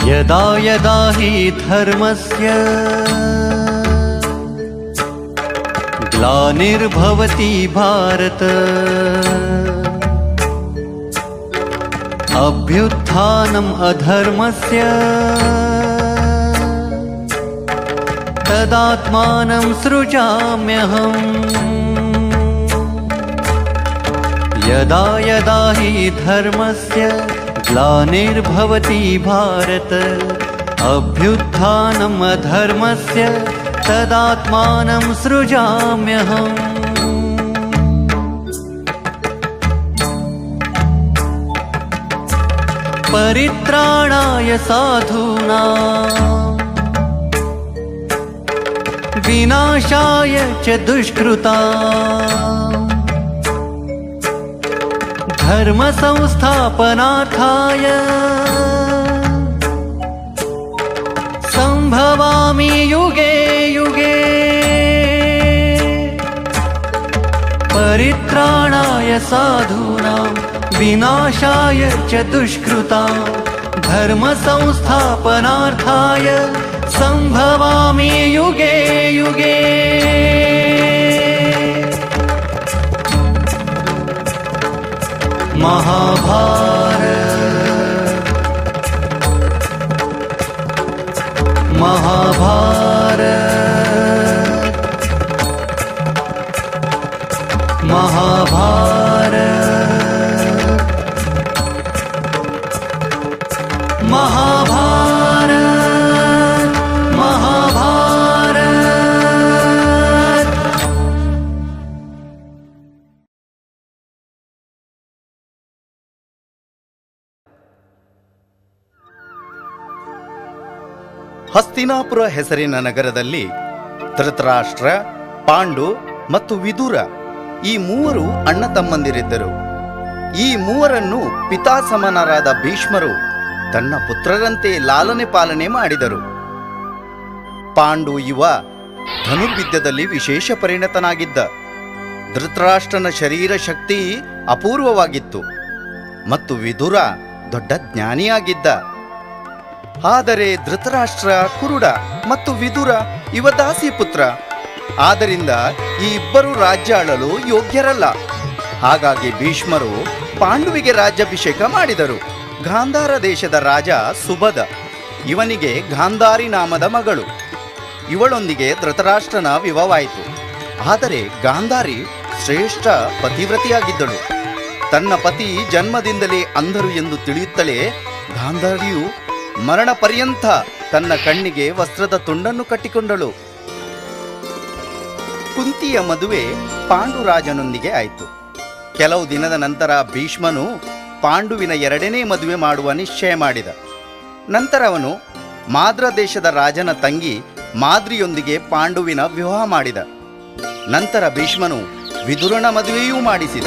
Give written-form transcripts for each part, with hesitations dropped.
यदा यदा हि धर्मस्य ग्लानिर्भवति भारत अभ्युत्थानम् अधर्मस्य तदात्मानं सृजाम्यहम्। यदा यदा हि धर्मस्य ग्लानिर्भवति भारत अभ्युत्थानम् अधर्मस्य तदात्मानं सृजाम्यहम्। परित्राणाय साधूनां विनाशाय च दुष्कृतां धर्म संस्थापनार्थाय संभवामि युगे युगे। परित्राणाय साधूनां विनाशाय च दुष्कृतां धर्म संस्थापनार्थाय संभवामि युगे युगे। महाभारत महाभारत महाभारत महाभारत महाभारत। ಹಸ್ತಿನಾಪುರ ಹೆಸರಿನ ನಗರದಲ್ಲಿ ಧೃತರಾಷ್ಟ್ರ, ಪಾಂಡು ಮತ್ತು ವಿದುರ ಈ ಮೂವರು ಅಣ್ಣ ತಮ್ಮಂದಿರಿದ್ದರು. ಈ ಮೂವರನ್ನು ಪಿತಾಸಮನರಾದ ಭೀಷ್ಮರು ತನ್ನ ಪುತ್ರರಂತೆ ಲಾಲನೆ ಪಾಲನೆ ಮಾಡಿದರು. ಪಾಂಡು ಯುವ ಧನುರ್ವಿದ್ಯದಲ್ಲಿ ವಿಶೇಷ ಪರಿಣತನಾಗಿದ್ದ. ಧೃತರಾಷ್ಟ್ರನ ಶರೀರ ಶಕ್ತಿ ಅಪೂರ್ವವಾಗಿತ್ತು ಮತ್ತು ವಿದುರ ದೊಡ್ಡ ಜ್ಞಾನಿಯಾಗಿದ್ದ. ಆದರೆ ಧೃತರಾಷ್ಟ್ರ ಕುರುಡ ಮತ್ತು ವಿದುರ ಇವ ದಾಸಿ ಪುತ್ರ. ಆದ್ದರಿಂದ ಈ ಇಬ್ಬರು ರಾಜ್ಯ ಆಳಲು ಯೋಗ್ಯರಲ್ಲ. ಹಾಗಾಗಿ ಭೀಷ್ಮರು ಪಾಂಡುವಿಗೆ ರಾಜ್ಯಾಭಿಷೇಕ ಮಾಡಿದರು. ಗಾಂಧಾರ ದೇಶದ ರಾಜ ಸುಬದ, ಇವನಿಗೆ ಗಾಂಧಾರಿ ನಾಮದ ಮಗಳು. ಇವಳೊಂದಿಗೆ ಧೃತರಾಷ್ಟ್ರನ ವಿವಾಹವಾಯಿತು. ಆದರೆ ಗಾಂಧಾರಿ ಶ್ರೇಷ್ಠ ಪತಿವ್ರತಿಯಾಗಿದ್ದಳು. ತನ್ನ ಪತಿ ಜನ್ಮದಿಂದಲೇ ಅಂಧರು ಎಂದು ತಿಳಿಯುತ್ತಲೇ ಗಾಂಧಾರಿಯು ಮರಣ ಪರ್ಯಂತ ತನ್ನ ಕಣ್ಣಿಗೆ ವಸ್ತ್ರದ ತುಂಡನ್ನು ಕಟ್ಟಿಕೊಂಡಳು. ಕುಂತಿಯ ಮದುವೆ ಪಾಂಡುರಾಜನೊಂದಿಗೆ ಆಯಿತು. ಕೆಲವು ದಿನದ ನಂತರ ಭೀಷ್ಮನು ಪಾಂಡುವಿನ ಎರಡನೇ ಮದುವೆ ಮಾಡುವ ನಿಶ್ಚಯ ಮಾಡಿದ. ನಂತರ ಅವನು ಮಾದ್ರ ದೇಶದ ರಾಜನ ತಂಗಿ ಮಾದ್ರಿಯೊಂದಿಗೆ ಪಾಂಡುವಿನ ವಿವಾಹ ಮಾಡಿದ. ನಂತರ ಭೀಷ್ಮನು ವಿದುರನ ಮದುವೆಯೂ ಮಾಡಿಸಿದ.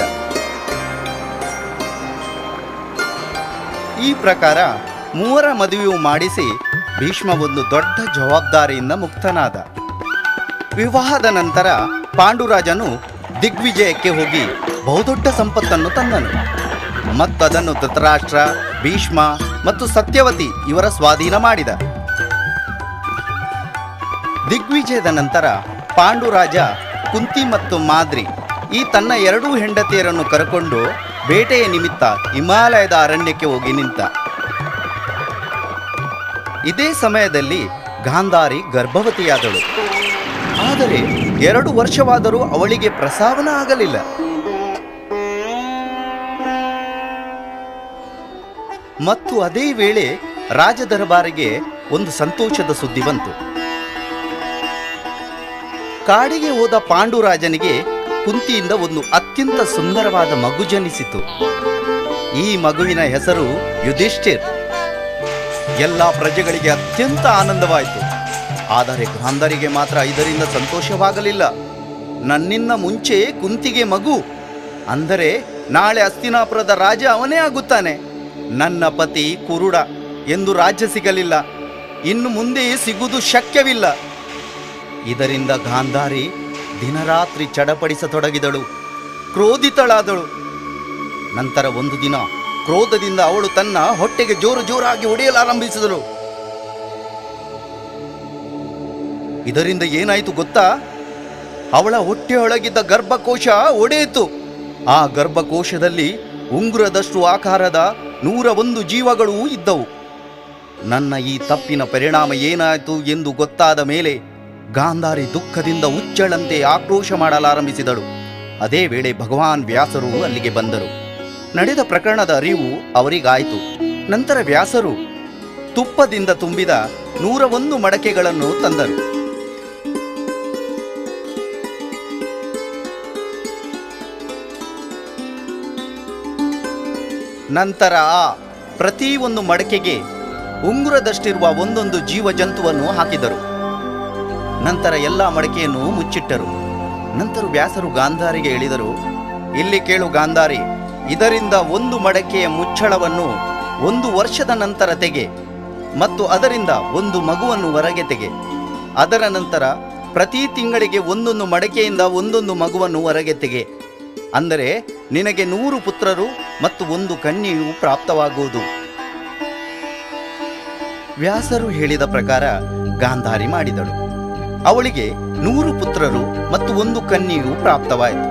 ಈ ಪ್ರಕಾರ ಮೂವರ ಮದುವೆಯೂ ಮಾಡಿಸಿ ಭೀಷ್ಮ ಒಂದು ದೊಡ್ಡ ಜವಾಬ್ದಾರಿಯಿಂದ ಮುಕ್ತನಾದ. ವಿವಾಹದ ನಂತರ ಪಾಂಡುರಾಜನು ದಿಗ್ವಿಜಯಕ್ಕೆ ಹೋಗಿ ಬಹುದೊಡ್ಡ ಸಂಪತ್ತನ್ನು ತಂದನು ಮತ್ತು ಅದನ್ನು ಧೃತರಾಷ್ಟ್ರ, ಭೀಷ್ಮ ಮತ್ತು ಸತ್ಯವತಿ ಇವರ ಸ್ವಾಧೀನ ಮಾಡಿದ. ದಿಗ್ವಿಜಯದ ನಂತರ ಪಾಂಡುರಾಜ ಕುಂತಿ ಮತ್ತು ಮಾದ್ರಿ ಈ ತನ್ನ ಎರಡೂ ಹೆಂಡತಿಯರನ್ನು ಕರೆಕೊಂಡು ಬೇಟೆಯ ನಿಮಿತ್ತ ಹಿಮಾಲಯದ ಅರಣ್ಯಕ್ಕೆ ಹೋಗಿ ನಿಂತ. ಇದೇ ಸಮಯದಲ್ಲಿ ಗಾಂಧಾರಿ ಗರ್ಭವತಿಯಾದಳು. ಆದರೆ 2 ವರ್ಷವಾದರೂ ಅವಳಿಗೆ ಪ್ರಸವನ ಆಗಲಿಲ್ಲ. ಮತ್ತು ಅದೇ ವೇಳೆ ರಾಜದರಬಾರಿಗೆ ಒಂದು ಸಂತೋಷದ ಸುದ್ದಿ ಬಂತು. ಕಾಡಿಗೆ ಹೋದ ಪಾಂಡುರಾಜನಿಗೆ ಕುಂತಿಯಿಂದ ಒಂದು ಅತ್ಯಂತ ಸುಂದರವಾದ ಮಗು ಜನಿಸಿತು. ಈ ಮಗುವಿನ ಹೆಸರು ಯುಧಿಷ್ಠಿರ್. ಎಲ್ಲ ಪ್ರಜೆಗಳಿಗೆ ಅತ್ಯಂತ ಆನಂದವಾಯಿತು. ಆದರೆ ಗಾಂಧಾರಿಗೆ ಮಾತ್ರ ಇದರಿಂದ ಸಂತೋಷವಾಗಲಿಲ್ಲ. ನನ್ನಿಂದ ಮುಂಚೆ ಕುಂತಿಗೆ ಮಗು ಅಂದರೆ ನಾಳೆ ಹಸ್ತಿನಾಪುರದ ರಾಜ ಅವನೇ ಆಗುತ್ತಾನೆ. ನನ್ನ ಪತಿ ಕುರುಡ ಎಂದು ರಾಜ್ಯ ಸಿಗಲಿಲ್ಲ, ಇನ್ನು ಮುಂದೆ ಸಿಗುವುದು ಶಕ್ಯವಿಲ್ಲ. ಇದರಿಂದ ಗಾಂಧಾರಿ ದಿನರಾತ್ರಿ ಚಡಪಡಿಸತೊಡಗಿದಳು, ಕ್ರೋಧಿತಳಾದಳು. ನಂತರ ಒಂದು ದಿನ ಕ್ರೋಧದಿಂದ ಅವಳು ತನ್ನ ಹೊಟ್ಟೆಗೆ ಜೋರಾಗಿ ಹೊಡೆಯಲಾರಂಭಿಸಿದಳು. ಇದರಿಂದ ಏನಾಯಿತು ಗೊತ್ತಾ? ಅವಳ ಹೊಟ್ಟೆಯೊಳಗಿದ್ದ ಗರ್ಭಕೋಶ ಒಡೆಯಿತು. ಆ ಗರ್ಭಕೋಶದಲ್ಲಿ ಉಂಗುರದಷ್ಟು ಆಕಾರದ 101 ಜೀವಗಳು ಇದ್ದವು. ನನ್ನ ಈ ತಪ್ಪಿನ ಪರಿಣಾಮ ಏನಾಯಿತು ಎಂದು ಗೊತ್ತಾದ ಮೇಲೆ ಗಾಂಧಾರಿ ದುಃಖದಿಂದ ಉಚ್ಚಳಂತೆ ಆಕ್ರೋಶ ಮಾಡಲಾರಂಭಿಸಿದಳು. ಅದೇ ವೇಳೆ ಭಗವಾನ್ ವ್ಯಾಸರು ಅಲ್ಲಿಗೆ ಬಂದರು. ನಡೆದ ಪ್ರಕರಣದ ಅರಿವು ಅವರಿಗಾಯಿತು. ನಂತರ ವ್ಯಾಸರು ತುಪ್ಪದಿಂದ ತುಂಬಿದ 101 ಮಡಕೆಗಳನ್ನು ತಂದರು. ನಂತರ ಪ್ರತಿ ಒಂದು ಮಡಕೆಗೆ ಉಂಗುರದಷ್ಟಿರುವ ಒಂದೊಂದು ಜೀವಜಂತುವನ್ನು ಹಾಕಿದರು. ನಂತರ ಎಲ್ಲ ಮಡಕೆಯನ್ನು ಮುಚ್ಚಿಟ್ಟರು. ನಂತರ ವ್ಯಾಸರು ಗಾಂಧಾರಿಗೆ ಹೇಳಿದರು, ಇಲ್ಲಿ ಕೇಳು ಗಾಂಧಾರಿ, ಇದರಿಂದ ಒಂದು ಮಡಕೆಯ ಮುಚ್ಚಳವನ್ನು 1 ವರ್ಷದ ನಂತರ ತೆಗೆ ಮತ್ತು ಅದರಿಂದ ಒಂದು ಮಗುವನ್ನು ಹೊರಗೆ ತೆಗೆ. ಅದರ ನಂತರ ಪ್ರತಿ ತಿಂಗಳಿಗೆ ಒಂದೊಂದು ಮಡಕೆಯಿಂದ ಒಂದೊಂದು ಮಗುವನ್ನು ಹೊರಗೆ ತೆಗೆ. ಅಂದರೆ ನಿನಗೆ 100 ಪುತ್ರರು ಮತ್ತು 1 ಕನ್ಯೆಯು ಪ್ರಾಪ್ತವಾಗುವುದು. ವ್ಯಾಸರು ಹೇಳಿದ ಪ್ರಕಾರ ಗಾಂಧಾರಿ ಮಾಡಿದಳು. ಅವಳಿಗೆ 100 ಪುತ್ರರು ಮತ್ತು 1 ಕನ್ಯೆಯು ಪ್ರಾಪ್ತವಾಯಿತು.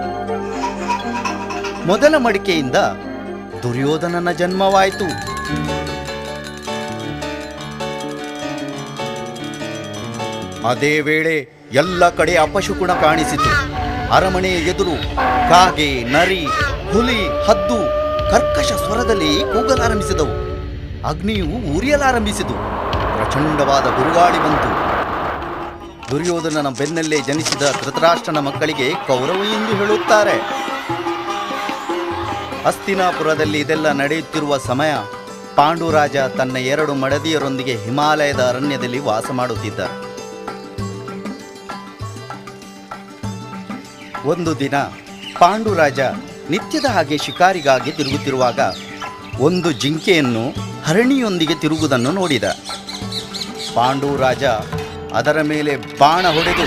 ಮೊದಲ ಮಡಿಕೆಯಿಂದ ದುರ್ಯೋಧನನ ಜನ್ಮವಾಯಿತು. ಅದೇ ವೇಳೆ ಎಲ್ಲ ಕಡೆ ಅಪಶಕುನ ಕಾಣಿಸಿತು. ಅರಮನೆಯ ಎದುರು ಕಾಗೆ, ನರಿ, ಹುಲಿ, ಹದ್ದು ಕರ್ಕಶ ಸ್ವರದಲ್ಲಿ ಕೂಗಲಾರಂಭಿಸಿದವು. ಅಗ್ನಿಯು ಉರಿಯಲಾರಂಭಿಸಿತು. ಪ್ರಚಂಡವಾದ ಬಿರುಗಾಳಿ ಬಂತು. ದುರ್ಯೋಧನನ ಬೆನ್ನಲ್ಲೇ ಜನಿಸಿದ ಧೃತರಾಷ್ಟ್ರನ ಮಕ್ಕಳಿಗೆ ಕೌರವ ಎಂದು ಹೇಳುತ್ತಾರೆ. ಹಸ್ತಿನಾಪುರದಲ್ಲಿ ಇದೆಲ್ಲ ನಡೆಯುತ್ತಿರುವ ಸಮಯ ಪಾಂಡುರಾಜ ತನ್ನ 2 ಮಡದಿಯರೊಂದಿಗೆ ಹಿಮಾಲಯದ ಅರಣ್ಯದಲ್ಲಿ ವಾಸ ಮಾಡುತ್ತಿದ್ದ. ಒಂದು ದಿನ ಪಾಂಡುರಾಜ ನಿತ್ಯದ ಹಾಗೆ ಶಿಕಾರಿಗಾಗಿ ತಿರುಗುತ್ತಿರುವಾಗ ಒಂದು ಜಿಂಕೆಯನ್ನು ಹರಣಿಯೊಂದಿಗೆ ತಿರುಗುವುದನ್ನು ನೋಡಿದ. ಪಾಂಡುರಾಜ ಅದರ ಮೇಲೆ ಬಾಣ ಹೊಡೆದು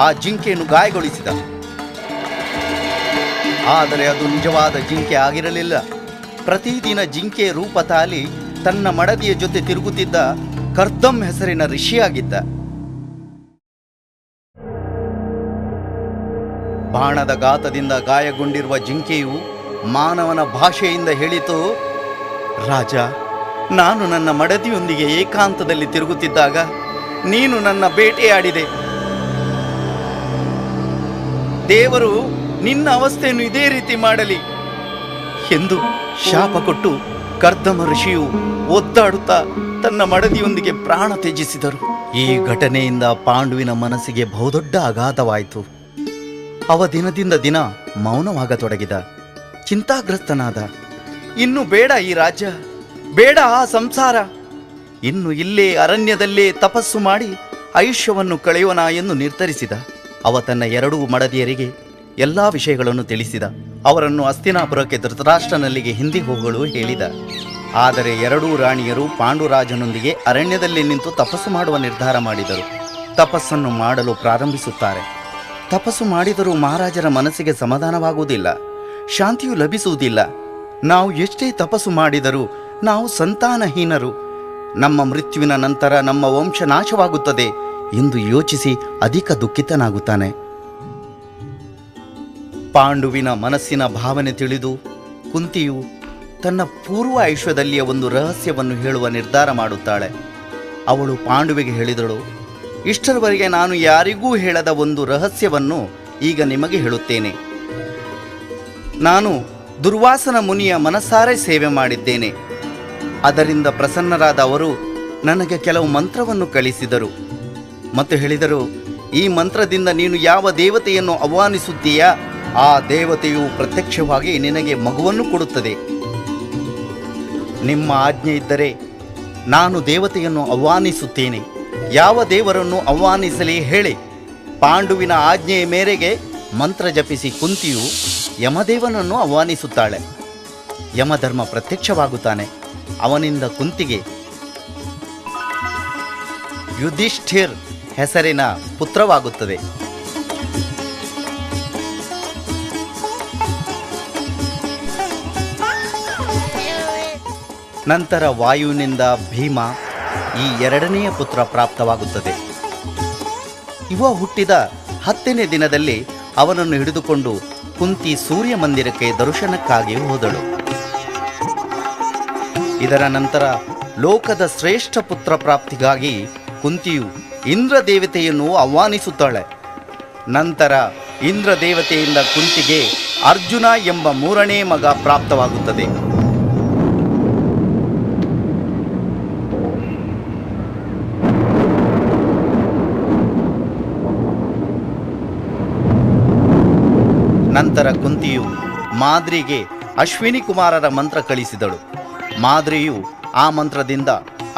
ಆ ಜಿಂಕೆಯನ್ನು ಗಾಯಗೊಳಿಸಿದ. ಆದರೆ ಅದು ನಿಜವಾದ ಜಿಂಕೆ ಆಗಿರಲಿಲ್ಲ. ಪ್ರತಿದಿನ ಜಿಂಕೆ ರೂಪ ತಾಳಿ ತನ್ನ ಮಡದಿಯ ಜೊತೆ ತಿರುಗುತ್ತಿದ್ದ ಕರ್ದಮ್ ಹೆಸರಿನ ಋಷಿಯಾಗಿದ್ದ. ಬಾಣದ ಘಾತದಿಂದ ಗಾಯಗೊಂಡಿರುವ ಜಿಂಕೆಯು ಮಾನವನ ಭಾಷೆಯಿಂದ ಹೇಳಿತು, ರಾಜ, ನಾನು ನನ್ನ ಮಡದಿಯೊಂದಿಗೆ ಏಕಾಂತದಲ್ಲಿ ತಿರುಗುತ್ತಿದ್ದಾಗ ನೀನು ನನ್ನ ಬೇಟೆಯಾಡಿದೆ. ದೇವರು ನಿನ್ನ ಅವಸ್ಥೆಯನ್ನು ಇದೇ ರೀತಿ ಮಾಡಲಿ ಎಂದು ಶಾಪ ಕೊಟ್ಟು ಕರ್ದಮ ಋಷಿಯು ಒದ್ದಾಡುತ್ತಾ ತನ್ನ ಮಡದಿಯೊಂದಿಗೆ ಪ್ರಾಣ ತ್ಯಜಿಸಿದರು. ಈ ಘಟನೆಯಿಂದ ಪಾಂಡುವಿನ ಮನಸ್ಸಿಗೆ ಬಹುದೊಡ್ಡ ಆಘಾತವಾಯಿತು. ಅವ ದಿನದಿಂದ ದಿನ ಮೌನವಾಗತೊಡಗಿದ. ಚಿಂತಾಗ್ರಸ್ತನಾದ. ಇನ್ನು ಬೇಡ ಈ ರಾಜ್ಯ, ಬೇಡ ಆ ಸಂಸಾರ, ಇನ್ನು ಇಲ್ಲೇ ಅರಣ್ಯದಲ್ಲೇ ತಪಸ್ಸು ಮಾಡಿ ಆಯುಷ್ಯವನ್ನು ಕಳೆಯೋಣ ಎಂದು ನಿರ್ಧರಿಸಿದ. ಅವ ತನ್ನ 2 ಮಡದಿಯರಿಗೆ ಎಲ್ಲ ವಿಷಯಗಳನ್ನು ತಿಳಿಸಿದ. ಅವರನ್ನು ಹಸ್ತಿನಾಪುರಕ್ಕೆ ಧೃತರಾಷ್ಟ್ರನಲ್ಲಿಗೆ ಹಿಂದಿ ಹೋಗಲು ಹೇಳಿದ. ಆದರೆ 2 ರಾಣಿಯರು ಪಾಂಡುರಾಜನೊಂದಿಗೆ ಅರಣ್ಯದಲ್ಲಿ ನಿಂತು ತಪಸ್ಸು ಮಾಡುವ ನಿರ್ಧಾರ ಮಾಡಿದರು. ತಪಸ್ಸನ್ನು ಮಾಡಲು ಪ್ರಾರಂಭಿಸುತ್ತಾರೆ. ತಪಸ್ಸು ಮಾಡಿದರೂ ಮಹಾರಾಜರ ಮನಸ್ಸಿಗೆ ಸಮಾಧಾನವಾಗುವುದಿಲ್ಲ, ಶಾಂತಿಯು ಲಭಿಸುವುದಿಲ್ಲ. ನಾವು ಎಷ್ಟೇ ತಪಸ್ಸು ಮಾಡಿದರೂ ನಾವು ಸಂತಾನಹೀನರು, ನಮ್ಮ ಮೃತ್ಯುವಿನ ನಂತರ ನಮ್ಮ ವಂಶ ನಾಶವಾಗುತ್ತದೆ ಎಂದು ಯೋಚಿಸಿ ಅಧಿಕ ದುಃಖಿತನಾಗುತ್ತಾನೆ. ಪಾಂಡುವಿನ ಮನಸ್ಸಿನ ಭಾವನೆ ತಿಳಿದು ಕುಂತಿಯು ತನ್ನ ಪೂರ್ವ ಆಯುಷ್ಯದಲ್ಲಿಯ ಒಂದು ರಹಸ್ಯವನ್ನು ಹೇಳುವ ನಿರ್ಧಾರ ಮಾಡುತ್ತಾಳೆ. ಅವಳು ಪಾಂಡುವಿಗೆ ಹೇಳಿದಳು, ಇಷ್ಟರವರೆಗೆ ನಾನು ಯಾರಿಗೂ ಹೇಳದ ಒಂದು ರಹಸ್ಯವನ್ನು ಈಗ ನಿಮಗೆ ಹೇಳುತ್ತೇನೆ. ನಾನು ದುರ್ವಾಸನ ಮುನಿಯ ಮನಸಾರೆ ಸೇವೆ ಮಾಡಿದ್ದೇನೆ. ಅದರಿಂದ ಪ್ರಸನ್ನರಾದ ಅವರು ನನಗೆ ಕೆಲವು ಮಂತ್ರವನ್ನು ಕಳಿಸಿದರು ಮತ್ತು ಹೇಳಿದರು, ಈ ಮಂತ್ರದಿಂದ ನೀನು ಯಾವ ದೇವತೆಯನ್ನು ಆಹ್ವಾನಿಸುತ್ತೀಯಾ ಆ ದೇವತೆಯು ಪ್ರತ್ಯಕ್ಷವಾಗಿ ನಿನಗೆ ಮಗುವನ್ನು ಕೊಡುತ್ತದೆ. ನಿಮ್ಮ ಆಜ್ಞೆ ಇದ್ದರೆ ನಾನು ದೇವತೆಯನ್ನು ಆಹ್ವಾನಿಸುತ್ತೇನೆ. ಯಾವ ದೇವರನ್ನು ಆಹ್ವಾನಿಸಲಿ ಹೇಳಿ. ಪಾಂಡುವಿನ ಆಜ್ಞೆಯ ಮೇರೆಗೆ ಮಂತ್ರ ಜಪಿಸಿ ಕುಂತಿಯು ಯಮದೇವನನ್ನು ಆಹ್ವಾನಿಸುತ್ತಾಳೆ. ಯಮಧರ್ಮ ಪ್ರತ್ಯಕ್ಷವಾಗುತ್ತಾನೆ. ಅವನಿಂದ ಕುಂತಿಗೆ ಯುಧಿಷ್ಠಿರ್ ಹೆಸರಿನ ಪುತ್ರವಾಗುತ್ತದೆ. ನಂತರ ವಾಯುವಿನಿಂದ ಭೀಮ ಈ 2ನೆಯ ಪುತ್ರ ಪ್ರಾಪ್ತವಾಗುತ್ತದೆ. ಇವ ಹುಟ್ಟಿದ 10ನೇ ದಿನದಲ್ಲಿ ಅವನನ್ನು ಹಿಡಿದುಕೊಂಡು ಕುಂತಿ ಸೂರ್ಯ ಮಂದಿರಕ್ಕೆ ದರ್ಶನಕ್ಕಾಗಿ ಹೋದಳು. ಇದರ ನಂತರ ಲೋಕದ ಶ್ರೇಷ್ಠ ಪುತ್ರ ಪ್ರಾಪ್ತಿಗಾಗಿ ಕುಂತಿಯು ಇಂದ್ರ ದೇವತೆಯನ್ನು ಆಹ್ವಾನಿಸುತ್ತಾಳೆ. ನಂತರ ಇಂದ್ರ ದೇವತೆಯಿಂದ ಕುಂತಿಗೆ ಅರ್ಜುನ ಎಂಬ 3ನೇ ಮಗ ಪ್ರಾಪ್ತವಾಗುತ್ತದೆ. ನಂತರ ಕುಂತಿಯು ಮಾದ್ರಿಗೆ ಅಶ್ವಿನಿ ಕುಮಾರರ ಮಂತ್ರ ಕಳಿಸಿದಳು. ಮಾದ್ರಿಯು ಆ ಮಂತ್ರದಿಂದ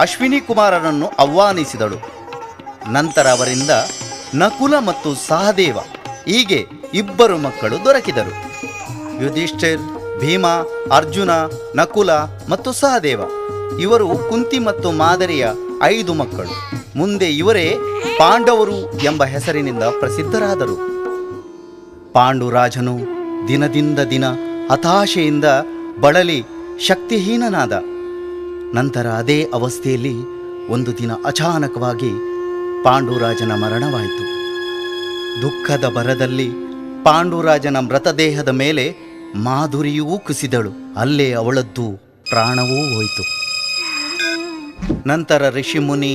ಅಶ್ವಿನಿ ಕುಮಾರರನ್ನು ಆಹ್ವಾನಿಸಿದಳು. ನಂತರ ಅವರಿಂದ ನಕುಲ ಮತ್ತು ಸಹದೇವ ಹೀಗೆ 2 ಮಕ್ಕಳು ದೊರಕಿದರು. ಯುಧಿಷ್ಠಿರ್, ಭೀಮ, ಅರ್ಜುನ, ನಕುಲ ಮತ್ತು ಸಹದೇವ ಇವರು ಕುಂತಿ ಮತ್ತು ಮಾದರಿಯ 5 ಮಕ್ಕಳು. ಮುಂದೆ ಇವರೇ ಪಾಂಡವರು ಎಂಬ ಹೆಸರಿನಿಂದ ಪ್ರಸಿದ್ಧರಾದರು. ಪಾಂಡುರಾಜನು ದಿನದಿಂದ ದಿನ ಹತಾಶೆಯಿಂದ ಬಳಲಿ ಶಕ್ತಿಹೀನನಾದ. ನಂತರ ಅದೇ ಅವಸ್ಥೆಯಲ್ಲಿ ಒಂದು ದಿನ ಅಚಾನಕವಾಗಿ ಪಾಂಡುರಾಜನ ಮರಣವಾಯಿತು. ದುಃಖದ ಭರದಲ್ಲಿ ಪಾಂಡುರಾಜನ ಮೃತದೇಹದ ಮೇಲೆ ಮಾಧುರಿಯೂ ಕುಸಿದಳು. ಅಲ್ಲೇ ಅವಳದ್ದು ಪ್ರಾಣವೂ ಹೋಯಿತು. ನಂತರ ಋಷಿಮುನಿ,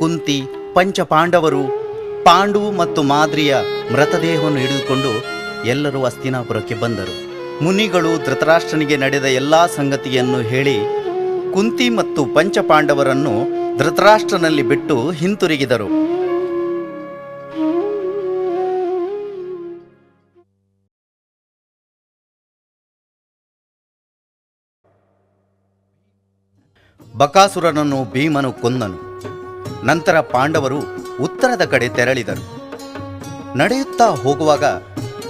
ಕುಂತಿ, ಪಂಚಪಾಂಡವರು ಪಾಂಡು ಮತ್ತು ಮಾದ್ರಿಯ ಮೃತದೇಹವನ್ನು ಹಿಡಿದುಕೊಂಡು ಎಲ್ಲರೂ ಹಸ್ತಿನಾಪುರಕ್ಕೆ ಬಂದರು. ಮುನಿಗಳು ಧೃತರಾಷ್ಟ್ರನಿಗೆ ನಡೆದ ಎಲ್ಲ ಸಂಗತಿಯನ್ನು ಹೇಳಿ ಕುಂತಿ ಮತ್ತು ಪಂಚಪಾಂಡವರನ್ನು ಧೃತರಾಷ್ಟ್ರನಲ್ಲಿ ಬಿಟ್ಟು ಹಿಂತಿರುಗಿದರು. ಬಕಾಸುರನನ್ನು ಭೀಮನು ಕೊಂದನು. ನಂತರ ಪಾಂಡವರು ಉತ್ತರದ ಕಡೆ ತೆರಳಿದರು. ನಡೆಯುತ್ತಾ ಹೋಗುವಾಗ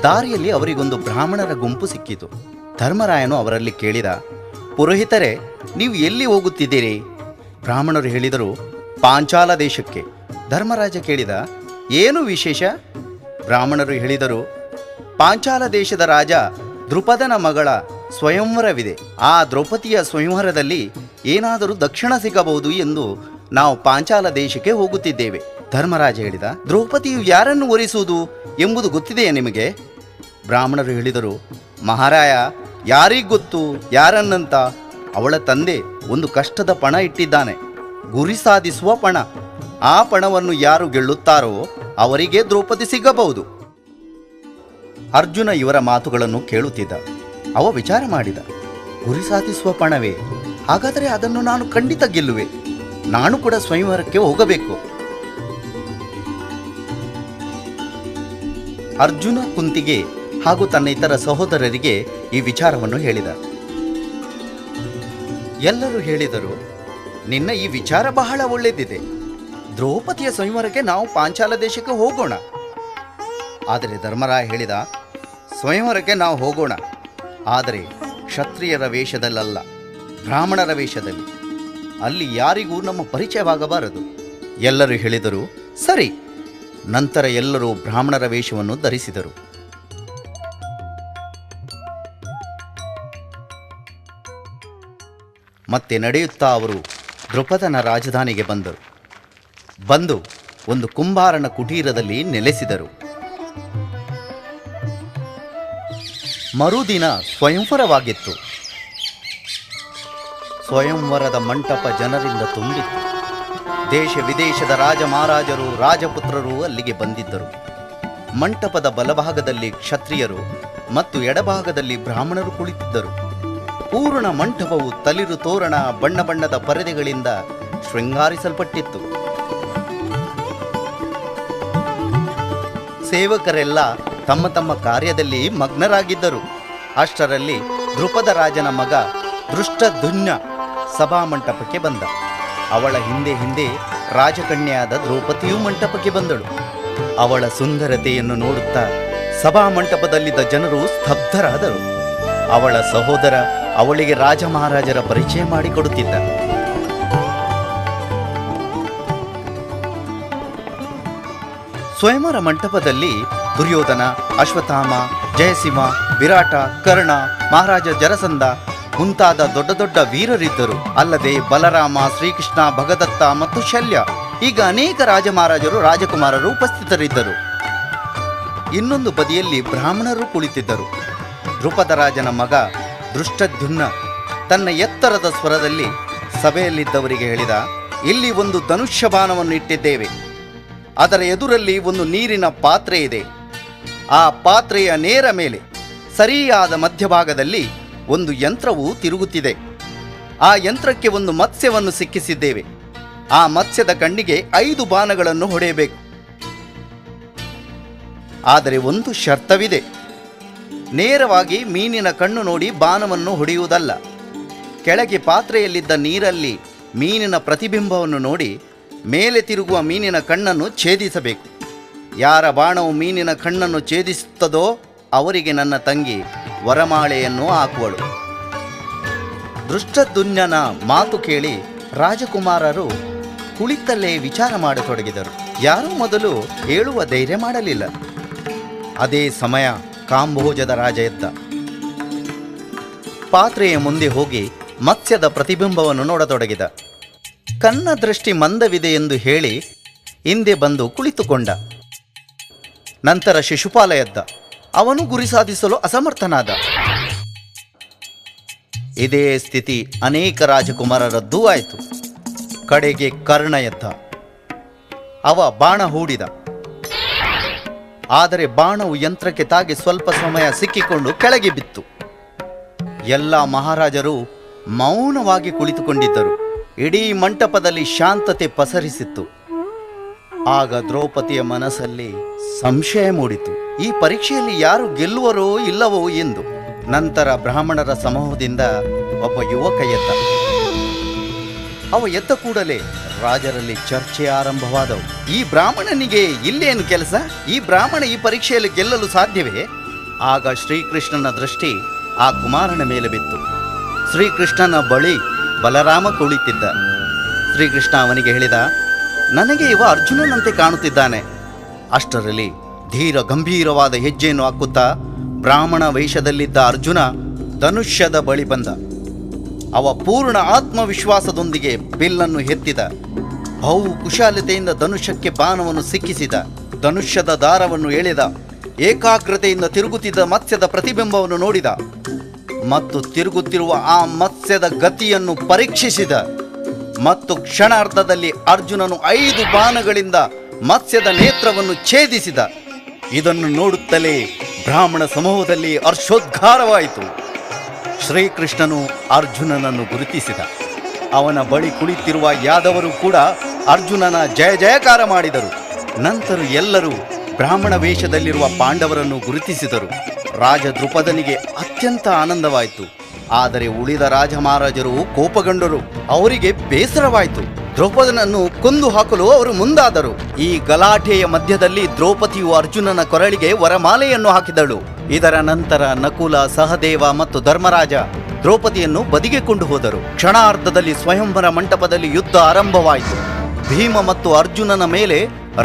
ದಾರಿಯಲ್ಲಿ ಅವರಿಗೊಂದು ಬ್ರಾಹ್ಮಣರ ಗುಂಪು ಸಿಕ್ಕಿತು. ಧರ್ಮರಾಯನು ಅವರಲ್ಲಿ ಕೇಳಿದ, ಪುರೋಹಿತರೇ, ನೀವು ಎಲ್ಲಿ ಹೋಗುತ್ತಿದ್ದೀರಿ? ಬ್ರಾಹ್ಮಣರು ಹೇಳಿದರು, ಪಾಂಚಾಲ ದೇಶಕ್ಕೆ. ಧರ್ಮರಾಜ ಕೇಳಿದ, ಏನು ವಿಶೇಷ? ಬ್ರಾಹ್ಮಣರು ಹೇಳಿದರು, ಪಾಂಚಾಲ ದೇಶದ ರಾಜ ದ್ರುಪದನ ಮಗಳ ಸ್ವಯಂವರವಿದೆ. ಆ ದ್ರೌಪದಿಯ ಸ್ವಯಂವರದಲ್ಲಿ ಏನಾದರೂ ದಕ್ಷಿಣ ಸಿಗಬಹುದು ಎಂದು ನಾವು ಪಾಂಚಾಲ ದೇಶಕ್ಕೆ ಹೋಗುತ್ತಿದ್ದೇವೆ. ಧರ್ಮರಾಜ ಹೇಳಿದ, ದ್ರೌಪದಿಯು ಯಾರನ್ನು ವರಿಸುವುದು ಎಂಬುದು ಗೊತ್ತಿದೆಯೇ ನಿಮಗೆ? ಬ್ರಾಹ್ಮಣರು ಹೇಳಿದರು, ಮಹಾರಾಯ, ಯಾರಿಗೊತ್ತು ಯಾರನ್ನಂತ? ಅವಳ ತಂದೆ ಒಂದು ಕಷ್ಟದ ಪಣ ಇಟ್ಟಿದ್ದಾನೆ, ಗುರಿ ಸಾಧಿಸುವ ಪಣ. ಆ ಪಣವನ್ನು ಯಾರು ಗೆಲ್ಲುತ್ತಾರೋ ಅವರಿಗೆ ದ್ರೌಪದಿ ಸಿಗಬಹುದು. ಅರ್ಜುನ ಇವರ ಮಾತುಗಳನ್ನು ಕೇಳುತ್ತಿದ್ದ. ಅವ ವಿಚಾರ ಮಾಡಿದ, ಗುರಿ ಸಾಧಿಸುವ ಪಣವೇ? ಹಾಗಾದರೆ ಅದನ್ನು ನಾನು ಖಂಡಿತ ಗೆಲ್ಲುವೆ. ನಾನು ಕೂಡ ಸ್ವಯಂವರಕ್ಕೆ ಹೋಗಬೇಕು. ಅರ್ಜುನ ಕುಂತಿಗೆ ಹಾಗೂ ತನ್ನ ಇತರ ಸಹೋದರರಿಗೆ ಈ ವಿಚಾರವನ್ನು ಹೇಳಿದ. ಎಲ್ಲರೂ ಹೇಳಿದರು, ನಿನ್ನ ಈ ವಿಚಾರ ಬಹಳ ಒಳ್ಳೆಯದಿದೆ. ದ್ರೌಪದಿಯ ಸ್ವಯಂವರಕ್ಕೆ ನಾವು ಪಾಂಚಾಲ ದೇಶಕ್ಕೆ ಹೋಗೋಣ. ಆದರೆ ಧರ್ಮರಾಯ ಹೇಳಿದ, ಸ್ವಯಂವರಕ್ಕೆ ನಾವು ಹೋಗೋಣ, ಆದರೆ ಕ್ಷತ್ರಿಯರ ವೇಷದಲ್ಲಲ್ಲ, ಬ್ರಾಹ್ಮಣರ ವೇಷದಲ್ಲಿ. ಅಲ್ಲಿ ಯಾರಿಗೂ ನಮ್ಮ ಪರಿಚಯವಾಗಬಾರದು. ಎಲ್ಲರೂ ಹೇಳಿದರು, ಸರಿ. ನಂತರ ಎಲ್ಲರೂ ಬ್ರಾಹ್ಮಣರ ವೇಷವನ್ನು ಧರಿಸಿದರು. ಮತ್ತೆ ನಡೆಯುತ್ತಾ ಅವರು ದ್ರುಪದನ ರಾಜಧಾನಿಗೆ ಬಂದು ಒಂದು ಕುಂಬಾರನ ಕುಟೀರದಲ್ಲಿ ನೆಲೆಸಿದರು. ಮರುದಿನ ಸ್ವಯಂವರವಾಗಿತ್ತು. ಸ್ವಯಂವರದ ಮಂಟಪ ಜನರಿಂದ ತುಂಬಿತ್ತು. ದೇಶ ವಿದೇಶದ ರಾಜ ಮಹಾರಾಜರು, ರಾಜಪುತ್ರರು ಅಲ್ಲಿಗೆ ಬಂದಿದ್ದರು. ಮಂಟಪದ ಬಲಭಾಗದಲ್ಲಿ ಕ್ಷತ್ರಿಯರು ಮತ್ತು ಎಡಭಾಗದಲ್ಲಿ ಬ್ರಾಹ್ಮಣರು ಕುಳಿತಿದ್ದರು. ಪೂರ್ಣ ಮಂಟಪವು ತಳಿರು ತೋರಣ, ಬಣ್ಣ ಬಣ್ಣದ ಪರದೆಗಳಿಂದ ಶೃಂಗಾರಿಸಲ್ಪಟ್ಟಿತ್ತು. ಸೇವಕರೆಲ್ಲ ತಮ್ಮ ತಮ್ಮ ಕಾರ್ಯದಲ್ಲಿ ಮಗ್ನರಾಗಿದ್ದರು. ಅಷ್ಟರಲ್ಲಿ ದ್ರುಪದ ರಾಜನ ಮಗ ದೃಷ್ಟದ್ಯುಮ್ನ ಸಭಾಮಂಟಪಕ್ಕೆ ಬಂದ. ಅವಳ ಹಿಂದೆ ರಾಜಕನ್ಯೆಯಾದ ದ್ರೌಪದಿಯೂ ಮಂಟಪಕ್ಕೆ ಬಂದಳು. ಅವಳ ಸುಂದರತೆಯನ್ನು ನೋಡುತ್ತಾ ಸಭಾಮಂಟಪದಲ್ಲಿದ್ದ ಜನರು ಸ್ತಬ್ಧರಾದರು. ಅವಳ ಸಹೋದರ ಅವಳಿಗೆ ರಾಜ ಮಹಾರಾಜರ ಪರಿಚಯ ಮಾಡಿಕೊಡುತ್ತಿದ್ದ. ಸ್ವಯಂವರ ಮಂಟಪದಲ್ಲಿ ದುರ್ಯೋಧನ, ಅಶ್ವತ್ಥಾಮ, ಜಯಸಿಂಹ, ವಿರಾಟ, ಕರ್ಣ, ಮಹಾರಾಜ ಜರಸಂಧ ಮುಂತಾದ ದೊಡ್ಡ ದೊಡ್ಡ ವೀರರಿದ್ದರು. ಅಲ್ಲದೆ ಬಲರಾಮ, ಶ್ರೀಕೃಷ್ಣ, ಭಗದತ್ತ ಮತ್ತು ಶಲ್ಯ ಈಗ ಅನೇಕ ರಾಜಮಹಾರಾಜರು ರಾಜಕುಮಾರರು ಉಪಸ್ಥಿತರಿದ್ದರು. ಇನ್ನೊಂದು ಬದಿಯಲ್ಲಿ ಬ್ರಾಹ್ಮಣರು ಕುಳಿತಿದ್ದರು. ದ್ರುಪದ ರಾಜನ ಮಗ ದೃಷ್ಟದ್ಯುಮ್ನ ತನ್ನ ಎತ್ತರದ ಸ್ವರದಲ್ಲಿ ಸಭೆಯಲ್ಲಿದ್ದವರಿಗೆ ಹೇಳಿದ, ಇಲ್ಲಿ ಒಂದು ಧನುಷ್ಯ ಬಾಣವನ್ನು ಇಟ್ಟಿದ್ದೇವೆ. ಅದರ ಎದುರಲ್ಲಿ ಒಂದು ನೀರಿನ ಪಾತ್ರೆ ಇದೆ. ಆ ಪಾತ್ರೆಯ ನೇರ ಮೇಲೆ ಸರಿಯಾದ ಮಧ್ಯಭಾಗದಲ್ಲಿ ಒಂದು ಯಂತ್ರವು ತಿರುಗುತ್ತಿದೆ. ಆ ಯಂತ್ರಕ್ಕೆ ಒಂದು ಮತ್ಸ್ಯವನ್ನು ಸಿಕ್ಕಿಸಿದ್ದೇವೆ. ಆ ಮತ್ಸ್ಯದ ಕಣ್ಣಿಗೆ 5 ಬಾಣಗಳನ್ನು ಹೊಡೆಯಬೇಕು. ಆದರೆ ಒಂದು ಶರ್ತವಿದೆ. ನೇರವಾಗಿ ಮೀನಿನ ಕಣ್ಣು ನೋಡಿ ಬಾಣವನ್ನು ಹೊಡೆಯುವುದಲ್ಲ. ಕೆಳಗೆ ಪಾತ್ರೆಯಲ್ಲಿದ್ದ ನೀರಲ್ಲಿ ಮೀನಿನ ಪ್ರತಿಬಿಂಬವನ್ನು ನೋಡಿ ಮೇಲೆ ತಿರುಗುವ ಮೀನಿನ ಕಣ್ಣನ್ನು ಛೇದಿಸಬೇಕು. ಯಾರ ಬಾಣವು ಮೀನಿನ ಕಣ್ಣನ್ನು ಛೇದಿಸುತ್ತದೋ ಅವರಿಗೆ ನನ್ನ ತಂಗಿ ವರಮಾಳೆಯನ್ನು ಹಾಕುವಳು. ದೃಷ್ಟದ್ಯುಮ್ನನ ಮಾತು ಕೇಳಿ ರಾಜಕುಮಾರರು ಕುಳಿತಲ್ಲೇ ವಿಚಾರ ಮಾಡತೊಡಗಿದರು. ಯಾರೂ ಮೊದಲು ಹೇಳುವ ಧೈರ್ಯ ಮಾಡಲಿಲ್ಲ. ಅದೇ ಸಮಯ ಕಾಂಬೋಜದ ರಾಜ ಎದ್ದ. ಪಾತ್ರೆಯ ಮುಂದೆ ಹೋಗಿ ಮತ್ಸ್ಯದ ಪ್ರತಿಬಿಂಬವನ್ನು ನೋಡತೊಡಗಿದ. ಕನ್ನ ದೃಷ್ಟಿ ಮಂದವಿದೆ ಎಂದು ಹೇಳಿ ಹಿಂದೆ ಬಂದು ಕುಳಿತುಕೊಂಡ. ನಂತರ ಶಿಶುಪಾಲ ಎದ್ದ. ಅವನು ಗುರಿ ಸಾಧಿಸಲು ಅಸಮರ್ಥನಾದ. ಇದೇ ಸ್ಥಿತಿ ಅನೇಕ ರಾಜಕುಮಾರರದ್ದೂ ಆಯಿತು. ಕಡೆಗೆ ಕರ್ಣ ಎದ್ದ. ಅವ ಬಾಣ ಹೂಡಿದ. ಆದರೆ ಬಾಣವು ಯಂತ್ರಕ್ಕೆ ತಾಗಿ ಸ್ವಲ್ಪ ಸಮಯ ಸಿಕ್ಕಿಕೊಂಡು ಕೆಳಗೆ ಬಿತ್ತು. ಎಲ್ಲ ಮಹಾರಾಜರು ಮೌನವಾಗಿ ಕುಳಿತುಕೊಂಡಿದ್ದರು. ಇಡೀ ಮಂಟಪದಲ್ಲಿ ಶಾಂತತೆ ಪಸರಿಸಿತ್ತು. ಆಗ ದ್ರೌಪದಿಯ ಮನಸ್ಸಲ್ಲಿ ಸಂಶಯ ಮೂಡಿತು. ಈ ಪರೀಕ್ಷೆಯಲ್ಲಿ ಯಾರು ಗೆಲ್ಲುವರೋ ಇಲ್ಲವೋ ಎಂದು. ನಂತರ ಬ್ರಾಹ್ಮಣರ ಸಮೂಹದಿಂದ ಒಬ್ಬ ಯುವಕ ಎದ್ದ. ಅವ ಎದ್ದ ಕೂಡಲೇ ರಾಜರಲ್ಲಿ ಚರ್ಚೆ ಆರಂಭವಾದವು. ಈ ಬ್ರಾಹ್ಮಣನಿಗೆ ಇಲ್ಲೇನು ಕೆಲಸ? ಈ ಬ್ರಾಹ್ಮಣ ಈ ಪರೀಕ್ಷೆಯಲ್ಲಿ ಗೆಲ್ಲಲು ಸಾಧ್ಯವೇ? ಆಗ ಶ್ರೀಕೃಷ್ಣನ ದೃಷ್ಟಿ ಆ ಕುಮಾರನ ಮೇಲೆ ಬಿತ್ತು. ಶ್ರೀಕೃಷ್ಣನ ಬಳಿ ಬಲರಾಮ ಕುಳಿತಿದ್ದ. ಶ್ರೀಕೃಷ್ಣ ಅವನಿಗೆ ಹೇಳಿದ, ನನಗೆ ಇವ ಅರ್ಜುನನಂತೆ ಕಾಣುತ್ತಿದ್ದಾನೆ. ಅಷ್ಟರಲ್ಲಿ ಧೀರ ಗಂಭೀರವಾದ ಹೆಜ್ಜೆಯನ್ನು ಹಾಕುತ್ತಾ ಬ್ರಾಹ್ಮಣ ವೇಷದಲ್ಲಿದ್ದ ಅರ್ಜುನ ಧನುಷ್ಯದ ಬಳಿ ಬಂದ. ಅವ ಪೂರ್ಣ ಆತ್ಮವಿಶ್ವಾಸದೊಂದಿಗೆ ಬಿಲ್ಲನ್ನು ಎತ್ತಿದ. ಬಹು ಕುಶಾಲತೆಯಿಂದ ಧನುಷ್ಯಕ್ಕೆ ಬಾಣವನ್ನು ಸಿಕ್ಕಿಸಿದ. ಧನುಷ್ಯದ ದಾರವನ್ನು ಎಳೆದ. ಏಕಾಗ್ರತೆಯಿಂದ ತಿರುಗುತ್ತಿದ್ದ ಮತ್ಸ್ಯದ ಪ್ರತಿಬಿಂಬವನ್ನು ನೋಡಿದ ಮತ್ತು ತಿರುಗುತ್ತಿರುವ ಆ ಮತ್ಸ್ಯದ ಗತಿಯನ್ನು ಪರೀಕ್ಷಿಸಿದ. ಮತ್ತು ಕ್ಷಣಾರ್ಧದಲ್ಲಿ ಅರ್ಜುನನು 5 ಬಾಣಗಳಿಂದ ಮತ್ಸ್ಯದ ನೇತ್ರವನ್ನು ಛೇದಿಸಿದ. ಇದನ್ನು ನೋಡುತ್ತಲೇ ಬ್ರಾಹ್ಮಣ ಸಮೂಹದಲ್ಲಿ ಹರ್ಷೋದ್ಗಾರವಾಯಿತು. ಶ್ರೀಕೃಷ್ಣನು ಅರ್ಜುನನನ್ನು ಗುರುತಿಸಿದ. ಅವನ ಬಳಿ ಕುಳಿತಿರುವ ಯಾದವರು ಕೂಡ ಅರ್ಜುನನ ಜಯ ಜಯಕಾರ ಮಾಡಿದರು. ನಂತರ ಎಲ್ಲರೂ ಬ್ರಾಹ್ಮಣ ವೇಷದಲ್ಲಿರುವ ಪಾಂಡವರನ್ನು ಗುರುತಿಸಿದರು. ರಾಜ ದ್ರುಪದನಿಗೆ ಅತ್ಯಂತ ಆನಂದವಾಯಿತು. ಆದರೆ ಉಳಿದ ರಾಜಮಹಾರಾಜರು ಕೋಪಗೊಂಡರು. ಅವರಿಗೆ ಬೇಸರವಾಯಿತು. ದ್ರೌಪದನನ್ನು ಕೊಂದು ಹಾಕಲು ಅವರು ಮುಂದಾದರು. ಈ ಗಲಾಟೆಯ ಮಧ್ಯದಲ್ಲಿ ದ್ರೌಪದಿಯು ಅರ್ಜುನನ ಕೊರಳಿಗೆ ವರಮಾಲೆಯನ್ನು ಹಾಕಿದಳು. ಇದರ ನಂತರ ನಕುಲ, ಸಹದೇವ ಮತ್ತು ಧರ್ಮರಾಜ ದ್ರೌಪದಿಯನ್ನು ಬದಿಗೆ ಕೊಂಡು ಹೋದರು. ಕ್ಷಣಾರ್ಧದಲ್ಲಿ ಸ್ವಯಂವರ ಮಂಟಪದಲ್ಲಿ ಯುದ್ಧ ಆರಂಭವಾಯಿತು. ಭೀಮ ಮತ್ತು ಅರ್ಜುನನ ಮೇಲೆ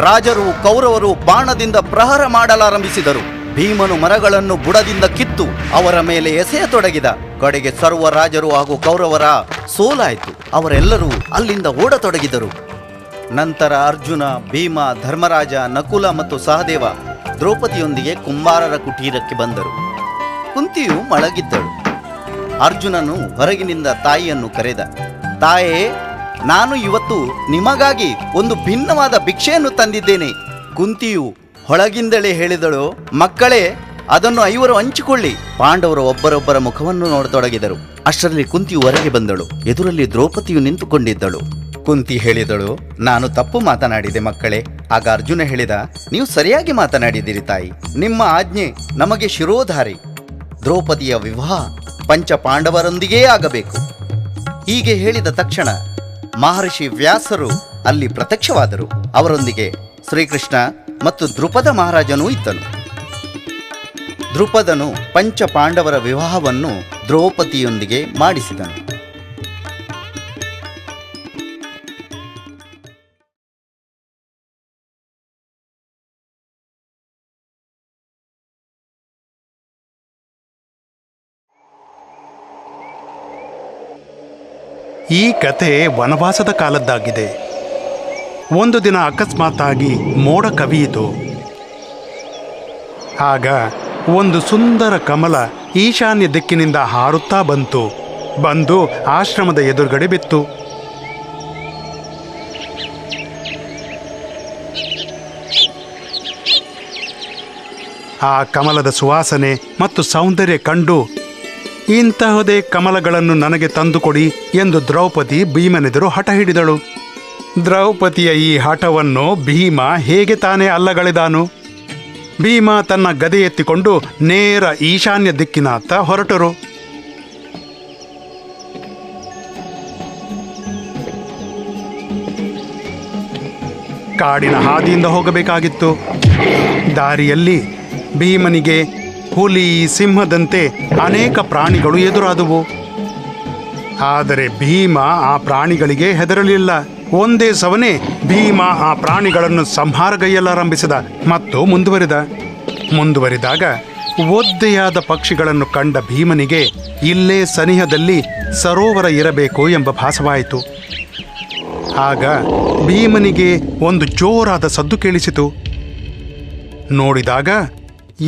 ರಾಜರು ಕೌರವರು ಬಾಣದಿಂದ ಪ್ರಹಾರ ಮಾಡಲಾರಂಭಿಸಿದರು. ಭೀಮನು ಮರಗಳನ್ನು ಬುಡದಿಂದ ಕಿತ್ತು ಅವರ ಮೇಲೆ ಎಸೆಯತೊಡಗಿದ. ಕಡೆಗೆ ಸರ್ವ ರಾಜರು ಹಾಗೂ ಕೌರವರ ಸೋಲಾಯಿತು. ಅವರೆಲ್ಲರೂ ಅಲ್ಲಿಂದ ಓಡತೊಡಗಿದರು. ನಂತರ ಅರ್ಜುನ, ಭೀಮ, ಧರ್ಮರಾಜ, ನಕುಲ ಮತ್ತು ಸಹದೇವ ದ್ರೌಪದಿಯೊಂದಿಗೆ ಕುಂಬಾರರ ಕುಟೀರಕ್ಕೆ ಬಂದರು. ಕುಂತಿಯು ಮಲಗಿದ್ದಳು. ಅರ್ಜುನನು ಹೊರಗಿನಿಂದ ತಾಯಿಯನ್ನು ಕರೆದ. ತಾಯೇ, ನಾನು ಇವತ್ತು ನಿಮಗಾಗಿ ಒಂದು ಭಿನ್ನವಾದ ಭಿಕ್ಷೆಯನ್ನು ತಂದಿದ್ದೇನೆ. ಕುಂತಿಯು ಹೊಳಗಿಂದಲೇ ಹೇಳಿದಳು, ಮಕ್ಕಳೇ, ಅದನ್ನು 5 ಹಂಚಿಕೊಳ್ಳಿ. ಪಾಂಡವರು ಒಬ್ಬರೊಬ್ಬರ ಮುಖವನ್ನು ನೋಡತೊಡಗಿದರು. ಅಷ್ಟರಲ್ಲಿ ಕುಂತಿಯು ಹೊರಗೆ ಬಂದಳು. ಎದುರಲ್ಲಿ ದ್ರೌಪದಿಯು ನಿಂತುಕೊಂಡಿದ್ದಳು. ಕುಂತಿ ಹೇಳಿದಳು, ನಾನು ತಪ್ಪು ಮಾತನಾಡಿದೆ ಮಕ್ಕಳೇ. ಆಗ ಅರ್ಜುನ ಹೇಳಿದ, ನೀವು ಸರಿಯಾಗಿ ಮಾತನಾಡಿದಿರಿ ತಾಯಿ. ನಿಮ್ಮ ಆಜ್ಞೆ ನಮಗೆ ಶಿರೋಧಾರಿ. ದ್ರೌಪದಿಯ ವಿವಾಹ ಪಂಚ ಪಾಂಡವರೊಂದಿಗೇ ಆಗಬೇಕು. ಹೀಗೆ ಹೇಳಿದ ತಕ್ಷಣ ಮಹರ್ಷಿ ವ್ಯಾಸರು ಅಲ್ಲಿ ಪ್ರತ್ಯಕ್ಷವಾದರು. ಅವರೊಂದಿಗೆ ಶ್ರೀಕೃಷ್ಣ ಮತ್ತು ದ್ರುಪದ ಮಹಾರಾಜನೂ ಇದ್ದನು. ದ್ರುಪದನು ಪಂಚ ಪಾಂಡವರ ವಿವಾಹವನ್ನು ದ್ರೌಪದಿಯೊಂದಿಗೆ ಮಾಡಿಸಿದನು. ಈ ಕಥೆ ವನವಾಸದ ಕಾಲದ್ದಾಗಿದೆ. ಒಂದು ದಿನ ಅಕಸ್ಮಾತ್ತಾಗಿ ಮೋಡ ಕವಿಯಿತು. ಆಗ ಒಂದು ಸುಂದರ ಕಮಲ ಈಶಾನ್ಯ ದಿಕ್ಕಿನಿಂದ ಹಾರುತ್ತಾ ಬಂದು ಆಶ್ರಮದ ಎದುರುಗಡೆ ಬಿತ್ತು. ಆ ಕಮಲದ ಸುವಾಸನೆ ಮತ್ತು ಸೌಂದರ್ಯ ಕಂಡು ಇಂತಹದೇ ಕಮಲಗಳನ್ನು ನನಗೆ ತಂದುಕೊಡಿ ಎಂದು ದ್ರೌಪದಿ ಭೀಮನೆದುರು ಹಠ ಹಿಡಿದಳು. ದ್ರೌಪದಿಯ ಈ ಹಠವನ್ನು ಭೀಮ ಹೇಗೆ ತಾನೇ ಅಲ್ಲಗಳೆದಾನು? ಭೀಮ ತನ್ನ ಗದೆ ಎತ್ತಿಕೊಂಡು ನೇರ ಈಶಾನ್ಯ ದಿಕ್ಕಿನತ್ತ ಹೊರಟರು. ಕಾಡಿನ ಹಾದಿಯಿಂದ ಹೋಗಬೇಕಾಗಿತ್ತು. ದಾರಿಯಲ್ಲಿ ಭೀಮನಿಗೆ ಹುಲಿ, ಸಿಂಹದಂತೆ ಅನೇಕ ಪ್ರಾಣಿಗಳು ಎದುರಾದವು. ಆದರೆ ಭೀಮ ಆ ಪ್ರಾಣಿಗಳಿಗೆ ಹೆದರಲಿಲ್ಲ. ಒಂದೇ ಸವನೆ ಭೀಮ ಆ ಪ್ರಾಣಿಗಳನ್ನು ಸಂಹಾರಗೈಯಲಾರಂಭಿಸಿದ ಮತ್ತು ಮುಂದುವರಿದಾಗ ಒದ್ದೆಯಾದ ಪಕ್ಷಿಗಳನ್ನು ಕಂಡ ಭೀಮನಿಗೆ ಇಲ್ಲೇ ಸನಿಹದಲ್ಲಿ ಸರೋವರ ಇರಬೇಕು ಎಂಬ ಭಾಸವಾಯಿತು. ಆಗ ಭೀಮನಿಗೆ ಒಂದು ಜೋರಾದ ಸದ್ದು ಕೇಳಿಸಿತು. ನೋಡಿದಾಗ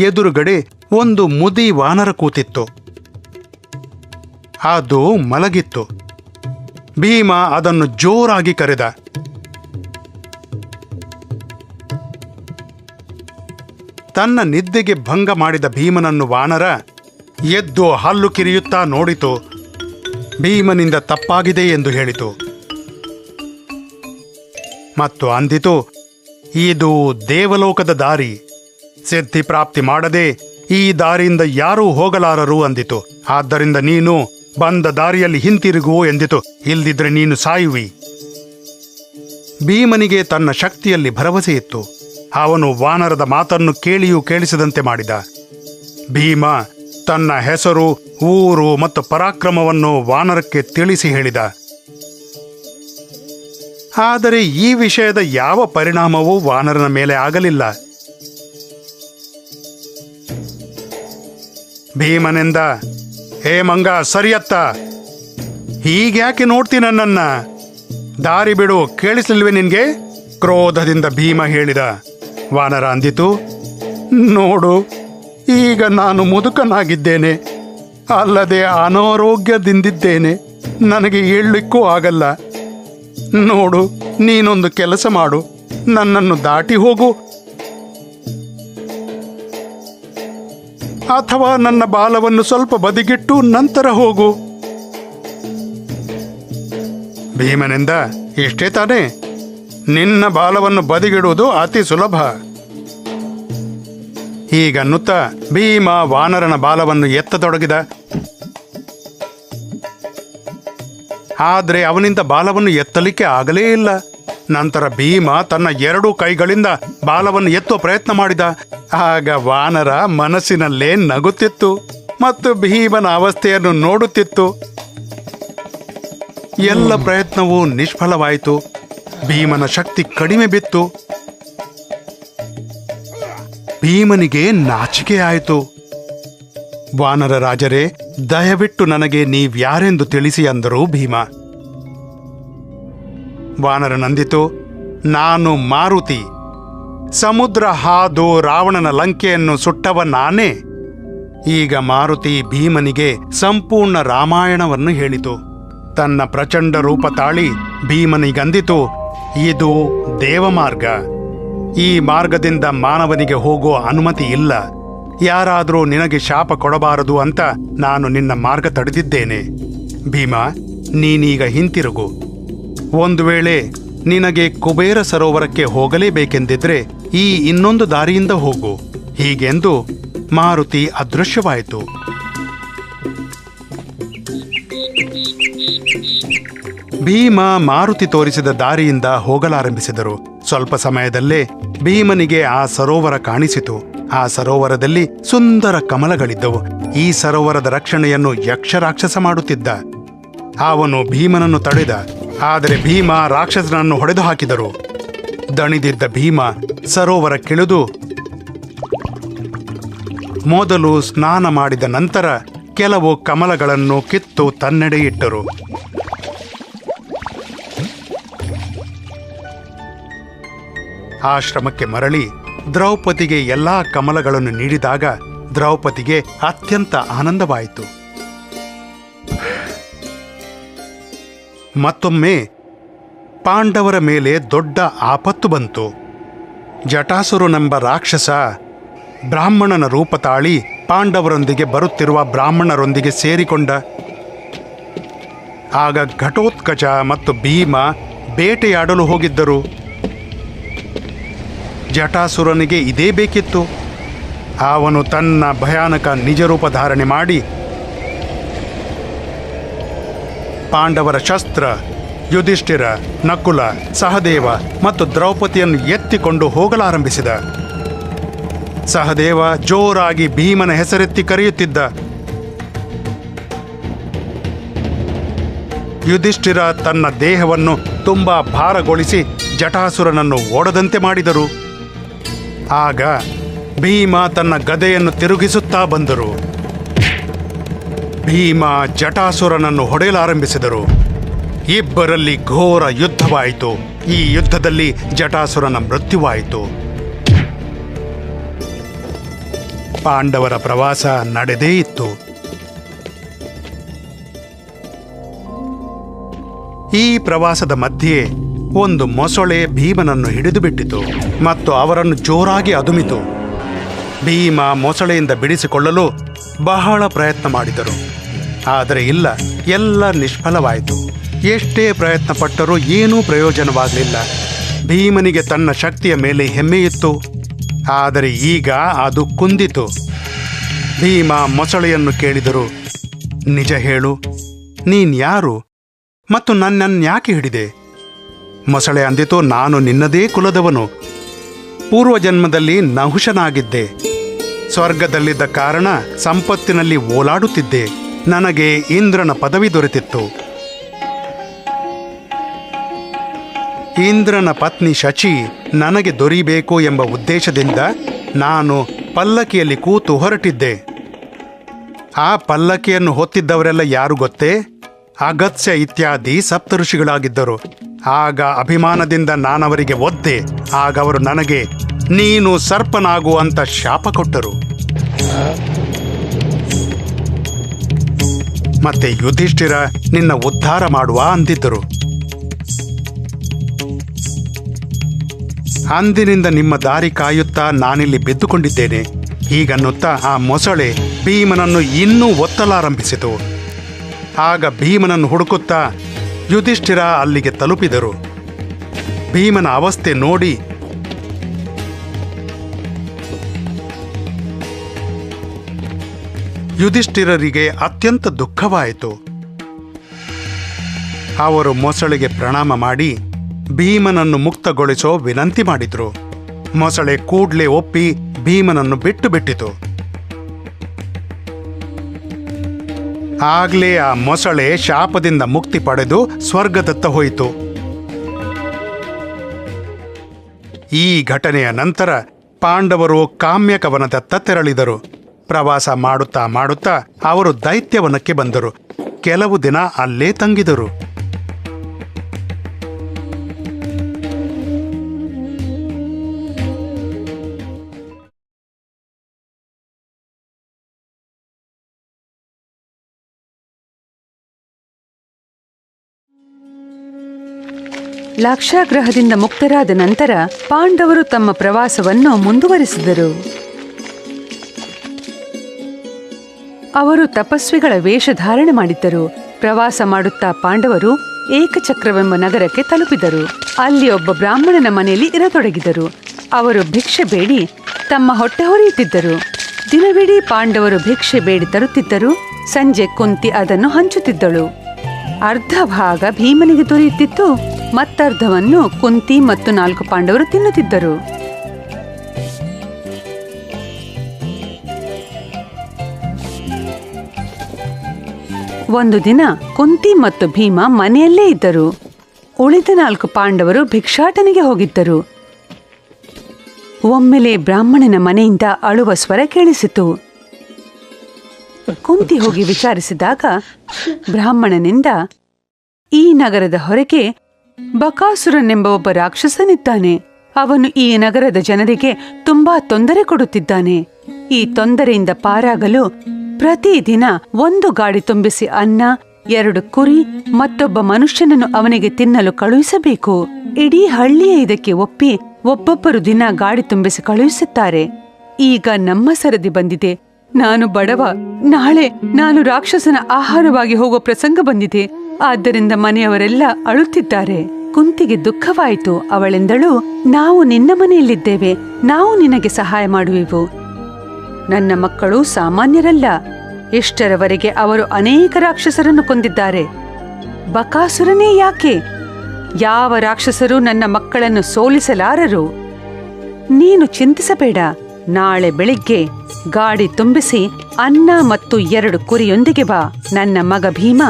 ಎದುರುಗಡೆ ಒಂದು ಮುದಿ ವಾನರ ಕೂತಿತ್ತು. ಅದು ಮಲಗಿತ್ತು. ಭೀಮ ಅದನ್ನು ಜೋರಾಗಿ ಕರೆದ. ತನ್ನ ನಿದ್ದೆಗೆ ಭಂಗ ಮಾಡಿದ ಭೀಮನನ್ನು ವಾನರ ಎದ್ದು ಹಲ್ಲು ಕಿರಿಯುತ್ತಾ ನೋಡಿತು. ಭೀಮನಿಂದ ತಪ್ಪಾಗಿದೆ ಎಂದು ಹೇಳಿತು ಮತ್ತು ಅಂದಿತು, ಇದು ದೇವಲೋಕದ ದಾರಿ. ಸಿದ್ಧಿ ಪ್ರಾಪ್ತಿ ಮಾಡದೆ ಈ ದಾರಿಯಿಂದ ಯಾರೂ ಹೋಗಲಾರರು ಅಂದಿತು. ಆದ್ದರಿಂದ ನೀನು ಬಂದ ದಾರಿಯಲ್ಲಿ ಹಿಂತಿರುಗು ಎಂದಿತು. ಇಲ್ದಿದ್ರೆ ನೀನು ಸಾಯುವಿ. ಭೀಮನಿಗೆ ತನ್ನ ಶಕ್ತಿಯಲ್ಲಿ ಭರವಸೆ ಇತ್ತು. ಅವನು ವಾನರದ ಮಾತನ್ನು ಕೇಳಿಯೂ ಕೇಳಿಸದಂತೆ ಮಾಡಿದ. ಭೀಮ ತನ್ನ ಹೆಸರು, ಊರು ಮತ್ತು ಪರಾಕ್ರಮವನ್ನು ವಾನರಕ್ಕೆ ತಿಳಿಸಿ ಹೇಳಿದ. ಆದರೆ ಈ ವಿಷಯದ ಯಾವ ಪರಿಣಾಮವೂ ವಾನರನ ಮೇಲೆ ಆಗಲಿಲ್ಲ. ಭೀಮನೆಂದ, ಹೇ ಮಂಗ, ಸರಿಯತ್ತ, ಹೀಗ್ಯಾಕೆ ನೋಡ್ತಿ ನನ್ನನ್ನ? ದಾರಿ ಬಿಡು, ಕೇಳಿಸಲಿಲ್ವೇ ನಿನ್ಗೆ? ಕ್ರೋಧದಿಂದ ಭೀಮ ಹೇಳಿದ. ವಾನರ ಅಂದಿತು, ನೋಡು, ಈಗ ನಾನು ಮುದುಕನಾಗಿದ್ದೇನೆ, ಅಲ್ಲದೆ ಅನಾರೋಗ್ಯದಿಂದಿದ್ದೇನೆ. ನನಗೆ ಏಳಲಿಕ್ಕೂ ಆಗಲ್ಲ. ನೋಡು, ನೀನೊಂದು ಕೆಲಸ ಮಾಡು, ನನ್ನನ್ನು ದಾಟಿ ಹೋಗು, ಅಥವಾ ನನ್ನ ಬಾಲವನ್ನು ಸ್ವಲ್ಪ ಬದಿಗಿಟ್ಟು ನಂತರ ಹೋಗು. ಭೀಮನೆಂದ, ಇಷ್ಟೇ ತಾನೇ? ನಿನ್ನ ಬಾಲವನ್ನು ಬದಿಗಿಡುವುದು ಅತಿ ಸುಲಭ. ಹೀಗನ್ನುತ್ತಾ ಭೀಮ ವಾನರನ ಬಾಲವನ್ನು ಎತ್ತತೊಡಗಿದ. ಆದರೆ ಅವನಿಂದ ಬಾಲವನ್ನು ಎತ್ತಲಿಕ್ಕೆ ಆಗಲೇ ಇಲ್ಲ. ನಂತರ ಭೀಮ ತನ್ನ 2 ಕೈಗಳಿಂದ ಬಾಲವನ್ನು ಎತ್ತುವ ಪ್ರಯತ್ನ ಮಾಡಿದ. ಆಗ ವಾನರ ಮನಸ್ಸಿನಲ್ಲೇ ನಗುತ್ತಿತ್ತು ಮತ್ತು ಭೀಮನ ಅವಸ್ಥೆಯನ್ನು ನೋಡುತ್ತಿತ್ತು. ಎಲ್ಲ ಪ್ರಯತ್ನವೂ ನಿಷ್ಫಲವಾಯಿತು. ಭೀಮನ ಶಕ್ತಿ ಕಡಿಮೆ ಬಿತ್ತು. ಭೀಮನಿಗೆ ನಾಚಿಕೆಯಾಯಿತು. ವಾನರ ರಾಜರೇ, ದಯವಿಟ್ಟು ನನಗೆ ನೀವ್ಯಾರೆಂದು ತಿಳಿಸಿ ಅಂದರು ಭೀಮ. ವಾನರನಂದಿತು, ನಾನು ಮಾರುತಿ. ಸಮುದ್ರ ಹಾದು ರಾವಣನ ಲಂಕೆಯನ್ನು ಸುಟ್ಟವ ನಾನೇ. ಈಗ ಮಾರುತಿ ಭೀಮನಿಗೆ ಸಂಪೂರ್ಣ ರಾಮಾಯಣವನ್ನು ಹೇಳಿತು. ತನ್ನ ಪ್ರಚಂಡ ರೂಪ ತಾಳಿ ಭೀಮನಿಗಂದಿತು, ಇದು ದೇವಮಾರ್ಗ. ಈ ಮಾರ್ಗದಿಂದ ಮಾನವನಿಗೆ ಹೋಗೋ ಅನುಮತಿ ಇಲ್ಲ. ಯಾರಾದರೂ ನಿನಗೆ ಶಾಪ ಕೊಡಬಾರದು ಅಂತ ನಾನು ನಿನ್ನ ಮಾರ್ಗ ತಡೆದಿದ್ದೇನೆ. ಭೀಮ, ನೀನೀಗ ಹಿಂತಿರುಗು. ಒಂದು ವೇಳೆ ನಿನಗೆ ಕುಬೇರ ಸರೋವರಕ್ಕೆ ಹೋಗಲೇಬೇಕೆಂದಿದ್ರೆ ಈ ಇನ್ನೊಂದು ದಾರಿಯಿಂದ ಹೋಗು. ಹೀಗೆಂದು ಮಾರುತಿ ಅದೃಶ್ಯವಾಯಿತು. ಭೀಮ ಮಾರುತಿ ತೋರಿಸಿದ ದಾರಿಯಿಂದ ಹೋಗಲಾರಂಭಿಸಿದರು. ಸ್ವಲ್ಪ ಸಮಯದಲ್ಲೇ ಭೀಮನಿಗೆ ಆ ಸರೋವರ ಕಾಣಿಸಿತು. ಆ ಸರೋವರದಲ್ಲಿ ಸುಂದರ ಕಮಲಗಳಿದ್ದವು. ಈ ಸರೋವರದ ರಕ್ಷಣೆಯನ್ನು ಯಕ್ಷ ರಾಕ್ಷಸ ಮಾಡುತ್ತಿದ್ದ. ಅವನು ಭೀಮನನ್ನು ತಡೆದ. ಆದರೆ ಭೀಮ ರಾಕ್ಷಸನನ್ನು ಹೊಡೆದು ಹಾಕಿದರು. ದಣಿದಿದ್ದ ಭೀಮ ಸರೋವರಕ್ಕಿಳಿದು ಮೊದಲು ಸ್ನಾನ ಮಾಡಿದ ನಂತರ ಕೆಲವು ಕಮಲಗಳನ್ನು ಕಿತ್ತು ತನ್ನೆಡೆ ಇಟ್ಟರು. ಆಶ್ರಮಕ್ಕೆ ಮರಳಿ ದ್ರೌಪದಿಗೆ ಎಲ್ಲಾ ಕಮಲಗಳನ್ನು ನೀಡಿದಾಗ ದ್ರೌಪದಿಗೆ ಅತ್ಯಂತ ಆನಂದವಾಯಿತು. ಮತ್ತೊಮ್ಮೆ ಪಾಂಡವರ ಮೇಲೆ ದೊಡ್ಡ ಆಪತ್ತು ಬಂತು. ಜಟಾಸುರನೆಂಬ ರಾಕ್ಷಸ ಬ್ರಾಹ್ಮಣನ ರೂಪ ತಾಳಿ ಪಾಂಡವರೊಂದಿಗೆ ಬರುತ್ತಿರುವ ಬ್ರಾಹ್ಮಣರೊಂದಿಗೆ ಸೇರಿಕೊಂಡ. ಆಗ ಘಟೋತ್ಕಚ ಮತ್ತು ಭೀಮ ಬೇಟೆಯಾಡಲು ಹೋಗಿದ್ದರು. ಜಟಾಸುರನಿಗೆ ಇದೇ ಬೇಕಿತ್ತು. ಅವನು ತನ್ನ ಭಯಾನಕ ನಿಜರೂಪ ಧಾರಣೆ ಮಾಡಿ ಪಾಂಡವರ ಶಸ್ತ್ರ, ಯುಧಿಷ್ಠಿರ, ನಕುಲ, ಸಹದೇವ ಮತ್ತು ದ್ರೌಪದಿಯನ್ನು ಎತ್ತಿಕೊಂಡು ಹೋಗಲಾರಂಭಿಸಿದ. ಸಹದೇವ ಜೋರಾಗಿ ಭೀಮನ ಹೆಸರೆತ್ತಿ ಕರೆಯುತ್ತಿದ್ದ. ಯುಧಿಷ್ಠಿರ ತನ್ನ ದೇಹವನ್ನು ತುಂಬಾ ಭಾರಗೊಳಿಸಿ ಜಟಾಸುರನನ್ನು ಓಡದಂತೆ ಮಾಡಿದರು. ಆಗ ಭೀಮ ತನ್ನ ಗದೆಯನ್ನು ತಿರುಗಿಸುತ್ತಾ ಬಂದರು. ಭೀಮ ಜಟಾಸುರನನ್ನು ಹೊಡೆಯಲಾರಂಭಿಸಿದರು. ಇಬ್ಬರಲ್ಲಿ ಘೋರ ಯುದ್ಧವಾಯಿತು. ಈ ಯುದ್ಧದಲ್ಲಿ ಜಟಾಸುರನ ಮೃತ್ಯುವಾಯಿತು. ಪಾಂಡವರ ಪ್ರವಾಸ ನಡೆದೇ ಇತ್ತು. ಈ ಪ್ರವಾಸದ ಮಧ್ಯೆ ಒಂದು ಮೊಸಳೆ ಭೀಮನನ್ನು ಹಿಡಿದುಬಿಟ್ಟಿತು ಮತ್ತು ಅವರನ್ನು ಜೋರಾಗಿ ಅದುಮಿತು. ಭೀಮ ಮೊಸಳೆಯಿಂದ ಬಿಡಿಸಿಕೊಳ್ಳಲು ಬಹಳ ಪ್ರಯತ್ನ ಮಾಡಿದರು. ಆದರೆ ಇಲ್ಲ, ಎಲ್ಲ ನಿಷ್ಫಲವಾಯಿತು. ಎಷ್ಟೇ ಪ್ರಯತ್ನ ಪಟ್ಟರೂ ಏನೂ ಪ್ರಯೋಜನವಾಗಲಿಲ್ಲ. ಭೀಮನಿಗೆ ತನ್ನ ಶಕ್ತಿಯ ಮೇಲೆ ಹೆಮ್ಮೆಯಿತ್ತು. ಆದರೆ ಈಗ ಅದು ಕುಂದಿತು. ಭೀಮ ಮೊಸಳೆಯನ್ನು ಕೇಳಿದರು, ನಿಜ ಹೇಳು, ನೀನ್ ಯಾರು ಮತ್ತು ನನ್ನನ್ಯಾಕೆ ಹಿಡಿದೆ? ಮೊಸಳೆ ಅಂದಿತು, ನಾನು ನಿನ್ನದೇ ಕುಲದವನು. ಪೂರ್ವಜನ್ಮದಲ್ಲಿ ನಹುಷನಾಗಿದ್ದೆ. ಸ್ವರ್ಗದಲ್ಲಿದ್ದ ಕಾರಣ ಸಂಪತ್ತಿನಲ್ಲಿ ಓಲಾಡುತ್ತಿದ್ದೆ. ನನಗೆ ಇಂದ್ರನ ಪದವಿ ದೊರೆತಿತ್ತು. ಇಂದ್ರನ ಪತ್ನಿ ಶಚಿ ನನಗೆ ದೊರೆಯಬೇಕು ಎಂಬ ಉದ್ದೇಶದಿಂದ ನಾನು ಪಲ್ಲಕ್ಕಿಯಲ್ಲಿ ಕೂತು ಹೊರಟಿದ್ದೆ. ಆ ಪಲ್ಲಕ್ಕಿಯನ್ನು ಹೊತ್ತಿದ್ದವರೆಲ್ಲ ಯಾರು ಗೊತ್ತೇ? ಅಗತ್ಯ ಇತ್ಯಾದಿ ಸಪ್ತಋಷಿಗಳಾಗಿದ್ದರು. ಆಗ ಅಭಿಮಾನದಿಂದ ನಾನವರಿಗೆ ಒದ್ದೆ. ಆಗ ಅವರು ನನಗೆ ನೀನು ಸರ್ಪನಾಗು ಅಂತ ಶಾಪ ಕೊಟ್ಟರು. ಮತ್ತೆ ಯುಧಿಷ್ಠಿರ ನಿನ್ನ ಉದ್ಧಾರ ಮಾಡುವ ಅಂದಿದ್ದರು. ಅಂದಿನಿಂದ ನಿಮ್ಮ ದಾರಿ ಕಾಯುತ್ತಾ ನಾನಿಲ್ಲಿ ಬಿದ್ದುಕೊಂಡಿದ್ದೇನೆ. ಹೀಗನ್ನುತ್ತಾ ಆ ಮೊಸಳೆ ಭೀಮನನ್ನು ಇನ್ನೂ ಒತ್ತಲಾರಂಭಿಸಿತು. ಆಗ ಭೀಮನನ್ನು ಹುಡುಕುತ್ತಾ ಯುಧಿಷ್ಠಿರ ಅಲ್ಲಿಗೆ ತಲುಪಿದರು. ಭೀಮನ ಅವಸ್ಥೆ ನೋಡಿ ಯುಧಿಷ್ಠಿರರಿಗೆ ಅತ್ಯಂತ ದುಃಖವಾಯಿತು. ಅವರು ಮೊಸಳೆಗೆ ಪ್ರಣಾಮ ಮಾಡಿ ಭೀಮನನ್ನು ಮುಕ್ತಗೊಳಿಸೋ ವಿನಂತಿ ಮಾಡಿದ್ರು. ಮೊಸಳೆ ಕೂಡ್ಲೆ ಒಪ್ಪಿ ಭೀಮನನ್ನು ಬಿಟ್ಟು ಬಿಟ್ಟಿತು. ಆಗ್ಲೇ ಆ ಮೊಸಳೆ ಶಾಪದಿಂದ ಮುಕ್ತಿ ಪಡೆದು ಸ್ವರ್ಗದತ್ತ ಹೋಯಿತು. ಈ ಘಟನೆಯ ನಂತರ ಪಾಂಡವರು ಕಾಮ್ಯಕವನದತ್ತ ತೆರಳಿದರು. ಪ್ರವಾಸ ಮಾಡುತ್ತಾ ಮಾಡುತ್ತಾ ಅವರು ದೈತ್ಯವನಕ್ಕೆ ಬಂದರು. ಕೆಲವು ದಿನ ಅಲ್ಲೇ ತಂಗಿದರು. ಲಾಕ್ಷಾಗ್ರಹದಿಂದ ಮುಕ್ತರಾದ ನಂತರ ಪಾಂಡವರು ತಮ್ಮ ಪ್ರವಾಸವನ್ನು ಮುಂದುವರಿಸಿದರು. ಅವರು ತಪಸ್ವಿಗಳ ವೇಷ ಧಾರಣೆ ಮಾಡಿದ್ದರು. ಪ್ರವಾಸ ಮಾಡುತ್ತಾ ಪಾಂಡವರು ಏಕಚಕ್ರವೆಂಬ ನಗರಕ್ಕೆ ತಲುಪಿದರು. ಅಲ್ಲಿ ಒಬ್ಬ ಬ್ರಾಹ್ಮಣನ ಮನೆಯಲ್ಲಿ ಇರತೊಡಗಿದರು. ಅವರು ಭಿಕ್ಷೆ ಬೇಡಿ ತಮ್ಮ ಹೊಟ್ಟೆ ಹೊರೆಯುತ್ತಿದ್ದರು. ದಿನವಿಡೀ ಪಾಂಡವರು ಭಿಕ್ಷೆ ಬೇಡಿ ತರುತ್ತಿದ್ದರು. ಸಂಜೆ ಕುಂತಿ ಅದನ್ನು ಹಂಚುತ್ತಿದ್ದಳು. ಅರ್ಧ ಭಾಗ ಭೀಮನಿಗೆ ದೊರೆಯುತ್ತಿತ್ತು, ಮತ್ತರ್ಧವನ್ನು ಕುಂತಿ ಮತ್ತು 4 ಪಾಂಡವರು ತಿನ್ನುತ್ತಿದ್ದರು. ಒಂದು ದಿನ ಕುಂತಿ ಮತ್ತು ಭೀಮ ಮನೆಯಲ್ಲೇ ಇದ್ದರು. ಉಳಿದ 4 ಪಾಂಡವರು ಭಿಕ್ಷಾಟನೆಗೆ ಹೋಗಿದ್ದರು. ಒಮ್ಮೆಲೆ ಬ್ರಾಹ್ಮಣನ ಮನೆಯಿಂದ ಅಳುವ ಸ್ವರ ಕೇಳಿಸಿತು. ಕುಂತಿ ಹೋಗಿ ವಿಚಾರಿಸಿದಾಗ ಬ್ರಾಹ್ಮಣನಿಂದ, ಈ ನಗರದ ಹೊರಗೆ ಬಕಾಸುರನೆಂಬ ಒಬ್ಬ ರಾಕ್ಷಸನಿದ್ದಾನೆ. ಅವನು ಈ ನಗರದ ಜನರಿಗೆ ತುಂಬಾ ತೊಂದರೆ ಕೊಡುತ್ತಿದ್ದಾನೆ. ಈ ತೊಂದರೆಯಿಂದ ಪಾರಾಗಲು ಪ್ರತಿದಿನ 1 ಗಾಡಿ ತುಂಬಿಸಿ ಅನ್ನ, 2 ಕುರಿ ಮತ್ತೊಬ್ಬ ಮನುಷ್ಯನನ್ನು ಅವನಿಗೆ ತಿನ್ನಲು ಕಳುಹಿಸಬೇಕು. ಇಡೀ ಹಳ್ಳಿಯೇ ಇದಕ್ಕೆ ಒಪ್ಪಿ ಒಬ್ಬೊಬ್ಬರು ದಿನ ಗಾಡಿ ತುಂಬಿಸಿ ಕಳುಹಿಸುತ್ತಾರೆ. ಈಗ ನಮ್ಮ ಸರದಿ ಬಂದಿದೆ. ನಾನು ಬಡವ. ನಾಳೆ ನಾನು ರಾಕ್ಷಸನ ಆಹಾರವಾಗಿ ಹೋಗುವ ಪ್ರಸಂಗ ಬಂದಿದೆ. ಆದ್ದರಿಂದ ಮನೆಯವರೆಲ್ಲ ಅಳುತ್ತಿದ್ದಾರೆ. ಕುಂತಿಗೆ ದುಃಖವಾಯಿತು. ಅವಳೆಂದಳು, ನಾವು ನಿನ್ನ ಮನೆಯಲ್ಲಿದ್ದೇವೆ. ನಾವು ನಿನಗೆ ಸಹಾಯ ಮಾಡುವೆವು. ನನ್ನ ಮಕ್ಕಳು ಸಾಮಾನ್ಯರಲ್ಲ. ಇಷ್ಟರವರೆಗೆ ಅವರು ಅನೇಕ ರಾಕ್ಷಸರನ್ನು ಕೊಂದಿದ್ದಾರೆ. ಬಕಾಸುರನೇ ಯಾಕೆ? ಯಾವ ರಾಕ್ಷಸರು ನನ್ನ ಮಕ್ಕಳನ್ನು ಸೋಲಿಸಲಾರರು. ನೀನು ಚಿಂತಿಸಬೇಡ. ನಾಳೆ ಬೆಳಿಗ್ಗೆ ಗಾಡಿ ತುಂಬಿಸಿ ಅನ್ನ ಮತ್ತು 2 ಕುರಿಯೊಂದಿಗೆ ಬಾ. ನನ್ನ ಮಗ ಭೀಮ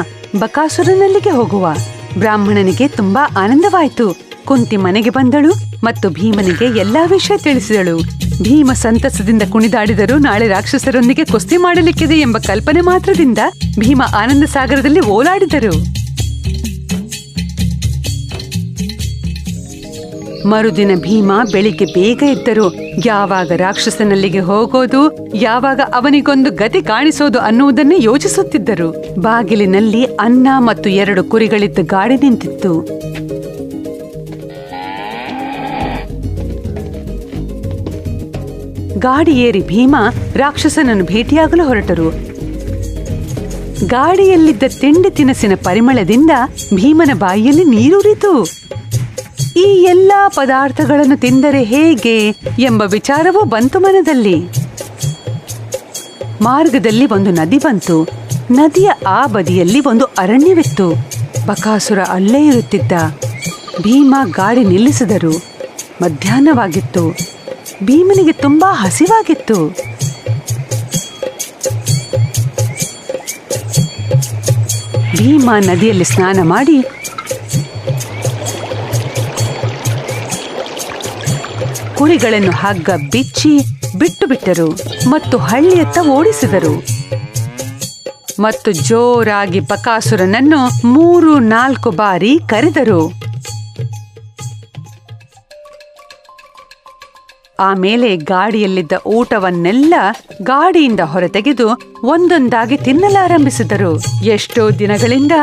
ಬಕಾಸುರನಲ್ಲಿಗೆ ಹೋಗುವ. ಬ್ರಾಹ್ಮಣನಿಗೆ ತುಂಬಾ ಆನಂದವಾಯಿತು. ಕುಂತಿ ಮನೆಗೆ ಬಂದಳು ಮತ್ತು ಭೀಮನಿಗೆ ಎಲ್ಲಾ ವಿಷಯ ತಿಳಿಸಿದಳು. ಭೀಮ ಸಂತಸದಿಂದ ಕುಣಿದಾಡಿದರು. ನಾಳೆ ರಾಕ್ಷಸರೊಂದಿಗೆ ಕುಸ್ತಿ ಮಾಡಲಿಕ್ಕಿದೆ ಎಂಬ ಕಲ್ಪನೆ ಮಾತ್ರದಿಂದ ಭೀಮ ಆನಂದ ಸಾಗರದಲ್ಲಿ ಓಲಾಡಿದರು. ಮರುದಿನ ಭೀಮ ಬೆಳಿಗ್ಗೆ ಬೇಗ ಎದ್ದರು. ಯಾವಾಗ ರಾಕ್ಷಸನಲ್ಲಿಗೆ ಹೋಗೋದು, ಯಾವಾಗ ಅವನಿಗೊಂದು ಗತಿ ಕಾಣಿಸೋದು ಅನ್ನುವುದನ್ನೇ ಯೋಚಿಸುತ್ತಿದ್ದರು. ಬಾಗಿಲಿನಲ್ಲಿ ಅನ್ನ ಮತ್ತು 2 ಕುರಿಗಳಿದ್ದ ಗಾಡಿ ನಿಂತಿತ್ತು. ಗಾಡಿ ಏರಿ ಭೀಮ ರಾಕ್ಷಸನನ್ನು ಭೇಟಿಯಾಗಲು ಹೊರಟರು. ಗಾಡಿಯಲ್ಲಿದ್ದ ತಿಂಡಿ ತಿನಿಸಿನ ಪರಿಮಳದಿಂದ ಭೀಮನ ಬಾಯಿಯಲ್ಲಿ ನೀರೂರಿತು. ಈ ಎಲ್ಲಾ ಪದಾರ್ಥಗಳನ್ನು ತಿಂದರೆ ಹೇಗೆ ಎಂಬ ವಿಚಾರವೂ ಬಂತು ಮನದಲ್ಲಿ. ಮಾರ್ಗದಲ್ಲಿ ಒಂದು ನದಿ ಬಂತು. ನದಿಯ ಆ ಬದಿಯಲ್ಲಿ ಒಂದು ಅರಣ್ಯವಿತ್ತು. ಬಕಾಸುರ ಅಲ್ಲೇ ಇರುತ್ತಿದ್ದ. ಭೀಮ ಗಾಡಿ ನಿಲ್ಲಿಸಿದರು. ಮಧ್ಯಾಹ್ನವಾಗಿತ್ತು. ಭೀಮನಿಗೆ ತುಂಬಾ ಹಸಿವಾಗಿತ್ತು. ಭೀಮ ನದಿಯಲ್ಲಿ ಸ್ನಾನ ಮಾಡಿ ಕುರಿಗಳನ್ನು ಹಗ್ಗ ಬಿಚ್ಚಿ ಬಿಟ್ಟು ಬಿಟ್ಟರು ಮತ್ತು ಹಳ್ಳಿಯತ್ತ ಓಡಿಸಿದರು. ಮತ್ತು ಜೋರಾಗಿ ಬಕಾಸುರನನ್ನು 3-4 ಬಾರಿ ಕರೆದರು. ಆಮೇಲೆ ಗಾಡಿಯಲ್ಲಿದ್ದ ಊಟವನ್ನೆಲ್ಲ ಗಾಡಿಯಿಂದ ಹೊರತೆಗೆದು ಒಂದೊಂದಾಗಿ ತಿನ್ನಲಾರಂಭಿಸಿದರು. ಎಷ್ಟೋ ದಿನಗಳಿಂದ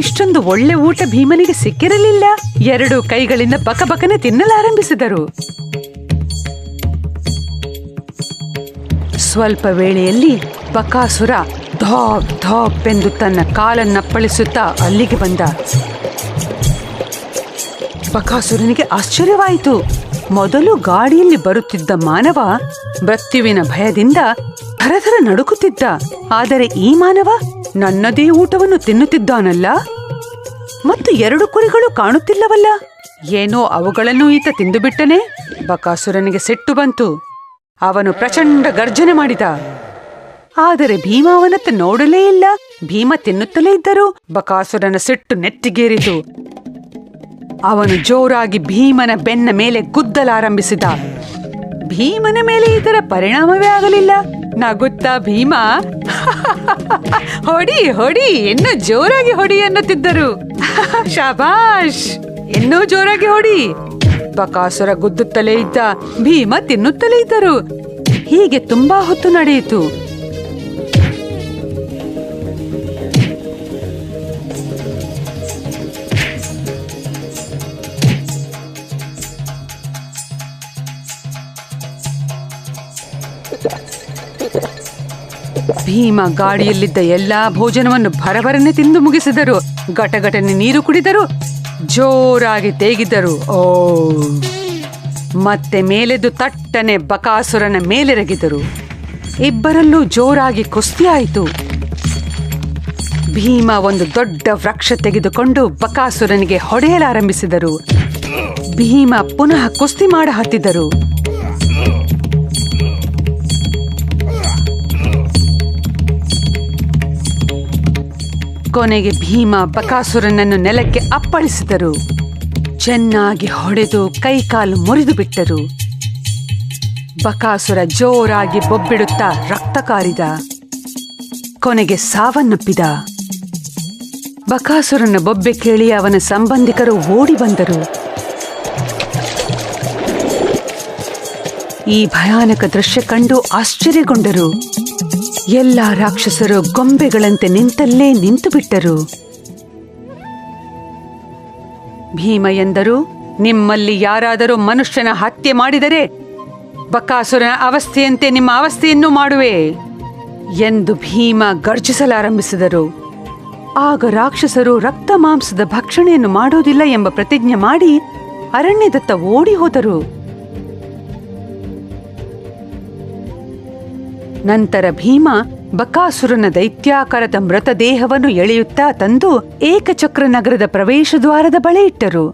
ಇಷ್ಟೊಂದು ಒಳ್ಳೆ ಊಟ ಭೀಮನಿಗೆ ಸಿಕ್ಕಿರಲಿಲ್ಲ. 2 ಕೈಗಳಿಂದ ಬಕಬಕನೆ ತಿನ್ನಲಾರಂಭಿಸಿದರು. ಸ್ವಲ್ಪ ವೇಳೆಯಲ್ಲಿ ಬಕಾಸುರ ಧಾಪ್ ಧಾಪ್ ಎಂದು ತನ್ನ ಕಾಲನ್ನಪ್ಪಳಿಸುತ್ತಾ ಅಲ್ಲಿಗೆ ಬಂದ. ಬಕಾಸುರನಿಗೆ ಆಶ್ಚರ್ಯವಾಯಿತು. ಮೊದಲು ಗಾಡಿಯಲ್ಲಿ ಬರುತ್ತಿದ್ದ ಮಾನವ ಮೃತ್ಯುವಿನ ಭಯದಿಂದ ಥರಥರ ನಡುಕುತ್ತಿದ್ದ. ಆದರೆ ಈ ಮಾನವ ನನ್ನದೇ ಊಟವನ್ನು ತಿನ್ನುತ್ತಿದ್ದಾನಲ್ಲ ಮತ್ತು 2 ಕುರಿಗಳು ಕಾಣುತ್ತಿಲ್ಲವಲ್ಲ. ಏನೋ ಅವುಗಳನ್ನು ಈತ ತಿಂದುಬಿಟ್ಟನೆ. ಬಕಾಸುರನಿಗೆ ಸಿಟ್ಟು ಬಂತು. ಅವನು ಪ್ರಚಂಡ ಗರ್ಜನೆ ಮಾಡಿದ. ಆದರೆ ಭೀಮ ಅವನತ್ತ ನೋಡಲೇ ಇಲ್ಲ. ಭೀಮ ತಿನ್ನುತ್ತಲೇ ಇದ್ದರು. ಬಕಾಸುರನ ಸಿಟ್ಟು ನೆತ್ತಿಗೇರಿತು. ಅವನು ಜೋರಾಗಿ ಭೀಮನ ಬೆನ್ನ ಮೇಲೆ ಗುದ್ದಲಾರಂಭಿಸಿದ. ಭೀಮನ ಮೇಲೆ ಇದರ ಪರಿಣಾಮವೇ ಆಗಲಿಲ್ಲ. ನಗುತ್ತಾ ಭೀಮ ಹೊಡಿ ಹೊಡಿ, ಇನ್ನೂ ಜೋರಾಗಿ ಹೊಡಿ ಎನ್ನುತ್ತಿದ್ದರು. ಶಾಬಾಷ್, ಇನ್ನೂ ಜೋರಾಗಿ ಹೊಡಿ. ಬಕಾಸುರ ಗುದ್ದುತ್ತಲೇ ಇದ್ದ. ಭೀಮ ತಿನ್ನುತ್ತಲೇ ಇದ್ದರು. ಹೀಗೆ ತುಂಬಾ ಹೊತ್ತು ನಡೆಯಿತು. ಭೀಮ ಗಾಡಿಯಲ್ಲಿದ್ದ ಎಲ್ಲಾ ಭೋಜನವನ್ನು ಭರಭರನೆ ತಿಂದು ಮುಗಿಸಿದರು. ಘಟಘಟನೆ ನೀರು ಕುಡಿದರು. ಜೋರಾಗಿ ತೇಗಿದ್ದರು. ಓ ಮತ್ತೆ ಮೇಲೆದ್ದು ತಟ್ಟನೆ ಬಕಾಸುರನ ಮೇಲೆರಗಿದರು. ಇಬ್ಬರಲ್ಲೂ ಜೋರಾಗಿ ಕುಸ್ತಿಯಾಯಿತು. ಭೀಮ ಒಂದು ದೊಡ್ಡ ವೃಕ್ಷ ತೆಗೆದುಕೊಂಡು ಬಕಾಸುರನಿಗೆ ಹೊಡೆಯಲಾರಂಭಿಸಿದರು. ಭೀಮ ಪುನಃ ಕುಸ್ತಿ ಮಾಡ ಹತ್ತಿದರು. ಕೊನೆಗೆ ಭೀಮ ಬಕಾಸುರನನ್ನು ನೆಲಕ್ಕೆ ಅಪ್ಪಳಿಸಿದರು. ಚೆನ್ನಾಗಿ ಹೊಡೆದು ಕೈಕಾಲು ಮುರಿದು ಬಿಟ್ಟರು. ಬಕಾಸುರ ಜೋರಾಗಿ ಬೊಬ್ಬಿಡುತ್ತಾ ರಕ್ತ ಕಾರಿದ. ಕೊನೆಗೆ ಸಾವನ್ನಪ್ಪಿದ. ಬಕಾಸುರನ ಬೊಬ್ಬೆ ಕೇಳಿ ಅವನ ಸಂಬಂಧಿಕರು ಓಡಿ ಬಂದರು. ಈ ಭಯಾನಕ ದೃಶ್ಯ ಕಂಡು ಆಶ್ಚರ್ಯಗೊಂಡರು. ಎಲ್ಲ ರಾಕ್ಷಸರು ಗೊಂಬೆಗಳಂತೆ ನಿಂತಲ್ಲೇ ನಿಂತು ಬಿಟ್ಟರು. ಭೀಮ ಎಂದರು, ನಿಮ್ಮಲ್ಲಿ ಯಾರಾದರೂ ಮನುಷ್ಯನ ಹತ್ಯೆ ಮಾಡಿದರೆ ಬಕಾಸುರನ ಅವಸ್ಥೆಯಂತೆ ನಿಮ್ಮ ಅವಸ್ಥೆಯನ್ನು ಮಾಡುವೆ ಎಂದು ಭೀಮ ಗರ್ಜಿಸಲಾರಂಭಿಸಿದರು. ಆಗ ರಾಕ್ಷಸರು ರಕ್ತ ಮಾಂಸದ ಭಕ್ಷಣೆಯನ್ನು ಮಾಡೋದಿಲ್ಲ ಎಂಬ ಪ್ರತಿಜ್ಞೆ ಮಾಡಿ ಅರಣ್ಯದತ್ತ ಓಡಿ ಹೋದರು. ನಂತರ ಭೀಮ ಬಕಾಸುರನ ದೈತ್ಯಾಕಾರದ ಮೃತದೇಹವನ್ನು ಎಳೆಯುತ್ತಾ ತಂದು ಏಕಚಕ್ರ ನಗರದ ಪ್ರವೇಶ ದ್ವಾರದ ಬಳಿ ಇಟ್ಟರು.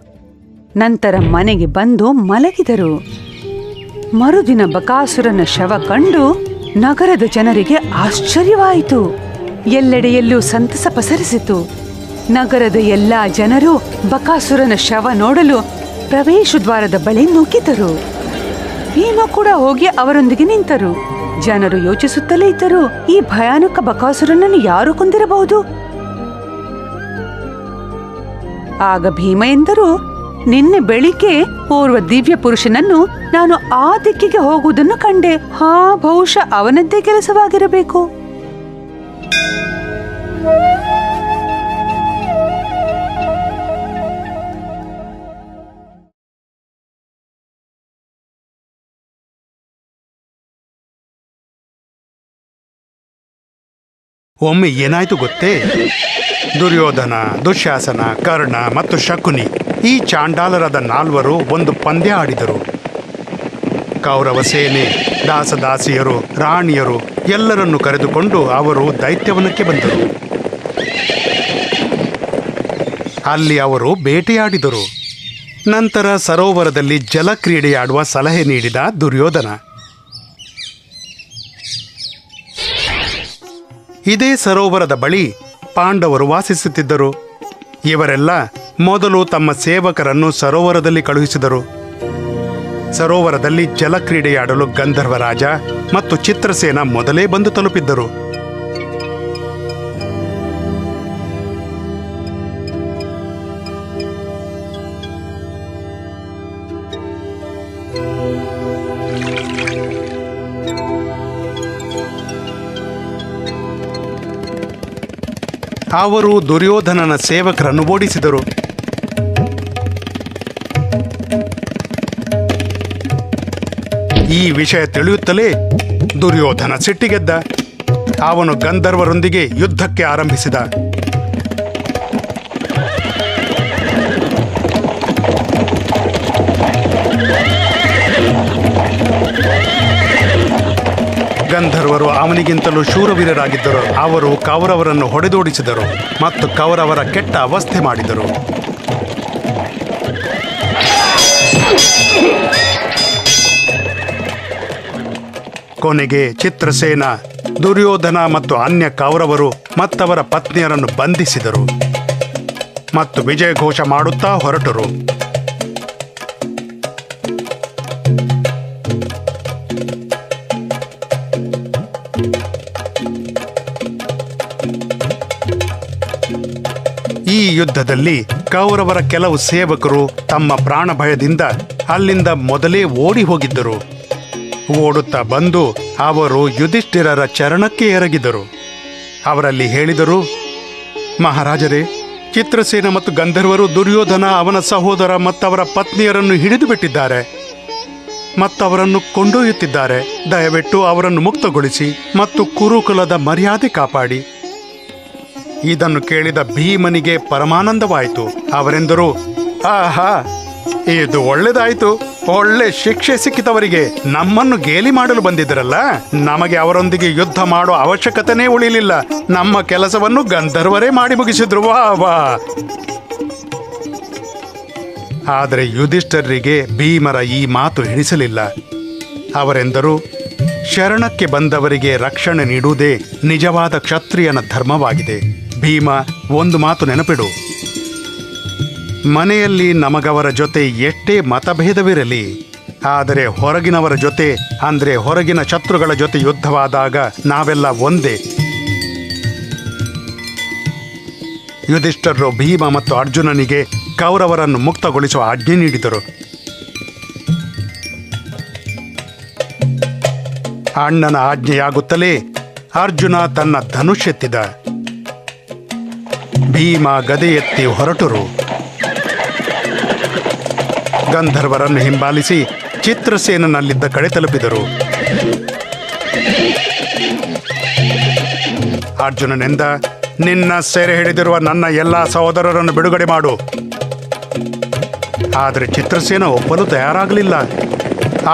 ನಂತರ ಮನೆಗೆ ಬಂದು ಮಲಗಿದರು. ಮರುದಿನ ಬಕಾಸುರನ ಶವ ಕಂಡು ನಗರದ ಜನರಿಗೆ ಆಶ್ಚರ್ಯವಾಯಿತು. ಎಲ್ಲೆಡೆಯಲ್ಲೂ ಸಂತಸ ಪಸರಿಸಿತು. ನಗರದ ಎಲ್ಲಾ ಜನರು ಬಕಾಸುರನ ಶವ ನೋಡಲು ಪ್ರವೇಶ ದ್ವಾರದ ಬಳಿ ನುಗ್ಗಿದರು. ಭೀಮ ಕೂಡ ಹೋಗಿ ಅವರೊಂದಿಗೆ ನಿಂತರು. ಜನರು ಯೋಚಿಸುತ್ತಲೇ ಇದ್ದರು, ಈ ಭಯಾನಕ ಬಕಾಸುರನನ್ನು ಯಾರು ಕೊಂದಿರಬಹುದು? ಆಗ ಭೀಮ ಎಂದರು, ನಿನ್ನೆ ಬೆಳಿಗ್ಗೆ ಓರ್ವ ದಿವ್ಯ ಪುರುಷನನ್ನು ನಾನು ಆ ದಿಕ್ಕಿಗೆ ಹೋಗುವುದನ್ನು ಕಂಡೆ. ಬಹುಶಃ ಅವನದ್ದೇ ಕೆಲಸವಾಗಿರಬೇಕು. ಒಮ್ಮೆ ಏನಾಯ್ತು ಗೊತ್ತೇ? ದುರ್ಯೋಧನ, ದುಶ್ಯಾಸನ, ಕರ್ಣ ಮತ್ತು ಶಕುನಿ ಈ ಚಾಂಡಾಲರಾದ 4 ಒಂದು ಪಂದ್ಯ ಆಡಿದರು. ಕೌರವ ಸೇನೆ, ದಾಸದಾಸಿಯರು, ರಾಣಿಯರು ಎಲ್ಲರನ್ನು ಕರೆದುಕೊಂಡು ಅವರು ದೈತ್ಯವನಕ್ಕೆ ಬಂದರು. ಅಲ್ಲಿ ಅವರು ಬೇಟೆಯಾಡಿದರು. ನಂತರ ಸರೋವರದಲ್ಲಿ ಜಲಕ್ರೀಡೆಯಾಡುವ ಸಲಹೆ ನೀಡಿದ ದುರ್ಯೋಧನ. ಇದೇ ಸರೋವರದ ಬಳಿ ಪಾಂಡವರು ವಾಸಿಸುತ್ತಿದ್ದರು. ಇವರೆಲ್ಲ ಮೊದಲು ತಮ್ಮ ಸೇವಕರನ್ನು ಸರೋವರದಲ್ಲಿ ಕಳುಹಿಸಿದರು. ಸರೋವರದಲ್ಲಿ ಜಲಕ್ರೀಡೆಯಾಡಲು ಗಂಧರ್ವರಾಜ ಮತ್ತು ಚಿತ್ರಸೇನ ಮೊದಲೇ ಬಂದು ತಲುಪಿದ್ದರು. ಅವರು ದುರ್ಯೋಧನನ ಸೇವಕರನ್ನು ಓಡಿಸಿದರು. ಈ ವಿಷಯ ತಿಳಿಯುತ್ತಲೇ ದುರ್ಯೋಧನ ಸಿಟ್ಟಿಗೆದ್ದ. ಅವನು ಗಂಧರ್ವರೊಂದಿಗೆ ಯುದ್ಧಕ್ಕೆ ಆರಂಭಿಸಿದ. ಗಂಧರ್ವರು ಅವನಿಗಿಂತಲೂ ಶೂರವೀರರಾಗಿದ್ದರು. ಅವರು ಕೌರವರನ್ನು ಹೊಡೆದೋಡಿಸಿದರು ಮತ್ತು ಕೌರವರ ಕೆಟ್ಟ ಅವಸ್ಥೆ ಮಾಡಿದರು. ಕೊನೆಗೆ ಚಿತ್ರಸೇನ, ದುರ್ಯೋಧನ ಮತ್ತು ಅನ್ಯ ಕೌರವರು ಮತ್ತವರ ಪತ್ನಿಯರನ್ನು ಬಂಧಿಸಿದರು ಮತ್ತು ವಿಜಯಘೋಷ ಮಾಡುತ್ತಾ ಹೊರಟರು. ಈ ಯುದ್ಧದಲ್ಲಿ ಕೌರವರ ಕೆಲವು ಸೇವಕರು ತಮ್ಮ ಪ್ರಾಣ ಭಯದಿಂದ ಅಲ್ಲಿಂದ ಮೊದಲೇ ಓಡಿ ಹೋಗಿದ್ದರು. ಓಡುತ್ತಾ ಬಂದು ಅವರು ಯುಧಿಷ್ಠಿರರ ಚರಣಕ್ಕೆ ಎರಗಿದರು. ಅವರಲ್ಲಿ ಹೇಳಿದರು, ಮಹಾರಾಜರೇ, ಚಿತ್ರಸೇನ ಮತ್ತು ಗಂಧರ್ವರು ದುರ್ಯೋಧನ, ಅವನ ಸಹೋದರ ಮತ್ತವರ ಪತ್ನಿಯರನ್ನು ಹಿಡಿದು ಬಿಟ್ಟಿದ್ದಾರೆ ಮತ್ತವರನ್ನು ಕೊಂಡೊಯ್ಯುತ್ತಿದ್ದಾರೆ. ದಯವಿಟ್ಟು ಅವರನ್ನು ಮುಕ್ತಗೊಳಿಸಿ ಮತ್ತು ಕುರುಕುಲದ ಮರ್ಯಾದೆ ಕಾಪಾಡಿ. ಇದನ್ನು ಕೇಳಿದ ಭೀಮನಿಗೆ ಪರಮಾನಂದವಾಯಿತು. ಅವರೆಂದರು, ಆಹಾ, ಇದು ಒಳ್ಳೆದಾಯಿತು. ಒಳ್ಳೆ ಶಿಕ್ಷೆ ಸಿಕ್ಕಿದವರಿಗೆ. ನಮ್ಮನ್ನು ಗೇಲಿ ಮಾಡಲು ಬಂದಿದ್ದರಲ್ಲ, ನಮಗೆ ಅವರೊಂದಿಗೆ ಯುದ್ಧ ಮಾಡೋ ಅವಶ್ಯಕತೆನೇ ಉಳಿಲಿಲ್ಲ. ನಮ್ಮ ಕೆಲಸವನ್ನು ಗಂಧರ್ವರೇ ಮಾಡಿ ಮುಗಿಸಿದ್ರು. ವಾ ವಾ. ಆದರೆ ಯುಧಿಷ್ಠರಿಗೆ ಭೀಮರ ಈ ಮಾತು ಹಿಡಿಸಲಿಲ್ಲ. ಅವರೆಂದರು, ಶರಣಕ್ಕೆ ಬಂದವರಿಗೆ ರಕ್ಷಣೆ ನೀಡುವುದೇ ನಿಜವಾದ ಕ್ಷತ್ರಿಯನ ಧರ್ಮವಾಗಿದೆ. ಭೀಮ, ಒಂದು ಮಾತು ನೆನಪಿಡು. ಮನೆಯಲ್ಲಿ ನಮಗವರ ಜೊತೆ ಎಷ್ಟೇ ಮತಭೇದವಿರಲಿ, ಆದರೆ ಹೊರಗಿನವರ ಜೊತೆ, ಅಂದ್ರೆ ಹೊರಗಿನ ಶತ್ರುಗಳ ಜೊತೆ ಯುದ್ಧವಾದಾಗ ನಾವೆಲ್ಲ ಒಂದೇ. ಯುಧಿಷ್ಠರು ಭೀಮ ಮತ್ತು ಅರ್ಜುನನಿಗೆ ಕೌರವರನ್ನು ಮುಕ್ತಗೊಳಿಸುವ ಆಜ್ಞೆ ನೀಡಿದರು. ಅಣ್ಣನ ಆಜ್ಞೆಯಾಗುತ್ತಲೇ ಅರ್ಜುನ ತನ್ನ ಧನುಷ್ಯೆತ್ತಿದ. ಭೀಮ ಗದೆ ಎತ್ತಿ ಹೊರಟರು. ಗಂಧರ್ವರನ್ನು ಹಿಂಬಾಲಿಸಿ ಚಿತ್ರಸೇನನಲ್ಲಿದ್ದ ಕಡೆ ತಲುಪಿದರು. ಅರ್ಜುನನೆಂದ, ನಿನ್ನ ಸೆರೆ ಹಿಡಿದಿರುವ ನನ್ನ ಎಲ್ಲಾ ಸಹೋದರರನ್ನು ಬಿಡುಗಡೆ ಮಾಡು. ಆದರೆ ಚಿತ್ರಸೇನ ಒಪ್ಪಲು ತಯಾರಾಗಲಿಲ್ಲ.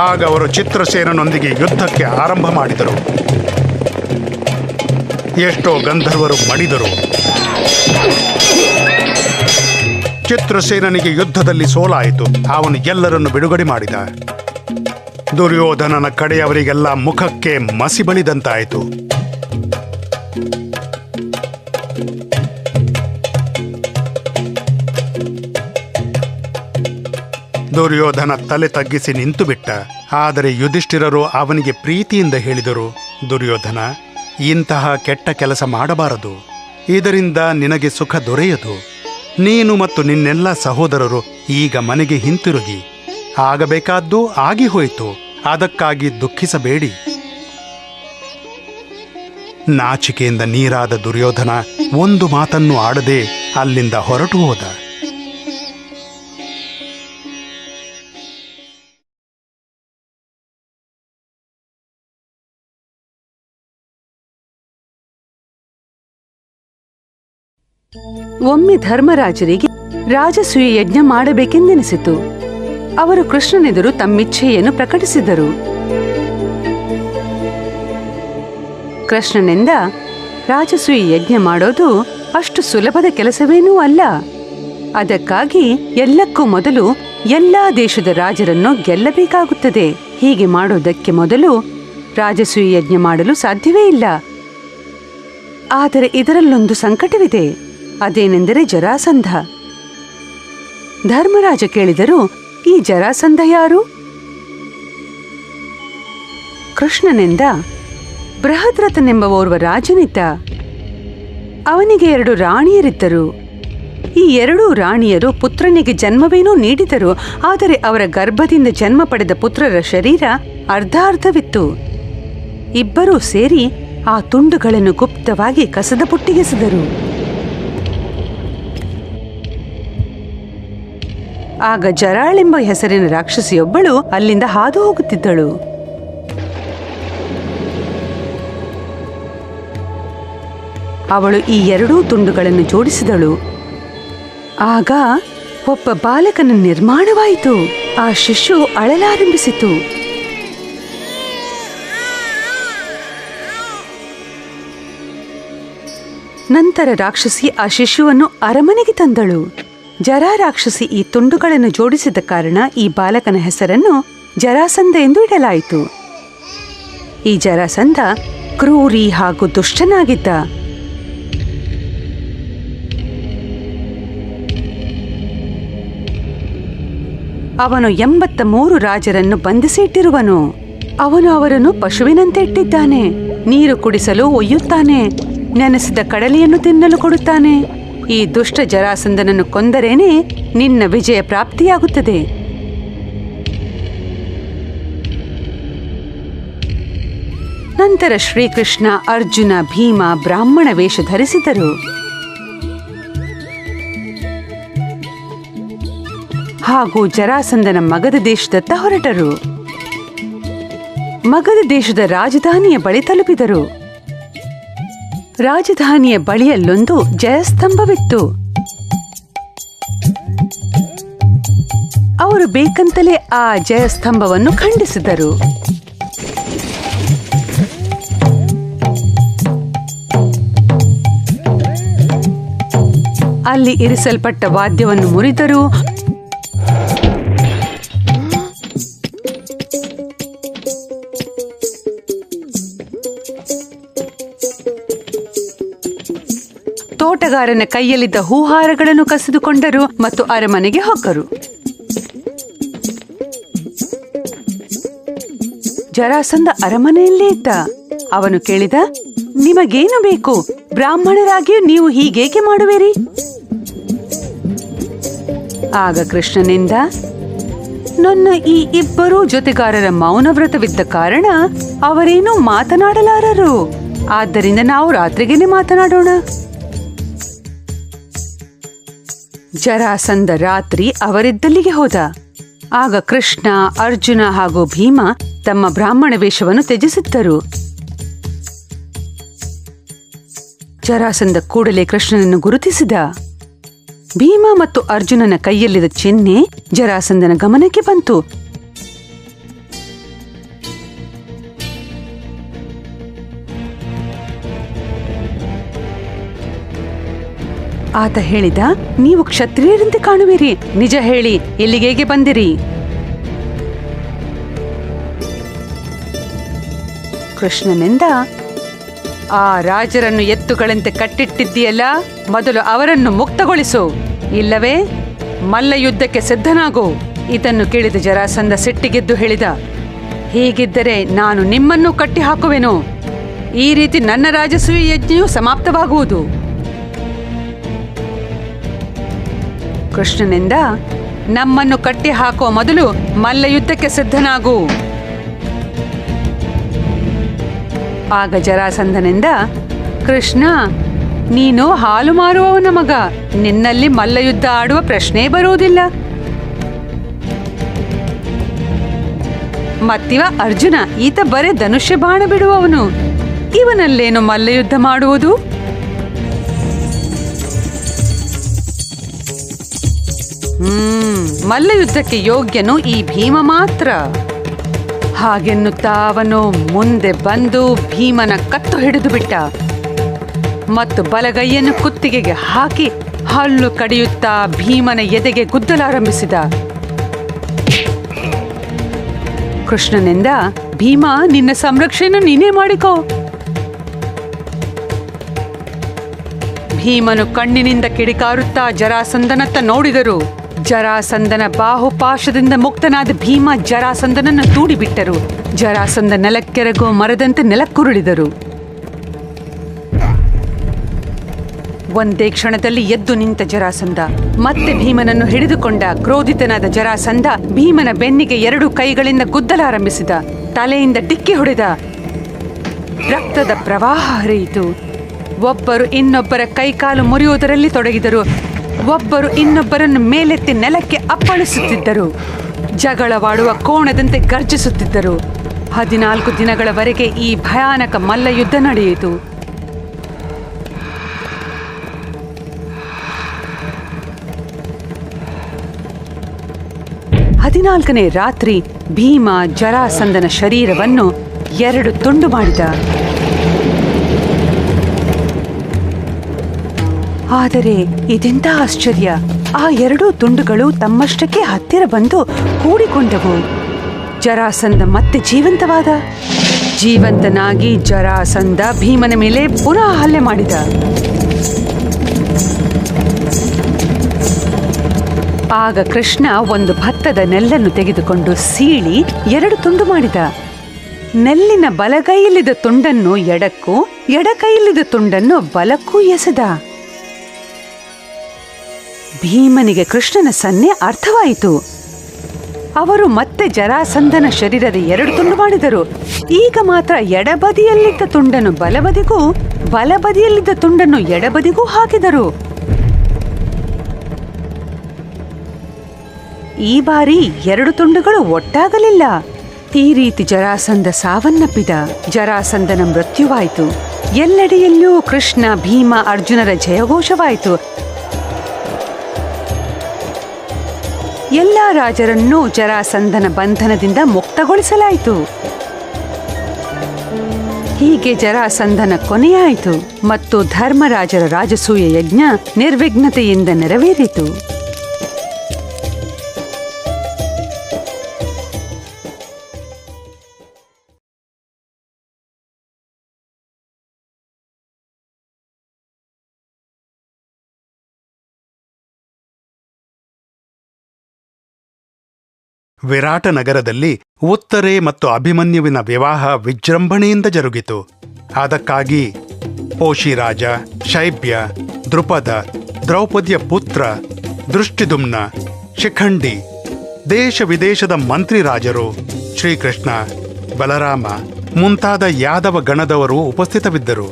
ಆಗ ಅವರು ಚಿತ್ರಸೇನನೊಂದಿಗೆ ಯುದ್ಧಕ್ಕೆ ಆರಂಭ ಮಾಡಿದರು. ಎಷ್ಟೋ ಗಂಧರ್ವರು ಮಡಿದರು. ಚಿತ್ರಸೇನನಿಗೆ ಯುದ್ಧದಲ್ಲಿ ಸೋಲಾಯಿತು. ಅವನು ಎಲ್ಲರನ್ನು ಬಿಡುಗಡೆ ಮಾಡಿದ. ದುರ್ಯೋಧನನ ಕಡೆಯವರಿಗೆಲ್ಲ ಮುಖಕ್ಕೆ ಮಸಿ ಬಳಿದಂತಾಯಿತು. ದುರ್ಯೋಧನ ತಲೆ ತಗ್ಗಿಸಿ ನಿಂತು ಬಿಟ್ಟ. ಆದರೆ ಯುಧಿಷ್ಠಿರರು ಅವನಿಗೆ ಪ್ರೀತಿಯಿಂದ ಹೇಳಿದರು, ದುರ್ಯೋಧನ, ಇಂತಹ ಕೆಟ್ಟ ಕೆಲಸ ಮಾಡಬಾರದು. ಇದರಿಂದ ನಿನಗೆ ಸುಖ ದೊರೆಯದು. ನೀನು ಮತ್ತು ನಿನ್ನೆಲ್ಲ ಸಹೋದರರು ಈಗ ಮನೆಗೆ ಹಿಂತಿರುಗಿ. ಆಗಬೇಕಾದ್ದು ಆಗಿ ಹೋಯಿತು. ಅದಕ್ಕಾಗಿ ದುಃಖಿಸಬೇಡಿ. ನಾಚಿಕೆಯಿಂದ ನೀರಾದ ದುರ್ಯೋಧನ ಒಂದು ಮಾತನ್ನು ಆಡದೆ ಅಲ್ಲಿಂದ ಹೊರಟು ಹೋದ. ಒಮ್ಮೆ ಧರ್ಮರಾಜರಿಗೆ ರಾಜಸೂಯ ಯಜ್ಞ ಮಾಡಬೇಕೆಂದೆನಿಸಿತು. ಅವರು ಕೃಷ್ಣನೆದುರು ತಮ್ಮಿಚ್ಛೆಯನ್ನು ಪ್ರಕಟಿಸಿದರು. ಕೃಷ್ಣನೆಂದ, ರಾಜಸೂಯ ಯಜ್ಞ ಮಾಡೋದು ಅಷ್ಟು ಸುಲಭದ ಕೆಲಸವೇನೂ ಅಲ್ಲ. ಅದಕ್ಕಾಗಿ ಎಲ್ಲಕ್ಕೂ ಮೊದಲು ಎಲ್ಲಾ ದೇಶದ ರಾಜರನ್ನು ಗೆಲ್ಲಬೇಕಾಗುತ್ತದೆ. ಹೀಗೆ ಮಾಡೋದಕ್ಕೆ ಮೊದಲು ರಾಜಸೂಯ ಯಜ್ಞ ಮಾಡಲು ಸಾಧ್ಯವೇ ಇಲ್ಲ. ಆದರೆ ಇದರಲ್ಲೊಂದು ಸಂಕಟವಿದೆ. ಅದೇನೆಂದರೆ ಜರಾಸಂಧ. ಧರ್ಮರಾಜ ಕೇಳಿದರು, ಈ ಜರಾಸಂಧ ಯಾರು? ಕೃಷ್ಣನೆಂದ, ಬೃಹದ್ರಥನೆಂಬ ಓರ್ವ ರಾಜನಿದ್ದ. ಅವನಿಗೆ 2 ರಾಣಿಯರಿದ್ದರು. ಈ 2 ರಾಣಿಯರು ಪುತ್ರನಿಗೆ ಜನ್ಮವೇನೋ ನೀಡಿದರು. ಆದರೆ ಅವರ ಗರ್ಭದಿಂದ ಜನ್ಮ ಪಡೆದ ಪುತ್ರರ ಶರೀರ ಅರ್ಧಾರ್ಧವಿತ್ತು. ಇಬ್ಬರೂ ಸೇರಿ ಆ ತುಂಡುಗಳನ್ನು ಗುಪ್ತವಾಗಿ ಕಸದ ಪುಟ್ಟಿಗೆಸೆದರು. ಆಗ ಜರಾಳೆಂಬ ಹೆಸರಿನ ರಾಕ್ಷಸಿಯೊಬ್ಬಳು ಅಲ್ಲಿಂದ ಹಾದು ಹೋಗುತ್ತಿದ್ದಳು. ಅವಳು ಈ 2 ತುಂಡುಗಳನ್ನು ಜೋಡಿಸಿದಳು. ಆಗ ಒಬ್ಬ ಬಾಲಕನ ನಿರ್ಮಾಣವಾಯಿತು. ಆ ಶಿಶು ಅಳಲಾರಂಭಿಸಿತು. ನಂತರ ರಾಕ್ಷಸಿ ಆ ಶಿಶುವನ್ನು ಅರಮನೆಗೆ ತಂದಳು. ಜರಾ ರಾಕ್ಷಸಿ ಈ ತುಂಡುಗಳನ್ನು ಜೋಡಿಸಿದ ಕಾರಣ ಈ ಬಾಲಕನ ಹೆಸರನ್ನು ಜರಾಸಂಧ ಎಂದು ಇಡಲಾಯಿತು. ಈ ಜರಾಸಂಧ ಕ್ರೂರಿ ಹಾಗೂ ದುಷ್ಟನಾಗಿದ್ದ. ಅವನು 83 ರಾಜರನ್ನು ಬಂಧಿಸಿ ಇಟ್ಟಿರುವನು. ಅವನು ಅವರನ್ನು ಪಶುವಿನಂತೆ ಇಟ್ಟಿದ್ದಾನೆ. ನೀರು ಕುಡಿಸಲು ಒಯ್ಯುತ್ತಾನೆ. ನೆನೆಸಿದ ಕಡಲೆಯನ್ನು ತಿನ್ನಲು ಕೊಡುತ್ತಾನೆ. ಈ ದುಷ್ಟ ಜರಾಸಂಧನನ್ನು ಕೊಂದರೇನೆ ನಿನ್ನ ವಿಜಯ ಪ್ರಾಪ್ತಿಯಾಗುತ್ತದೆ. ನಂತರ ಶ್ರೀಕೃಷ್ಣ, ಅರ್ಜುನ, ಭೀಮ ಬ್ರಾಹ್ಮಣ ವೇಷ ಧರಿಸಿದರು. ಹಾಗೂ ಜರಾಸಂಧನ ಮಗಧ ದೇಶದತ್ತ ಹೊರಟರು. ಮಗಧ ದೇಶದ ರಾಜಧಾನಿಯ ಬಳಿ ತಲುಪಿದರು. ರಾಜಧಾನಿಯ ಬಳಿಯಲ್ಲೊಂದು ಜಯಸ್ತಂಭವಿತ್ತು. ಅವರು ಬೇಕಂತಲೇ ಆ ಜಯಸ್ತಂಭವನ್ನು ಖಂಡಿಸಿದರು. ಅಲ್ಲಿ ಇರಿಸಲ್ಪಟ್ಟ ವಾದ್ಯವನ್ನು ಮುರಿದರು. ತೋಟಗಾರನ ಕೈಯಲ್ಲಿದ್ದ ಹೂಹಾರಗಳನ್ನು ಕಸಿದುಕೊಂಡರು ಮತ್ತು ಅರಮನೆಗೆ ಹೊಕ್ಕರು. ಜರಾಸಂಧ ಅರಮನೆಯಲ್ಲೇ ಇದ್ದ. ಅವನು ಕೇಳಿದ, ನಿಮಗೇನು ಬೇಕು? ಬ್ರಾಹ್ಮಣರಾಗಿಯೂ ನೀವು ಹೀಗೇಕೆ ಮಾಡುವಿರಿ? ಆಗ ಕೃಷ್ಣನಿಂದ, ನನ್ನ ಈ ಇಬ್ಬರೂ ಜೊತೆಗಾರರ ಮೌನವ್ರತವಿದ್ದ ಕಾರಣ ಅವರೇನೂ ಮಾತನಾಡಲಾರರು. ಆದ್ದರಿಂದ ನಾವು ರಾತ್ರಿಗೇನೆ ಮಾತನಾಡೋಣ. ಜರಾಸಂಧ ರಾತ್ರಿ ಅವರಿದ್ದಲ್ಲಿಗೆ ಹೋದ. ಆಗ ಕೃಷ್ಣ, ಅರ್ಜುನ ಹಾಗೂ ಭೀಮ ತಮ್ಮ ಬ್ರಾಹ್ಮಣ ವೇಷವನ್ನು ತ್ಯಜಿಸಿದ್ದರು. ಜರಾಸಂಧ ಕೂಡಲೇ ಕೃಷ್ಣನನ್ನು ಗುರುತಿಸಿದ. ಭೀಮ ಮತ್ತು ಅರ್ಜುನನ ಕೈಯಲ್ಲಿದ್ದ ಚಿಹ್ನೆ ಜರಾಸಂಧನ ಗಮನಕ್ಕೆ ಬಂತು. ಆತ ಹೇಳಿದ, ನೀವು ಕ್ಷತ್ರಿಯರಂತೆ ಕಾಣುವಿರಿ. ನಿಜ ಹೇಳಿ, ಇಲ್ಲಿಗೇಗೆ ಬಂದಿರಿ? ಕೃಷ್ಣನೆಂದ, ಆ ರಾಜರನ್ನು ಎತ್ತುಗಳಂತೆ ಕಟ್ಟಿಟ್ಟಿದ್ದೀಯಲ್ಲ, ಮೊದಲು ಅವರನ್ನು ಮುಕ್ತಗೊಳಿಸು, ಇಲ್ಲವೇ ಮಲ್ಲ ಯುದ್ಧಕ್ಕೆ ಸಿದ್ಧನಾಗು. ಇದನ್ನು ಕೇಳಿದ ಜರಾಸಂಧ ಸಿಟ್ಟಿಗೆದ್ದು ಹೇಳಿದ, ಹೀಗಿದ್ದರೆ ನಾನು ನಿಮ್ಮನ್ನು ಕಟ್ಟಿ ಹಾಕುವೆನು. ಈ ರೀತಿ ನನ್ನ ರಾಜಸೂಯ ಯಜ್ಞೆಯು ಸಮಾಪ್ತವಾಗುವುದು. ಕೃಷ್ಣನಿಂದ, ನಮ್ಮನ್ನು ಕಟ್ಟಿ ಹಾಕುವ ಮೊದಲು ಮಲ್ಲ ಯುದ್ಧಕ್ಕೆ ಸಿದ್ಧನಾಗು. ಆಗ ಜರಾಸಂಧನಿಂದ, ಕೃಷ್ಣ, ನೀನು ಹಾಲು ಮಾರುವವನ ಮಗ, ನಿನ್ನಲ್ಲಿ ಮಲ್ಲಯುದ್ಧ ಆಡುವ ಪ್ರಶ್ನೆ ಬರುವುದಿಲ್ಲ. ಮತ್ತಿವ ಅರ್ಜುನ, ಈತ ಬರೇ ಧನುಷ್ಯ ಬಾಣ ಬಿಡುವವನು, ಇವನಲ್ಲೇನು ಮಲ್ಲಯುದ್ಧ ಮಾಡುವುದು? ಮಲ್ಲಯುದ್ಧಕ್ಕೆ ಯೋಗ್ಯನು ಈ ಭೀಮ ಮಾತ್ರ. ಹಾಗೆನ್ನುತ್ತಾ ಅವನು ಮುಂದೆ ಬಂದು ಭೀಮನ ಕತ್ತು ಹಿಡಿದು ಬಿಟ್ಟ ಮತ್ತು ಬಲಗೈಯನ್ನು ಕುತ್ತಿಗೆಗೆ ಹಾಕಿ ಹಲ್ಲು ಕಡಿಯುತ್ತಾ ಭೀಮನ ಎದೆಗೆ ಗುದ್ದಲಾರಂಭಿಸಿದ. ಕೃಷ್ಣನಿಂದ, ಭೀಮ, ನಿನ್ನ ಸಂರಕ್ಷಣೆಯನ್ನು ನೀನೇ ಮಾಡಿಕೋ. ಭೀಮನು ಕಣ್ಣಿನಿಂದ ಕಿಡಿಕಾರುತ್ತಾ ಜರಾಸಂಧನತ್ತ ನೋಡಿದರು. ಜರಾಸಂಧನ ಬಾಹುಪಾಶದಿಂದ ಮುಕ್ತನಾದ ಭೀಮ ಜರಾಸಂಧನನ್ನು ದೂಡಿಬಿಟ್ಟರು. ಜರಾಸಂಧ ನೆಲಕ್ಕೆರಗೋ ಮರದಂತೆ ನೆಲಕ್ಕುರುಳಿದರು. ಒಂದೇ ಕ್ಷಣದಲ್ಲಿ ಎದ್ದು ನಿಂತ ಜರಾಸಂಧ ಮತ್ತೆ ಭೀಮನನ್ನು ಹಿಡಿದುಕೊಂಡ. ಕ್ರೋಧಿತನಾದ ಜರಾಸಂಧ ಭೀಮನ ಬೆನ್ನಿಗೆ 2 ಕೈಗಳಿಂದ ಗುದ್ದಲಾರಂಭಿಸಿದ. ತಲೆಯಿಂದ ಡಿಕ್ಕಿ ಹೊಡೆದ. ರಕ್ತದ ಪ್ರವಾಹ ಹರಿಯಿತು. ಒಬ್ಬರು ಇನ್ನೊಬ್ಬರ ಕೈಕಾಲು ಮುರಿಯುವುದರಲ್ಲಿ ತೊಡಗಿದರು. ಒಬ್ಬರು ಇನ್ನೊಬ್ಬರನ್ನು ಮೇಲೆತ್ತಿ ನೆಲಕ್ಕೆ ಅಪ್ಪಳಿಸುತ್ತಿದ್ದರು. ಜಗಳವಾಡುವ ಕೋಣದಂತೆ ಗರ್ಜಿಸುತ್ತಿದ್ದರು. 14 ದಿನಗಳವರೆಗೆ ಈ ಭಯಾನಕ ಮಲ್ಲ ಯುದ್ಧ ನಡೆಯಿತು. ಹದಿನಾಲ್ಕನೇ ರಾತ್ರಿ ಭೀಮ ಜರಾಸಂಧನ ಶರೀರವನ್ನು 2 ತುಂಡು ಮಾಡಿದ. ಆದರೆ ಇದೆಂಥ ಆಶ್ಚರ್ಯ! ಆ 2 ತುಂಡುಗಳು ತಮ್ಮಷ್ಟಕ್ಕೆ ಹತ್ತಿರ ಬಂದು ಕೂಡಿಕೊಂಡವು. ಜರಾಸಂಧ ಮತ್ತೆ ಜೀವಂತವಾದ. ಜೀವಂತನಾಗಿ ಜರಾಸಂಧ ಭೀಮನ ಮೇಲೆ ಪುನಃ ಹಲ್ಲೆ ಮಾಡಿದ. ಆಗ ಕೃಷ್ಣ ಒಂದು ಭತ್ತದ ನೆಲ್ಲನ್ನು ತೆಗೆದುಕೊಂಡು ಸೀಳಿ 2 ತುಂಡು ಮಾಡಿದ. ನೆಲ್ಲಿನ ಬಲಗೈಯಲ್ಲಿದ್ದ ತುಂಡನ್ನು ಎಡಕ್ಕೂ, ಎಡಕೈಯಲ್ಲಿದ್ದ ತುಂಡನ್ನು ಬಲಕ್ಕೂ ಎಸೆದ. ಭೀಮನಿಗೆ ಕೃಷ್ಣನ ಸನ್ನೆ ಅರ್ಥವಾಯಿತು. ಅವರು ಮತ್ತೆ ಜರಾಸಂಧನ ಶರೀರದ 2 ತುಂಡು ಮಾಡಿದರು. ಈಗ ಮಾತ್ರ ಎಡಬದಿಯಲ್ಲಿದ್ದ ತುಂಡನ್ನು ಬಲಬದಿಗೂ, ಬಲಬದಿಯಲ್ಲಿದ್ದ ತುಂಡನ್ನು ಎಡಬದಿಗೂ ಹಾಕಿದರು. ಈ ಬಾರಿ 2 ತುಂಡುಗಳು ಒಟ್ಟಾಗಲಿಲ್ಲ. ಈ ರೀತಿ ಜರಾಸಂಧ ಸಾವನ್ನಪ್ಪಿದ. ಜರಾಸಂಧನ ಮೃತ್ಯುವಾಯಿತು. ಎಲ್ಲೆಡೆಯಲ್ಲೂ ಕೃಷ್ಣ, ಭೀಮ, ಅರ್ಜುನರ ಜಯಘೋಷವಾಯಿತು. ಎಲ್ಲ ರಾಜರನ್ನೂ ಜರಾಸಂಧನ ಬಂಧನದಿಂದ ಮುಕ್ತಗೊಳಿಸಲಾಯಿತು. ಹೀಗೆ ಜರಾಸಂಧನ ಕೊನೆಯಾಯಿತು ಮತ್ತು ಧರ್ಮರಾಜರ ರಾಜಸೂಯ ಯಜ್ಞ ನಿರ್ವಿಘ್ನತೆಯಿಂದ ನೆರವೇರಿತು. ವಿರಾಟ ನಗರದಲ್ಲಿ ಉತ್ತರೆ ಮತ್ತು ಅಭಿಮನ್ಯುವಿನ ವಿವಾಹ ವಿಜೃಂಭಣೆಯಿಂದ ಜರುಗಿತು. ಅದಕ್ಕಾಗಿ ಪೋಷಿರಾಜ, ಶೈಬ್ಯ, ದೃಪದ, ದ್ರೌಪದಿಯ ಪುತ್ರ, ದೃಷ್ಟಿದುಮ್ನ, ಶಿಖಂಡಿ, ದೇಶ ವಿದೇಶದ ಮಂತ್ರಿ ರಾಜರು, ಶ್ರೀಕೃಷ್ಣ, ಬಲರಾಮ ಮುಂತಾದ ಯಾದವ ಗಣದವರು ಉಪಸ್ಥಿತವಿದ್ದರು.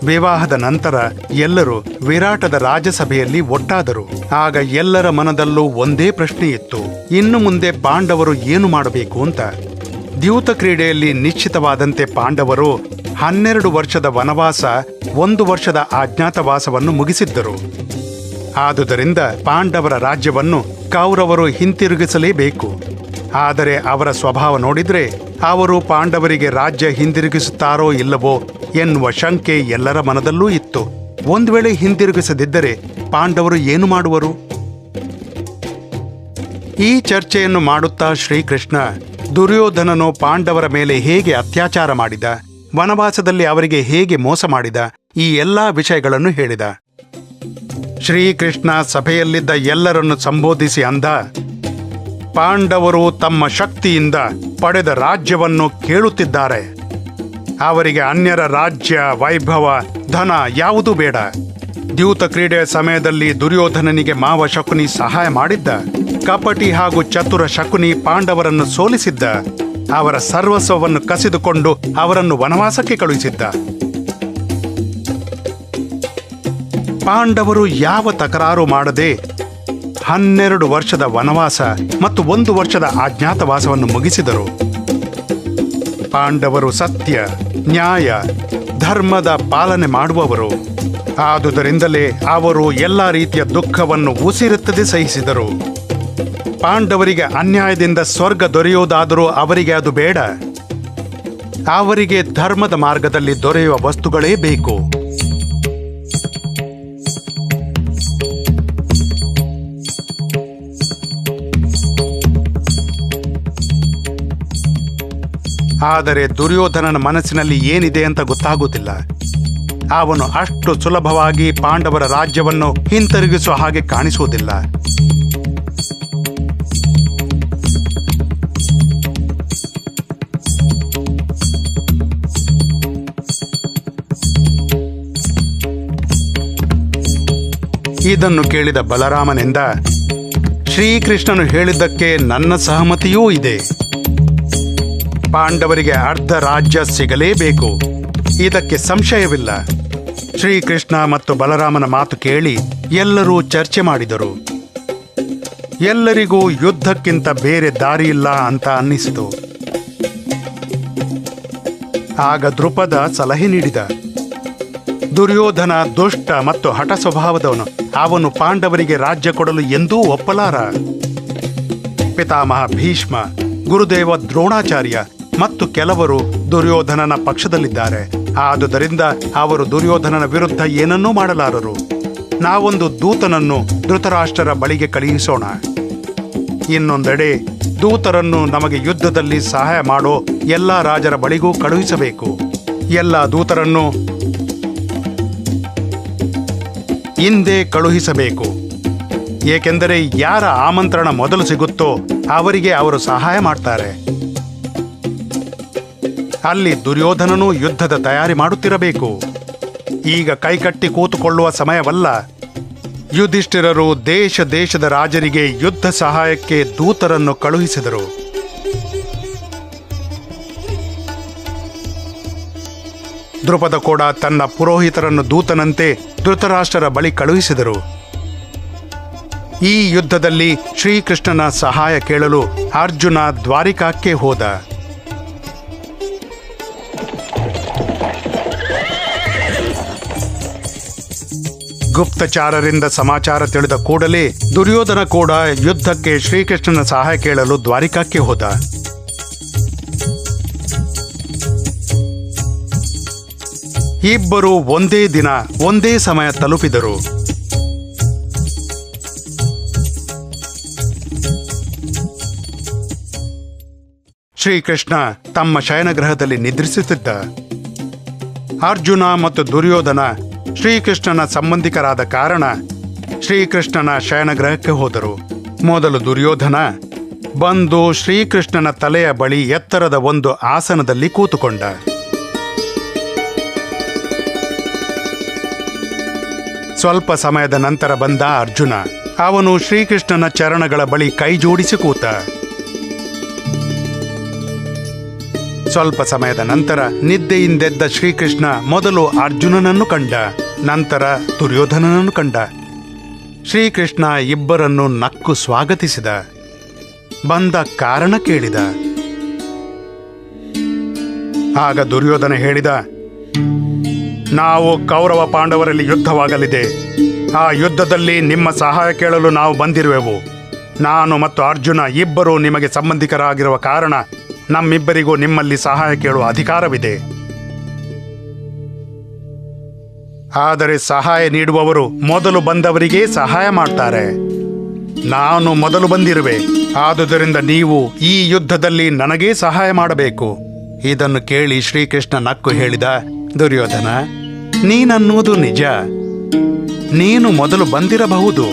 ವಿವಾಹದ ನಂತರ ಎಲ್ಲರೂ ವಿರಾಟದ ರಾಜಸಭೆಯಲ್ಲಿ ಒಟ್ಟಾದರು. ಆಗ ಎಲ್ಲರ ಮನದಲ್ಲೂ ಒಂದೇ ಪ್ರಶ್ನೆ ಇತ್ತು, ಇನ್ನು ಮುಂದೆ ಪಾಂಡವರು ಏನು ಮಾಡಬೇಕು ಅಂತ. ದ್ಯೂತ ಕ್ರೀಡೆಯಲ್ಲಿ ನಿಶ್ಚಿತವಾದಂತೆ ಪಾಂಡವರು 12 ವರ್ಷದ ವನವಾಸ, 1 ವರ್ಷದ ಅಜ್ಞಾತವಾಸವನ್ನು ಮುಗಿಸಿದ್ದರು. ಆದುದರಿಂದ ಪಾಂಡವರ ರಾಜ್ಯವನ್ನು ಕೌರವರು ಹಿಂತಿರುಗಿಸಲೇಬೇಕು. ಆದರೆ ಅವರ ಸ್ವಭಾವ ನೋಡಿದ್ರೆ ಅವರು ಪಾಂಡವರಿಗೆ ರಾಜ್ಯ ಹಿಂದಿರುಗಿಸುತ್ತಾರೋ ಇಲ್ಲವೋ ಎನ್ನುವ ಶಂಕೆ ಎಲ್ಲರ ಮನದಲ್ಲೂ ಇತ್ತು. ಒಂದು ವೇಳೆ ಹಿಂದಿರುಗಿಸದಿದ್ದರೆ ಪಾಂಡವರು ಏನು ಮಾಡುವರು? ಈ ಚರ್ಚೆಯನ್ನು ಮಾಡುತ್ತಾ ಶ್ರೀಕೃಷ್ಣ ದುರ್ಯೋಧನನು ಪಾಂಡವರ ಮೇಲೆ ಹೇಗೆ ಅತ್ಯಾಚಾರ ಮಾಡಿದ, ವನವಾಸದಲ್ಲಿ ಅವರಿಗೆ ಹೇಗೆ ಮೋಸ ಮಾಡಿದ, ಈ ಎಲ್ಲಾ ವಿಷಯಗಳನ್ನು ಹೇಳಿದ. ಶ್ರೀಕೃಷ್ಣ ಸಭೆಯಲ್ಲಿದ್ದ ಎಲ್ಲರನ್ನು ಸಂಬೋಧಿಸಿ ಅಂದ, ಪಾಂಡವರು ತಮ್ಮ ಶಕ್ತಿಯಿಂದ ಪಡೆದ ರಾಜ್ಯವನ್ನು ಕೇಳುತ್ತಿದ್ದಾರೆ. ಅವರಿಗೆ ಅನ್ಯರ ರಾಜ್ಯ, ವೈಭವ, ಧನ ಯಾವುದೂ ಬೇಡ. ದ್ಯೂತ ಕ್ರೀಡೆಯ ಸಮಯದಲ್ಲಿ ದುರ್ಯೋಧನನಿಗೆ ಮಾವ ಶಕುನಿ ಸಹಾಯ ಮಾಡಿದ್ದ. ಕಪಟಿ ಹಾಗೂ ಚತುರ ಶಕುನಿ ಪಾಂಡವರನ್ನು ಸೋಲಿಸಿದ್ದ. ಅವರ ಸರ್ವಸ್ವವನ್ನು ಕಸಿದುಕೊಂಡು ಅವರನ್ನು ವನವಾಸಕ್ಕೆ ಕಳುಹಿಸಿದ್ದ. ಪಾಂಡವರು ಯಾವ ತಕರಾರು ಮಾಡದೆ 12 ವರ್ಷದ ವನವಾಸ ಮತ್ತು 1 ವರ್ಷದ ಅಜ್ಞಾತವಾಸವನ್ನು ಮುಗಿಸಿದರು. ಪಾಂಡವರು ಸತ್ಯ, ನ್ಯಾಯ, ಧರ್ಮದ ಪಾಲನೆ ಮಾಡುವವರು. ಆದುದರಿಂದಲೇ ಅವರು ಎಲ್ಲ ರೀತಿಯ ದುಃಖವನ್ನು ಉಸಿರುತ್ತದೆ ಸಹಿಸಿದರು. ಪಾಂಡವರಿಗೆ ಅನ್ಯಾಯದಿಂದ ಸ್ವರ್ಗ ದೊರೆಯುವುದಾದರೂ ಅವರಿಗೆ ಅದು ಬೇಡ. ಅವರಿಗೆ ಧರ್ಮದ ಮಾರ್ಗದಲ್ಲಿ ದೊರೆಯುವ ವಸ್ತುಗಳೇ ಬೇಕು. ಆದರೆ ದುರ್ಯೋಧನನ ಮನಸ್ಸಿನಲ್ಲಿ ಏನಿದೆ ಅಂತ ಗೊತ್ತಾಗುತ್ತಿಲ್ಲ. ಅವನು ಅಷ್ಟು ಸುಲಭವಾಗಿ ಪಾಂಡವರ ರಾಜ್ಯವನ್ನು ಹಿಂತಿರುಗಿಸುವ ಹಾಗೆ ಕಾಣಿಸುವುದಿಲ್ಲ. ಇದನ್ನು ಕೇಳಿದ ಬಲರಾಮನಿಂದ, ಶ್ರೀಕೃಷ್ಣನು ಹೇಳಿದ್ದಕ್ಕೆ ನನ್ನ ಸಹಮತಿಯೂ ಇದೆ. ಪಾಂಡವರಿಗೆ ಅರ್ಧ ರಾಜ್ಯ ಸಿಗಲೇಬೇಕು, ಇದಕ್ಕೆ ಸಂಶಯವಿಲ್ಲ. ಶ್ರೀಕೃಷ್ಣ ಮತ್ತು ಬಲರಾಮನ ಮಾತು ಕೇಳಿ ಎಲ್ಲರೂ ಚರ್ಚೆ ಮಾಡಿದರು. ಎಲ್ಲರಿಗೂ ಯುದ್ಧಕ್ಕಿಂತ ಬೇರೆ ದಾರಿಯಿಲ್ಲ ಅಂತ ಅನ್ನಿಸಿತು. ಆಗ ದ್ರುಪದ ಸಲಹೆ ನೀಡಿದ, ದುರ್ಯೋಧನ ದುಷ್ಟ ಮತ್ತು ಹಠ ಸ್ವಭಾವದವನು. ಅವನು ಪಾಂಡವರಿಗೆ ರಾಜ್ಯ ಕೊಡಲು ಎಂದೂ ಒಪ್ಪಲಾರ. ಪಿತಾಮಹ ಭೀಷ್ಮ, ಗುರುದೇವ ದ್ರೋಣಾಚಾರ್ಯ ಮತ್ತು ಕೆಲವರು ದುರ್ಯೋಧನನ ಪಕ್ಷದಲ್ಲಿದ್ದಾರೆ. ಆದುದರಿಂದ ಅವರು ದುರ್ಯೋಧನನ ವಿರುದ್ಧ ಏನನ್ನೂ ಮಾಡಲಾರರು. ನಾವೊಂದು ದೂತನನ್ನು ಧೃತರಾಷ್ಟ್ರರ ಬಳಿಗೆ ಕಳುಹಿಸೋಣ. ಇನ್ನೊಂದೆಡೆ ದೂತರನ್ನು ನಮಗೆ ಯುದ್ಧದಲ್ಲಿ ಸಹಾಯ ಮಾಡೋ ಎಲ್ಲ ರಾಜರ ಬಳಿಗೂ ಕಳುಹಿಸಬೇಕು. ಎಲ್ಲ ದೂತರನ್ನು ಹಿಂದೆ ಕಳುಹಿಸಬೇಕು. ಏಕೆಂದರೆ ಯಾರ ಆಮಂತ್ರಣ ಮೊದಲು ಸಿಗುತ್ತೋ ಅವರಿಗೆ ಅವರು ಸಹಾಯ ಮಾಡ್ತಾರೆ. ಅಲ್ಲಿ ದುರ್ಯೋಧನನು ಯುದ್ಧದ ತಯಾರಿ ಮಾಡುತ್ತಿರಬೇಕು. ಈಗ ಕೈಕಟ್ಟಿ ಕೂತುಕೊಳ್ಳುವ ಸಮಯವಲ್ಲ. ಯುಧಿಷ್ಠಿರರು ದೇಶದ ರಾಜರಿಗೆ ಯುದ್ಧ ಸಹಾಯಕ್ಕೆ ದೂತರನ್ನು ಕಳುಹಿಸಿದರು. ದ್ರುಪದ ಕೂಡ ತನ್ನ ಪುರೋಹಿತರನ್ನು ದೂತನಂತೆ ಧೃತರಾಷ್ಟ್ರರ ಬಳಿ ಕಳುಹಿಸಿದರು. ಈ ಯುದ್ಧದಲ್ಲಿ ಶ್ರೀಕೃಷ್ಣನ ಸಹಾಯ ಕೇಳಲು ಅರ್ಜುನ ದ್ವಾರಿಕಾಕ್ಕೆ ಹೋದ. ಗುಪ್ತಚಾರರಿಂದ ಸಮಾಚಾರ ತಿಳಿದ ಕೂಡಲೇ ದುರ್ಯೋಧನ ಕೂಡ ಯುದ್ಧಕ್ಕೆ ಶ್ರೀಕೃಷ್ಣನ ಸಹಾಯ ಕೇಳಲು ದ್ವಾರಿಕಾಕ್ಕೆ ಹೋದ. ಇಬ್ಬರು ಒಂದೇ ದಿನ ಒಂದೇ ಸಮಯ ತಲುಪಿದರು. ಶ್ರೀಕೃಷ್ಣ ತಮ್ಮ ಶಯನಗೃಹದಲ್ಲಿ ನಿದ್ರಿಸುತ್ತಿದ್ದ. ಅರ್ಜುನ ಮತ್ತು ದುರ್ಯೋಧನ ಶ್ರೀಕೃಷ್ಣನ ಸಂಬಂಧಿಕರಾದ ಕಾರಣ ಶ್ರೀಕೃಷ್ಣನ ಶಯನಗೃಹಕ್ಕೆ ಹೋದರು. ಮೊದಲು ದುರ್ಯೋಧನ ಬಂದು ಶ್ರೀಕೃಷ್ಣನ ತಲೆಯ ಬಳಿ ಎತ್ತರದ ಒಂದು ಆಸನದಲ್ಲಿ ಕೂತುಕೊಂಡ. ಸ್ವಲ್ಪ ಸಮಯದ ನಂತರ ಬಂದ ಅರ್ಜುನ. ಅವನು ಶ್ರೀಕೃಷ್ಣನ ಚರಣಗಳ ಬಳಿ ಕೈ ಜೋಡಿಸಿ ಕೂತ. ಸ್ವಲ್ಪ ಸಮಯದ ನಂತರ ನಿದ್ದೆಯಿಂದೆದ್ದ ಶ್ರೀಕೃಷ್ಣ ಮೊದಲು ಅರ್ಜುನನನ್ನು ಕಂಡ, ನಂತರ ದುರ್ಯೋಧನನನ್ನು ಕಂಡ. ಶ್ರೀಕೃಷ್ಣ ಇಬ್ಬರನ್ನು ನಕ್ಕು ಸ್ವಾಗತಿಸಿದ. ಬಂದ ಕಾರಣ ಕೇಳಿದ. ಆಗ ದುರ್ಯೋಧನ ಹೇಳಿದ, ನಾವು ಕೌರವ ಪಾಂಡವರಲ್ಲಿ ಯುದ್ಧವಾಗಲಿದೆ. ಆ ಯುದ್ಧದಲ್ಲಿ ನಿಮ್ಮ ಸಹಾಯ ಕೇಳಲು ನಾವು ಬಂದಿರುವೆವು. ನಾನು ಮತ್ತು ಅರ್ಜುನ ಇಬ್ಬರೂ ನಿಮಗೆ ಸಂಬಂಧಿಕರಾಗಿರುವ ಕಾರಣ ನಮ್ಮಿಬ್ಬರಿಗೂ ನಿಮ್ಮಲ್ಲಿ ಸಹಾಯ ಕೇಳುವ ಅಧಿಕಾರವಿದೆ. ಆದರೆ ಸಹಾಯ ನೀಡುವವರು ಮೊದಲು ಬಂದವರಿಗೆ ಸಹಾಯ ಮಾಡ್ತಾರೆ. ನಾನು ಮೊದಲು ಬಂದಿರುವೆ, ಆದುದರಿಂದ ನೀವು ಈ ಯುದ್ಧದಲ್ಲಿ ನನಗೇ ಸಹಾಯ ಮಾಡಬೇಕು. ಇದನ್ನು ಕೇಳಿ ಶ್ರೀಕೃಷ್ಣ ನಕ್ಕು ಹೇಳಿದ, ದುರ್ಯೋಧನ, ನೀನನ್ನುವುದು ನಿಜ. ನೀನು ಮೊದಲು ಬಂದಿರಬಹುದು,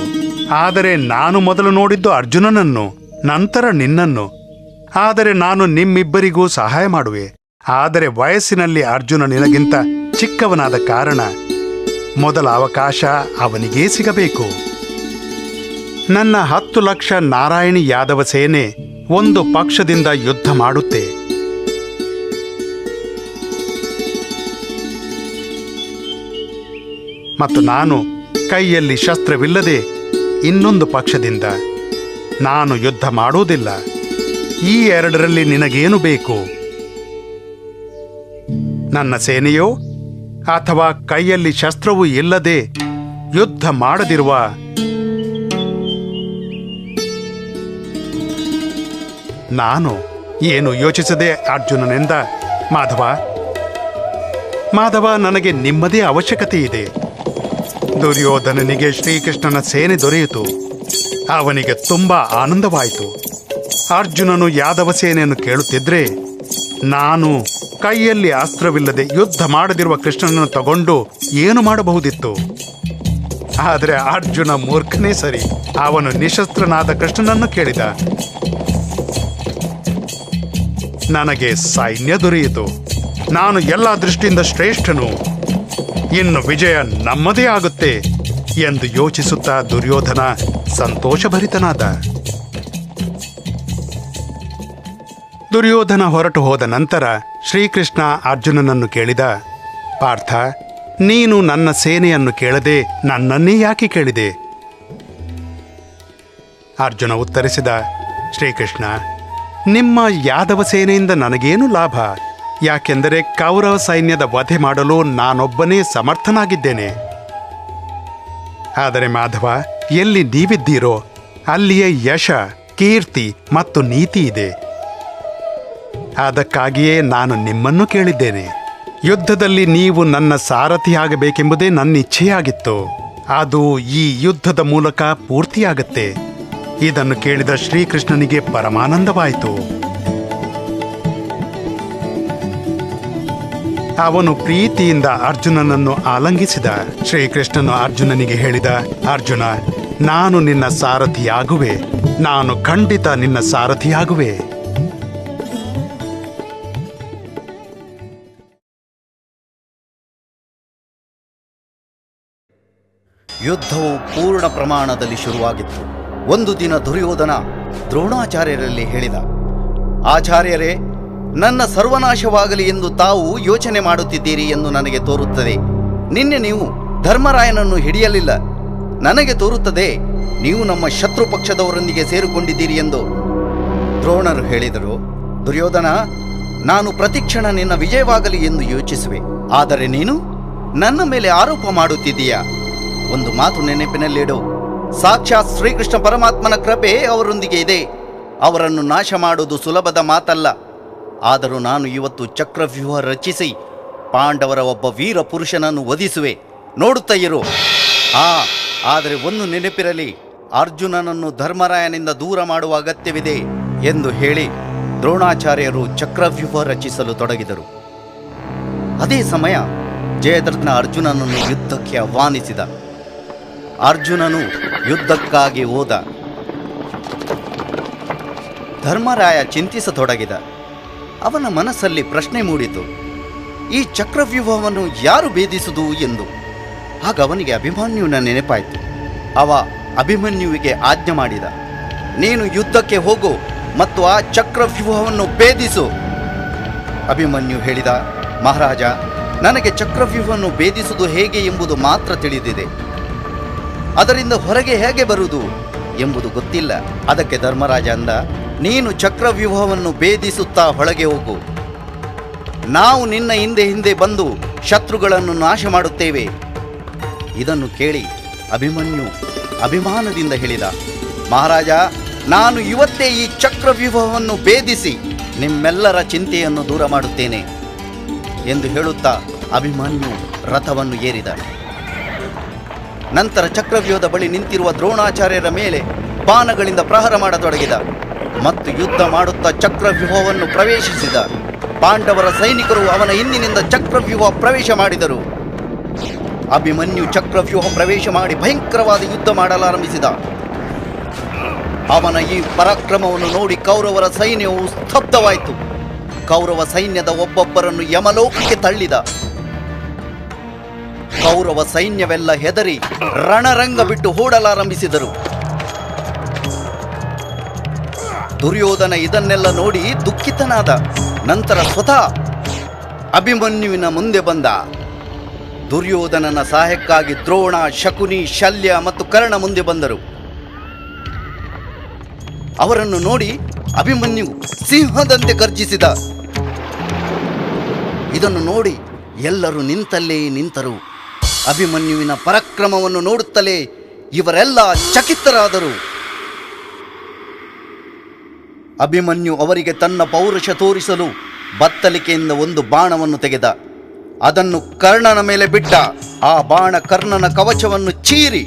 ಆದರೆ ನಾನು ಮೊದಲು ನೋಡಿದ್ದು ಅರ್ಜುನನನ್ನು, ನಂತರ ನಿನ್ನನ್ನು. ಆದರೆ ನಾನು ನಿಮ್ಮಿಬ್ಬರಿಗೂ ಸಹಾಯ ಮಾಡುವೆ. ಆದರೆ ವಯಸ್ಸಿನಲ್ಲಿ ಅರ್ಜುನ ನಿನಗಿಂತ ಚಿಕ್ಕವನಾದ ಕಾರಣ ಮೊದಲ ಅವಕಾಶ ಅವನಿಗೇ ಸಿಗಬೇಕು. ನನ್ನ 10 ಲಕ್ಷ ನಾರಾಯಣಿ ಯಾದವ ಸೇನೆ ಒಂದು ಪಕ್ಷದಿಂದ ಯುದ್ಧ ಮಾಡುತ್ತೆ. ಮತ್ತು ನಾನು ಕೈಯಲ್ಲಿ ಶಸ್ತ್ರವಿಲ್ಲದೆ ಇನ್ನೊಂದು ಪಕ್ಷದಿಂದ. ನಾನು ಯುದ್ಧ ಮಾಡುವುದಿಲ್ಲ. ಈ ಎರಡರಲ್ಲಿ ನಿನಗೇನು ಬೇಕು? ನನ್ನ ಸೇನೆಯೋ ಅಥವಾ ಕೈಯಲ್ಲಿ ಶಸ್ತ್ರವೂ ಇಲ್ಲದೆ ಯುದ್ಧ ಮಾಡದಿರುವ ನಾನು? ಏನು ಯೋಚಿಸದೆ ಅರ್ಜುನನೆಂದ, ಮಾಧವ, ನನಗೆ ನಿಮ್ಮದೇ ಅವಶ್ಯಕತೆ ಇದೆ. ದುರ್ಯೋಧನನಿಗೆ ಶ್ರೀಕೃಷ್ಣನ ಸೇನೆ ದೊರೆಯಿತು. ಅವನಿಗೆ ತುಂಬಾ ಆನಂದವಾಯಿತು. ಅರ್ಜುನನು ಯಾದವ ಸೇನೆಯನ್ನು ಕೇಳುತ್ತಿದ್ರೆ, ನಾನು ಕೈಯಲ್ಲಿ ಅಸ್ತ್ರವಿಲ್ಲದೆ ಯುದ್ಧ ಮಾಡದಿರುವ ಕೃಷ್ಣನನ್ನು ತಗೊಂಡು ಏನು ಮಾಡಬಹುದಿತ್ತು? ಆದರೆ ಅರ್ಜುನ ಮೂರ್ಖನೇ ಸರಿ. ಅವನು ನಿಶಸ್ತ್ರನಾದ ಕೃಷ್ಣನನ್ನು ಕೇಳಿದ. ನನಗೆ ಸೈನ್ಯ ದೊರೆಯಿತು. ನಾನು ಎಲ್ಲ ದೃಷ್ಟಿಯಿಂದ ಶ್ರೇಷ್ಠನು. ಇನ್ನು ವಿಜಯ ನಮ್ಮದೇ ಆಗುತ್ತೆ ಎಂದು ಯೋಚಿಸುತ್ತಾ ದುರ್ಯೋಧನ ಸಂತೋಷಭರಿತನಾದ. ದುರ್ಯೋಧನ ಹೊರಟು ಹೋದ ನಂತರ ಶ್ರೀಕೃಷ್ಣ ಅರ್ಜುನನನ್ನು ಕೇಳಿದ, ಪಾರ್ಥ, ನೀನು ನನ್ನ ಸೇನೆಯನ್ನು ಕೇಳದೆ ನನ್ನನ್ನೇ ಯಾಕೆ ಕೇಳಿದೆ? ಅರ್ಜುನ ಉತ್ತರಿಸಿದ, ಶ್ರೀಕೃಷ್ಣ, ನಿಮ್ಮ ಯಾದವ ಸೇನೆಯಿಂದ ನನಗೇನು ಲಾಭ? ಯಾಕೆಂದರೆ ಕೌರವ ಸೈನ್ಯದ ವಧೆ ಮಾಡಲು ನಾನೊಬ್ಬನೇ ಸಮರ್ಥನಾಗಿದ್ದೇನೆ. ಆದರೆ ಮಾಧವ, ಎಲ್ಲಿ ನೀವಿದ್ದೀರೋ ಅಲ್ಲಿಯೇ ಯಶ, ಕೀರ್ತಿ ಮತ್ತು ನೀತಿ ಇದೆ. ಅದಕ್ಕಾಗಿಯೇ ನಾನು ನಿಮ್ಮನ್ನು ಕೇಳಿದ್ದೇನೆ. ಯುದ್ಧದಲ್ಲಿ ನೀವು ನನ್ನ ಸಾರಥಿಯಾಗಬೇಕೆಂಬುದೇ ನನ್ನ ಇಚ್ಛೆಯಾಗಿತ್ತು. ಅದು ಈ ಯುದ್ಧದ ಮೂಲಕ ಪೂರ್ತಿಯಾಗತ್ತೆ. ಇದನ್ನು ಕೇಳಿದ ಶ್ರೀಕೃಷ್ಣನಿಗೆ ಪರಮಾನಂದವಾಯಿತು. ಅವನು ಪ್ರೀತಿಯಿಂದ ಅರ್ಜುನನನ್ನು ಆಲಂಗಿಸಿದ. ಶ್ರೀಕೃಷ್ಣನು ಅರ್ಜುನನಿಗೆ ಹೇಳಿದ, ಅರ್ಜುನ, ನಾನು ನಿನ್ನ ಸಾರಥಿಯಾಗುವೆ. ನಾನು ಖಂಡಿತ ನಿನ್ನ ಸಾರಥಿಯಾಗುವೆ. ಯುದ್ಧವು ಪೂರ್ಣ ಪ್ರಮಾಣದಲ್ಲಿ ಶುರುವಾಗಿತ್ತು. ಒಂದು ದಿನ ದುರ್ಯೋಧನ ದ್ರೋಣಾಚಾರ್ಯರಲ್ಲಿ ಹೇಳಿದ, ಆಚಾರ್ಯರೇ, ನನ್ನ ಸರ್ವನಾಶವಾಗಲಿ ಎಂದು ತಾವು ಯೋಚನೆ ಮಾಡುತ್ತಿದ್ದೀರಿ ಎಂದು ನನಗೆ ತೋರುತ್ತದೆ. ನಿನ್ನೆ ನೀವು ಧರ್ಮರಾಯನನ್ನು ಹಿಡಿಯಲಿಲ್ಲ. ನನಗೆ ತೋರುತ್ತದೆ ನೀವು ನಮ್ಮ ಶತ್ರು ಪಕ್ಷದವರೊಂದಿಗೆ ಸೇರಿಕೊಂಡಿದ್ದೀರಿ ಎಂದು. ದ್ರೋಣರು ಹೇಳಿದರು, ದುರ್ಯೋಧನ, ನಾನು ಪ್ರತಿಕ್ಷಣ ನಿನ್ನ ವಿಜಯವಾಗಲಿ ಎಂದು ಯೋಚಿಸುವೆ. ಆದರೆ ನೀನು ನನ್ನ ಮೇಲೆ ಆರೋಪ ಮಾಡುತ್ತಿದ್ದೀಯಾ. ಒಂದು ಮಾತು ನೆನಪಿನಲ್ಲಿಡು, ಸಾಕ್ಷಾತ್ ಶ್ರೀಕೃಷ್ಣ ಪರಮಾತ್ಮನ ಕೃಪೆ ಅವರೊಂದಿಗೆ ಇದೆ. ಅವರನ್ನು ನಾಶ ಮಾಡುವುದು ಸುಲಭದ ಮಾತಲ್ಲ. ಆದರೂ ನಾನು ಇವತ್ತು ಚಕ್ರವ್ಯೂಹ ರಚಿಸಿ ಪಾಂಡವರ ಒಬ್ಬ ವೀರ ಪುರುಷನನ್ನು ವಧಿಸುವೆ. ನೋಡುತ್ತಾ ಇರು. ಆದರೆ ಒಂದು ನೆನಪಿರಲಿ, ಅರ್ಜುನನನ್ನು ಧರ್ಮರಾಯನಿಂದ ದೂರ ಮಾಡುವ ಅಗತ್ಯವಿದೆ ಎಂದು ಹೇಳಿ ದ್ರೋಣಾಚಾರ್ಯರು ಚಕ್ರವ್ಯೂಹ ರಚಿಸಲು ತೊಡಗಿದರು. ಅದೇ ಸಮಯ ಜಯದ್ರಥನ ಅರ್ಜುನನನ್ನು ಯುದ್ಧಕ್ಕೆ ಆಹ್ವಾನಿಸಿದ. ಅರ್ಜುನನು ಯುದ್ಧಕ್ಕಾಗಿ ಹೋದ. ಧರ್ಮರಾಯ ಚಿಂತಿಸತೊಡಗಿದ. ಅವನ ಮನಸ್ಸಲ್ಲಿ ಪ್ರಶ್ನೆ ಮೂಡಿತು, ಈ ಚಕ್ರವ್ಯೂಹವನ್ನು ಯಾರು ಭೇದಿಸುವುದು ಎಂದು. ಆಗ ಅವನಿಗೆ ಅಭಿಮನ್ಯುವಿನ ನೆನಪಾಯಿತು. ಅವ ಅಭಿಮನ್ಯುವಿಗೆ ಆಜ್ಞೆ ಮಾಡಿದ. ನೀನು ಯುದ್ಧಕ್ಕೆ ಹೋಗು ಮತ್ತು ಆ ಚಕ್ರವ್ಯೂಹವನ್ನು ಭೇದಿಸು. ಅಭಿಮನ್ಯು ಹೇಳಿದ, ಮಹಾರಾಜ, ನನಗೆ ಚಕ್ರವ್ಯೂಹವನ್ನು ಭೇದಿಸುವುದು ಹೇಗೆ ಎಂಬುದು ಮಾತ್ರ ತಿಳಿದಿದೆ. ಅದರಿಂದ ಹೊರಗೆ ಹೇಗೆ ಬರುವುದು ಎಂಬುದು ಗೊತ್ತಿಲ್ಲ. ಅದಕ್ಕೆ ಧರ್ಮರಾಜ ಅಂದ, ನೀನು ಚಕ್ರವ್ಯೂಹವನ್ನು ಭೇದಿಸುತ್ತಾ ಹೊರಗೆ ಹೋಗು. ನಾವು ನಿನ್ನ ಹಿಂದೆ ಹಿಂದೆ ಬಂದು ಶತ್ರುಗಳನ್ನು ನಾಶ ಮಾಡುತ್ತೇವೆ. ಇದನ್ನು ಕೇಳಿ ಅಭಿಮನ್ಯು ಅಭಿಮಾನದಿಂದ ಹೇಳಿದ, ಮಹಾರಾಜ, ನಾನು ಇವತ್ತೇ ಈ ಚಕ್ರವ್ಯೂಹವನ್ನು ಭೇದಿಸಿ ನಿಮ್ಮೆಲ್ಲರ ಚಿಂತೆಯನ್ನು ದೂರ ಮಾಡುತ್ತೇನೆ ಎಂದು ಹೇಳುತ್ತಾ ಅಭಿಮನ್ಯು ರಥವನ್ನು ಏರಿದ. ನಂತರ ಚಕ್ರವ್ಯೂಹದ ಬಳಿ ನಿಂತಿರುವ ದ್ರೋಣಾಚಾರ್ಯರ ಮೇಲೆ ಬಾಣಗಳಿಂದ ಪ್ರಹಾರ ಮಾಡತೊಡಗಿದ ಮತ್ತು ಯುದ್ಧ ಮಾಡುತ್ತಾ ಚಕ್ರವ್ಯೂಹವನ್ನು ಪ್ರವೇಶಿಸಿದ. ಪಾಂಡವರ ಸೈನಿಕರು ಅವನ ಹಿಂದಿನಿಂದ ಚಕ್ರವ್ಯೂಹ ಪ್ರವೇಶ ಮಾಡಿದರು. ಅಭಿಮನ್ಯು ಚಕ್ರವ್ಯೂಹ ಪ್ರವೇಶ ಮಾಡಿ ಭಯಂಕರವಾದ ಯುದ್ಧ ಮಾಡಲಾರಂಭಿಸಿದ. ಅವನ ಈ ಪರಾಕ್ರಮವನ್ನು ನೋಡಿ ಕೌರವರ ಸೈನ್ಯವು ಸ್ತಬ್ಧವಾಯಿತು. ಕೌರವ ಸೈನ್ಯದ ಒಬ್ಬೊಬ್ಬರನ್ನು ಯಮಲೋಕಕ್ಕೆ ತಳ್ಳಿದ. ಕೌರವ ಸೈನ್ಯವೆಲ್ಲ ಹೆದರಿ ರಣರಂಗ ಬಿಟ್ಟು ಓಡಲಾರಂಭಿಸಿದರು. ದುರ್ಯೋಧನ ಇದನ್ನೆಲ್ಲ ನೋಡಿ ದುಃಖಿತನಾದ. ನಂತರ ಸ್ವತಃ ಅಭಿಮನ್ಯುವಿನ ಮುಂದೆ ಬಂದ. ದುರ್ಯೋಧನನ ಸಹಾಯಕ್ಕಾಗಿ ದ್ರೋಣ, ಶಕುನಿ, ಶಲ್ಯ ಮತ್ತು ಕರ್ಣ ಮುಂದೆ ಬಂದರು. ಅವರನ್ನು ನೋಡಿ ಅಭಿಮನ್ಯು ಸಿಂಹದಂತೆ ಗರ್ಜಿಸಿದ. ಇದನ್ನು ನೋಡಿ ಎಲ್ಲರೂ ನಿಂತಲ್ಲೇ ನಿಂತರು. ಅಭಿಮನ್ಯುವಿನ ಪರಾಕ್ರಮವನ್ನು ನೋಡುತ್ತಲೇ ಇವರೆಲ್ಲ ಚಕಿತರಾದರು. ಅಭಿಮನ್ಯು ಅವರಿಗೆ ತನ್ನ ಪೌರುಷ ತೋರಿಸಲು ಬತ್ತಲಿಕೆಯಿಂದ ಒಂದು ಬಾಣವನ್ನು ತೆಗೆದ. ಅದನ್ನು ಕರ್ಣನ ಮೇಲೆ ಬಿಟ್ಟ. ಆ ಬಾಣ ಕರ್ಣನ ಕವಚವನ್ನು ಚೀರಿ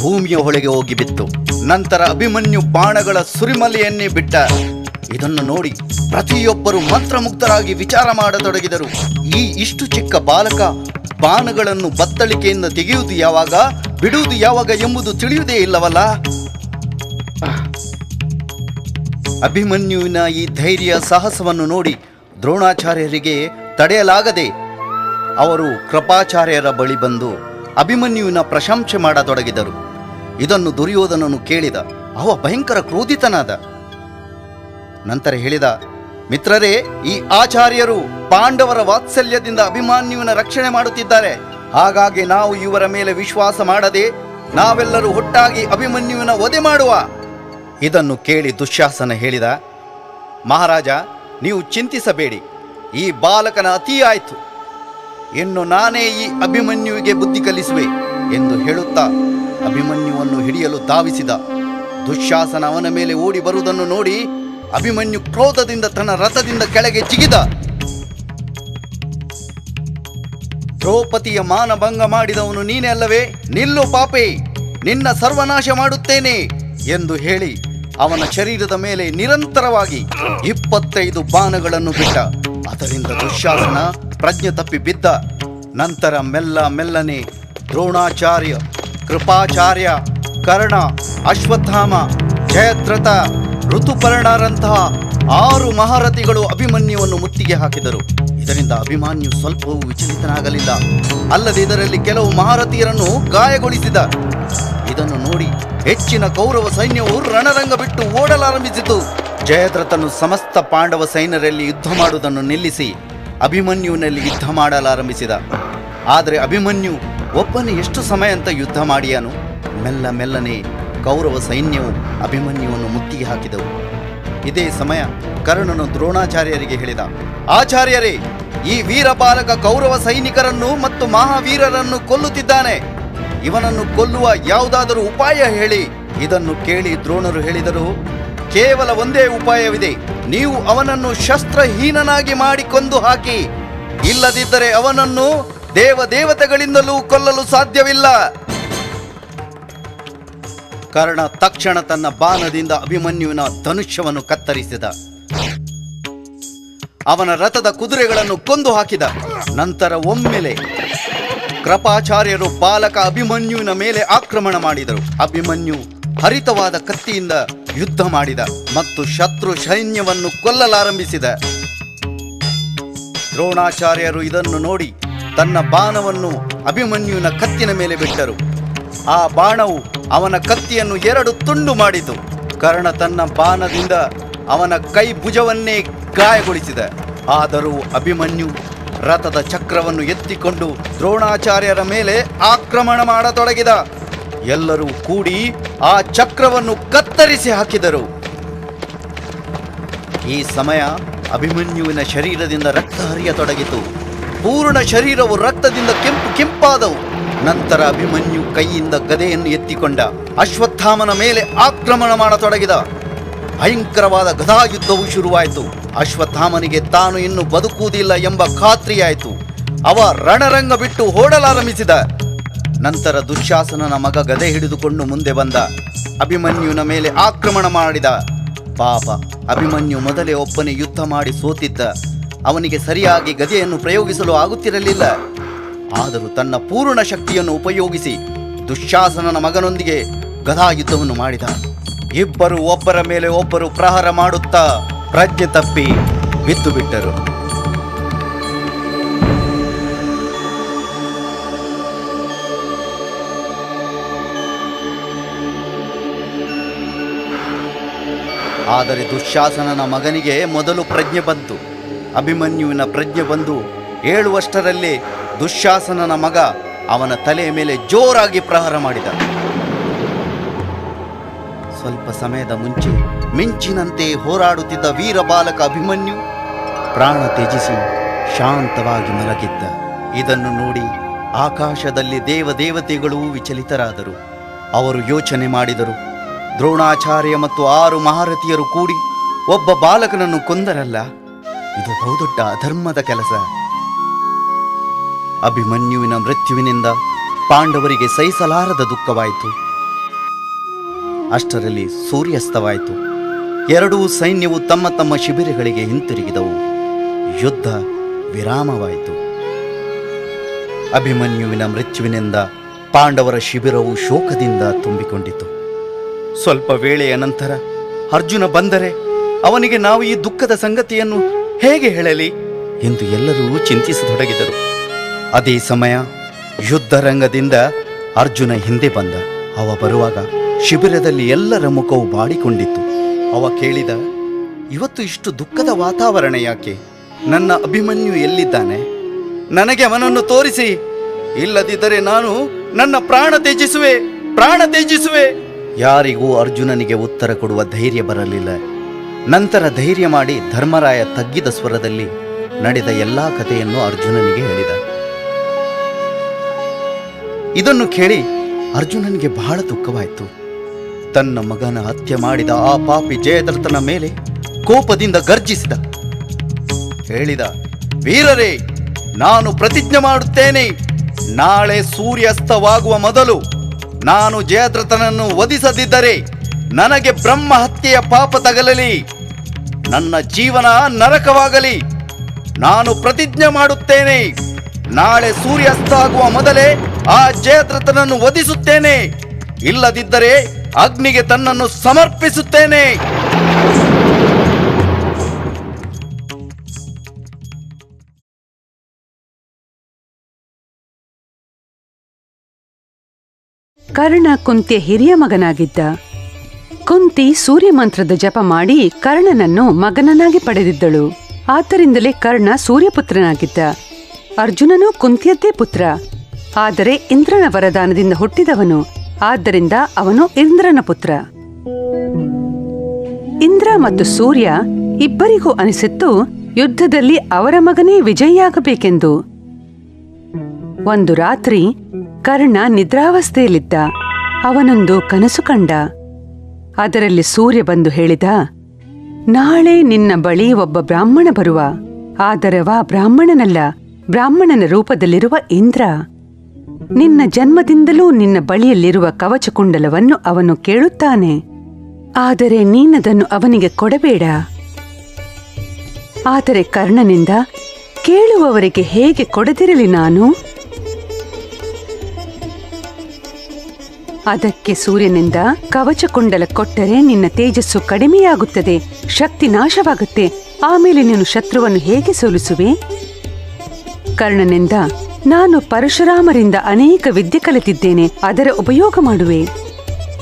ಭೂಮಿಯ ಹೊಳೆಗೆ ಹೋಗಿ ಬಿತ್ತು. ನಂತರ ಅಭಿಮನ್ಯು ಬಾಣಗಳ ಸುರಿಮಲೆಯನ್ನೇ ಬಿಟ್ಟ. ಇದನ್ನು ನೋಡಿ ಪ್ರತಿಯೊಬ್ಬರು ಮಂತ್ರಮುಗ್ಧರಾಗಿ ವಿಚಾರ ಮಾಡತೊಡಗಿದರು. ಇಷ್ಟು ಚಿಕ್ಕ ಬಾಲಕ ಬಾಣಗಳನ್ನು ಬತ್ತಳಿಕೆಯಿಂದ ತೆಗೆಯುವುದು ಯಾವಾಗ, ಬಿಡುವುದು ಯಾವಾಗ ಎಂಬುದು ತಿಳಿಯುವುದೇ ಇಲ್ಲವಲ್ಲ. ಅಭಿಮನ್ಯುವಿನ ಈ ಧೈರ್ಯ ಸಾಹಸವನ್ನು ನೋಡಿ ದ್ರೋಣಾಚಾರ್ಯರಿಗೆ ತಡೆಯಲಾಗದೆ ಅವರು ಕೃಪಾಚಾರ್ಯರ ಬಳಿ ಬಂದು ಅಭಿಮನ್ಯುವಿನ ಪ್ರಶಂಸೆ ಮಾಡತೊಡಗಿದರು. ಇದನ್ನು ದುರ್ಯೋಧನನು ಕೇಳಿದ. ಅವ ಭಯಂಕರ ಕ್ರೋಧಿತನಾದ. ನಂತರ ಹೇಳಿದ, ಮಿತ್ರರೇ, ಈ ಆಚಾರ್ಯರು ಪಾಂಡವರ ವಾತ್ಸಲ್ಯದಿಂದ ಅಭಿಮನ್ಯುವಿನ ರಕ್ಷಣೆ ಮಾಡುತ್ತಿದ್ದಾರೆ. ಹಾಗಾಗಿ ನಾವು ಇವರ ಮೇಲೆ ವಿಶ್ವಾಸ ಮಾಡದೆ ನಾವೆಲ್ಲರೂ ಒಟ್ಟಾಗಿ ಅಭಿಮನ್ಯುವಿನ ವಧೆ ಮಾಡುವ. ಇದನ್ನು ಕೇಳಿ ದುಶ್ಯಾಸನ ಹೇಳಿದ, ಮಹಾರಾಜ, ನೀವು ಚಿಂತಿಸಬೇಡಿ. ಈ ಬಾಲಕನ ಅತಿ ಆಯಿತು. ಇನ್ನು ನಾನೇ ಈ ಅಭಿಮನ್ಯುವಿಗೆ ಬುದ್ಧಿ ಕಲಿಸುವೆ ಎಂದು ಹೇಳುತ್ತಾ ಅಭಿಮನ್ಯುವನ್ನು ಹಿಡಿಯಲು ಧಾವಿಸಿದ. ದುಶ್ಯಾಸನ ಅವನ ಮೇಲೆ ಓಡಿ ಬರುವುದನ್ನು ನೋಡಿ ಅಭಿಮನ್ಯು ಕ್ರೋಧದಿಂದ ತನ್ನ ರಥದಿಂದ ಕೆಳಗೆ ಜಿಗಿದ. ದ್ರೌಪದಿಯ ಮಾನಭಂಗ ಮಾಡಿದವನು ನೀನೇ ಅಲ್ಲವೇ? ನಿಲ್ಲು ಪಾಪೆ, ನಿನ್ನ ಸರ್ವನಾಶ ಮಾಡುತ್ತೇನೆ ಎಂದು ಹೇಳಿ ಅವನ ಶರೀರದ ಮೇಲೆ ನಿರಂತರವಾಗಿ 25 ಬಾಣಗಳನ್ನು ಬಿಟ್ಟ. ಅದರಿಂದ ದುಶ್ಯಾಸನ ಪ್ರಜ್ಞೆ ತಪ್ಪಿ ಬಿದ್ದ. ನಂತರ ಮೆಲ್ಲನೆ ದ್ರೋಣಾಚಾರ್ಯ, ಕೃಪಾಚಾರ್ಯ, ಕರ್ಣ, ಅಶ್ವತ್ಥಾಮ, ಜಯದ್ರಥ, ಋತುಪರ್ಣರಂತಹ 6 ಮಹಾರಥಿಗಳು ಅಭಿಮನ್ಯುವನ್ನು ಮುತ್ತಿಗೆ ಹಾಕಿದರು. ಇದರಿಂದ ಅಭಿಮನ್ಯು ಸ್ವಲ್ಪವೂ ವಿಚಲಿತನಾಗಲಿಲ್ಲ. ಅಲ್ಲದೆ ಇದರಲ್ಲಿ ಕೆಲವು ಮಹಾರಥಿಯರನ್ನು ಗಾಯಗೊಳಿಸಿದ. ಇದನ್ನು ನೋಡಿ ಹೆಚ್ಚಿನ ಕೌರವ ಸೈನ್ಯವು ರಣರಂಗ ಬಿಟ್ಟು ಓಡಲಾರಂಭಿಸಿತು. ಜಯದ್ರಥನು ಸಮಸ್ತ ಪಾಂಡವ ಸೈನ್ಯರಲ್ಲಿ ಯುದ್ಧ ಮಾಡುವುದನ್ನು ನಿಲ್ಲಿಸಿ ಅಭಿಮನ್ಯುವಿನಲ್ಲಿ ಯುದ್ಧ ಮಾಡಲಾರಂಭಿಸಿದ. ಆದರೆ ಅಭಿಮನ್ಯು ಒಬ್ಬನೇ ಎಷ್ಟು ಸಮಯ ಅಂತ ಯುದ್ಧ ಮಾಡಿಯಾನು. ಮೆಲ್ಲನೆ ಕೌರವ ಸೈನ್ಯವು ಅಭಿಮನ್ಯುವನ್ನು ಮುತ್ತಿಗೆ ಹಾಕಿದವು. ಇದೇ ಸಮಯ ಕರ್ಣನು ದ್ರೋಣಾಚಾರ್ಯರಿಗೆ ಹೇಳಿದ, ಆಚಾರ್ಯರೇ, ಈ ವೀರ ಬಾಲಕ ಕೌರವ ಸೈನಿಕರನ್ನು ಮತ್ತು ಮಹಾವೀರರನ್ನು ಕೊಲ್ಲುತ್ತಿದ್ದಾನೆ. ಇವನನ್ನು ಕೊಲ್ಲುವ ಯಾವುದಾದರೂ ಉಪಾಯ ಹೇಳಿ. ಇದನ್ನು ಕೇಳಿ ದ್ರೋಣರು ಹೇಳಿದರು, ಕೇವಲ ಒಂದೇ ಉಪಾಯವಿದೆ. ನೀವು ಅವನನ್ನು ಶಸ್ತ್ರಹೀನನಾಗಿ ಮಾಡಿ ಕೊಂದು ಹಾಕಿ. ಇಲ್ಲದಿದ್ದರೆ ಅವನನ್ನು ದೇವತೆಗಳಿಂದಲೂ ಕೊಲ್ಲಲು ಸಾಧ್ಯವಿಲ್ಲ. ಕರ್ಣ ತಕ್ಷಣ ತನ್ನ ಬಾಣದಿಂದ ಅಭಿಮನ್ಯುವಿನ ಧನುಷ್ಯವನ್ನು ಕತ್ತರಿಸಿದ. ಅವನ ರಥದ ಕುದುರೆಗಳನ್ನು ಕೊಂದು ಹಾಕಿದ. ನಂತರ ಒಮ್ಮೆಲೆ ಕೃಪಾಚಾರ್ಯರು ಬಾಲಕ ಅಭಿಮನ್ಯುವಿನ ಮೇಲೆ ಆಕ್ರಮಣ ಮಾಡಿದರು. ಅಭಿಮನ್ಯು ಹರಿತವಾದ ಕತ್ತಿಯಿಂದ ಯುದ್ಧ ಮಾಡಿದ ಮತ್ತು ಶತ್ರು ಸೈನ್ಯವನ್ನು ಕೊಲ್ಲಲಾರಂಭಿಸಿದ. ದ್ರೋಣಾಚಾರ್ಯರು ಇದನ್ನು ನೋಡಿ ತನ್ನ ಬಾಣವನ್ನು ಅಭಿಮನ್ಯುವಿನ ಕತ್ತಿನ ಮೇಲೆ ಬಿಟ್ಟರು. ಆ ಬಾಣವು ಅವನ ಕತ್ತಿಯನ್ನು 2 ತುಂಡು ಮಾಡಿತು. ಕರ್ಣ ತನ್ನ ಬಾಣದಿಂದ ಅವನ ಕೈ ಭುಜವನ್ನೇ ಗಾಯಗೊಳಿಸಿದ. ಆದರೂ ಅಭಿಮನ್ಯು ರಥದ ಚಕ್ರವನ್ನು ಎತ್ತಿಕೊಂಡು ದ್ರೋಣಾಚಾರ್ಯರ ಮೇಲೆ ಆಕ್ರಮಣ ಮಾಡತೊಡಗಿದ. ಎಲ್ಲರೂ ಕೂಡಿ ಆ ಚಕ್ರವನ್ನು ಕತ್ತರಿಸಿ ಹಾಕಿದರು. ಈ ಸಮಯ ಅಭಿಮನ್ಯುವಿನ ಶರೀರದಿಂದ ರಕ್ತ ಹರಿಯತೊಡಗಿತು. ಪೂರ್ಣ ಶರೀರವು ರಕ್ತದಿಂದ ಕೆಂಪಾದವು. ನಂತರ ಅಭಿಮನ್ಯು ಕೈಯಿಂದ ಗದೆಯನ್ನು ಎತ್ತಿಕೊಂಡ ಅಶ್ವತ್ಥಾಮನ ಮೇಲೆ ಆಕ್ರಮಣ ಮಾಡತೊಡಗಿದ. ಭಯಂಕರವಾದ ಗದಾಯುದ್ಧವು ಶುರುವಾಯಿತು. ಅಶ್ವತ್ಥಾಮನಿಗೆ ತಾನು ಇನ್ನು ಬದುಕುವುದಿಲ್ಲ ಎಂಬ ಖಾತ್ರಿಯಾಯಿತು. ಅವ ರಣರಂಗ ಬಿಟ್ಟು ಓಡಲಾರಂಭಿಸಿದ. ನಂತರ ದುಶ್ಯಾಸನನ ಮಗ ಗದೆ ಹಿಡಿದುಕೊಂಡು ಮುಂದೆ ಬಂದ. ಅಭಿಮನ್ಯುವಿನ ಮೇಲೆ ಆಕ್ರಮಣ ಮಾಡಿದ. ಪಾಪ, ಅಭಿಮನ್ಯು ಮೊದಲೇ ಒಬ್ಬನೇ ಯುದ್ಧ ಮಾಡಿ ಸೋತಿದ್ದ. ಅವನಿಗೆ ಸರಿಯಾಗಿ ಗದೆಯನ್ನು ಪ್ರಯೋಗಿಸಲು ಆಗುತ್ತಿರಲಿಲ್ಲ. ಆದರೂ ತನ್ನ ಪೂರ್ಣ ಶಕ್ತಿಯನ್ನು ಉಪಯೋಗಿಸಿ ದುಶ್ಯಾಸನನ ಮಗನೊಂದಿಗೆ ಗದಾಯುದ್ಧವನ್ನು ಮಾಡಿದ. ಇಬ್ಬರು ಒಬ್ಬರ ಮೇಲೆ ಒಬ್ಬರು ಪ್ರಹಾರ ಮಾಡುತ್ತಾ ಪ್ರಜ್ಞೆ ತಪ್ಪಿ ಬಿದ್ದು ಬಿಟ್ಟರು. ಆದರೆ ದುಶ್ಯಾಸನನ ಮಗನಿಗೆ ಮೊದಲು ಪ್ರಜ್ಞೆ ಬಂತು. ಅಭಿಮನ್ಯುವಿನ ಪ್ರಜ್ಞೆ ಬಂದು ಏಳುವಷ್ಟರಲ್ಲೇ ದುಶ್ಯಾಸನನ ಮಗ ಅವನ ತಲೆಯ ಮೇಲೆ ಜೋರಾಗಿ ಪ್ರಹಾರ ಮಾಡಿದ. ಸ್ವಲ್ಪ ಸಮಯದ ಮುಂಚೆ ಮಿಂಚಿನಂತೆ ಹೋರಾಡುತ್ತಿದ್ದ ವೀರ ಬಾಲಕ ಅಭಿಮನ್ಯು ಪ್ರಾಣ ತ್ಯಜಿಸಿ ಶಾಂತವಾಗಿ ಮಲಗಿದ್ದ. ಇದನ್ನು ನೋಡಿ ಆಕಾಶದಲ್ಲಿ ದೇವದೇವತೆಗಳೂ ವಿಚಲಿತರಾದರು. ಅವರು ಯೋಚನೆ ಮಾಡಿದರು, ದ್ರೋಣಾಚಾರ್ಯ ಮತ್ತು 6 ಮಹಾರಥಿಯರು ಕೂಡಿ ಒಬ್ಬ ಬಾಲಕನನ್ನು ಕೊಂದರಲ್ಲ, ಇದು ಬಹುದೊಡ್ಡ ಅಧರ್ಮದ ಕೆಲಸ. ಅಭಿಮನ್ಯುವಿನ ಮೃತ್ಯುವಿನಿಂದ ಪಾಂಡವರಿಗೆ ಸಹಿಸಲಾರದ ದುಃಖವಾಯಿತು. ಅಷ್ಟರಲ್ಲಿ ಸೂರ್ಯಾಸ್ತವಾಯಿತು. ಎರಡೂ ಸೈನ್ಯವು ತಮ್ಮ ತಮ್ಮ ಶಿಬಿರಗಳಿಗೆ ಹಿಂತಿರುಗಿದವು. ಯುದ್ಧ ವಿರಾಮವಾಯಿತು. ಅಭಿಮನ್ಯುವಿನ ಮೃತ್ಯುವಿನಿಂದ ಪಾಂಡವರ ಶಿಬಿರವು ಶೋಕದಿಂದ ತುಂಬಿಕೊಂಡಿತು. ಸ್ವಲ್ಪ ವೇಳೆಯ ನಂತರ ಅರ್ಜುನ ಬಂದರೆ ಅವನಿಗೆ ನಾವು ಈ ದುಃಖದ ಸಂಗತಿಯನ್ನು ಹೇಗೆ ಹೇಳಲಿ ಎಂದು ಎಲ್ಲರೂ ಚಿಂತಿಸತೊಡಗಿದರು. ಅದೇ ಸಮಯ ಯುದ್ಧರಂಗದಿಂದ ಅರ್ಜುನ ಹಿಂದೆ ಬಂದ. ಅವ ಬರುವಾಗ ಶಿಬಿರದಲ್ಲಿ ಎಲ್ಲರ ಮುಖವು ಬಾಡಿಕೊಂಡಿತ್ತು. ಅವ ಕೇಳಿದ, ಇವತ್ತು ಇಷ್ಟು ದುಃಖದ ವಾತಾವರಣ ಯಾಕೆ? ನನ್ನ ಅಭಿಮನ್ಯು ಎಲ್ಲಿದ್ದಾನೆ? ನನಗೆ ಅವನನ್ನು ತೋರಿಸಿ, ಇಲ್ಲದಿದ್ದರೆ ನಾನು ನನ್ನ ಪ್ರಾಣ ತ್ಯಜಿಸುವೆ. ಯಾರಿಗೂ ಅರ್ಜುನನಿಗೆ ಉತ್ತರ ಕೊಡುವ ಧೈರ್ಯ ಬರಲಿಲ್ಲ. ನಂತರ ಧೈರ್ಯ ಮಾಡಿ ಧರ್ಮರಾಯ ತಗ್ಗಿದ ಸ್ವರದಲ್ಲಿ ನಡೆದ ಎಲ್ಲಾ ಕಥೆಯನ್ನು ಅರ್ಜುನನಿಗೆ ಹೇಳಿದ. ಇದನ್ನು ಕೇಳಿ ಅರ್ಜುನನಿಗೆ ಬಹಳ ದುಃಖವಾಯಿತು. ತನ್ನ ಮಗನ ಹತ್ಯೆ ಮಾಡಿದ ಆ ಪಾಪಿ ಜಯದ್ರಥನ ಮೇಲೆ ಕೋಪದಿಂದ ಗರ್ಜಿಸಿದ. ಹೇಳಿದ, ವೀರರೇ, ನಾನು ಪ್ರತಿಜ್ಞೆ ಮಾಡುತ್ತೇನೆ, ನಾಳೆ ಸೂರ್ಯಾಸ್ತವಾಗುವ ಮೊದಲು ನಾನು ಜಯದ್ರಥನನ್ನು ವಧಿಸದಿದ್ದರೆ ನನಗೆ ಬ್ರಹ್ಮ ಹತ್ಯೆಯ ಪಾಪ ತಗಲಲಿ, ನನ್ನ ಜೀವನ ನರಕವಾಗಲಿ. ನಾನು ಪ್ರತಿಜ್ಞೆ ಮಾಡುತ್ತೇನೆ, ನಾಳೆ ಸೂರ್ಯಾಸ್ತ ಆಗುವ ಮೊದಲೇ ಆ ಜಯದ್ರಥನನ್ನು ವಧಿಸುತ್ತೇನೆ, ಇಲ್ಲದಿದ್ದರೆ ಅಗ್ನಿಗೆ ತನ್ನನ್ನು ಸಮರ್ಪಿಸುತ್ತೇನೆ. ಕರ್ಣ ಕುಂತಿಯ ಹಿರಿಯ ಮಗನಾಗಿದ್ದ. ಕುಂತಿ ಸೂರ್ಯ ಮಂತ್ರದ ಜಪ ಮಾಡಿ ಕರ್ಣನನ್ನು ಮಗನನ್ನಾಗಿ ಪಡೆದಿದ್ದಳು. ಆದ್ದರಿಂದಲೇ ಕರ್ಣ ಸೂರ್ಯಪುತ್ರನಾಗಿದ್ದ. ಅರ್ಜುನನೂ ಕುಂತಿಯದ್ದೇ ಪುತ್ರ. ಆದರೆ ಇಂದ್ರನ ವರದಾನದಿಂದ ಹುಟ್ಟಿದವನು. ಆದ್ದರಿಂದ ಅವನು ಇಂದ್ರನ ಪುತ್ರ. ಇಂದ್ರ ಮತ್ತು ಸೂರ್ಯ ಇಬ್ಬರಿಗೂ ಅನಿಸಿತ್ತು ಯುದ್ಧದಲ್ಲಿ ಅವರ ಮಗನೇ ವಿಜಯಿಯಾಗಬೇಕೆಂದು. ಒಂದು ರಾತ್ರಿ ಕರ್ಣ ನಿದ್ರಾವಸ್ಥೆಯಲ್ಲಿದ್ದ. ಅವನೊಂದು ಕನಸು ಕಂಡ. ಅದರಲ್ಲಿ ಸೂರ್ಯ ಬಂದು ಹೇಳಿದ, ನಾಳೆ ನಿನ್ನ ಬಳಿ ಒಬ್ಬ ಬ್ರಾಹ್ಮಣ ಬರುವ. ಆದರವ ಬ್ರಾಹ್ಮಣನಲ್ಲ, ಬ್ರಾಹ್ಮಣನ ರೂಪದಲ್ಲಿರುವ ಇಂದ್ರ. ನಿನ್ನ ಜನ್ಮದಿಂದಲೂ ನಿನ್ನ ಬಳಿಯಲ್ಲಿರುವ ಕವಚಕುಂಡಲವನ್ನು ಅವನು ಕೇಳುತ್ತಾನೆ. ಆದರೆ ನೀನದನ್ನು ಅವನಿಗೆ ಕೊಡಬೇಡ. ಆದರೆ ಕರ್ಣನಿಂದ, ಕೇಳುವವರಿಗೆ ಹೇಗೆ ಕೊಡದಿರಲಿ ನಾನು? ಅದಕ್ಕೆ ಸೂರ್ಯನಿಂದ, ಕವಚಕುಂಡಲ ಕೊಟ್ಟರೆ ನಿನ್ನ ತೇಜಸ್ಸು ಕಡಿಮೆಯಾಗುತ್ತದೆ, ಶಕ್ತಿ ನಾಶವಾಗುತ್ತೆ. ಆಮೇಲೆ ನೀನು ಶತ್ರುವನ್ನು ಹೇಗೆ ಸೋಲಿಸುವೆ? ಕರ್ಣನಿಂದ, ನಾನು ಪರಶುರಾಮರಿಂದ ಅನೇಕ ವಿದ್ಯೆ ಕಲಿತಿದ್ದೇನೆ, ಅದರ ಉಪಯೋಗ ಮಾಡುವೆ.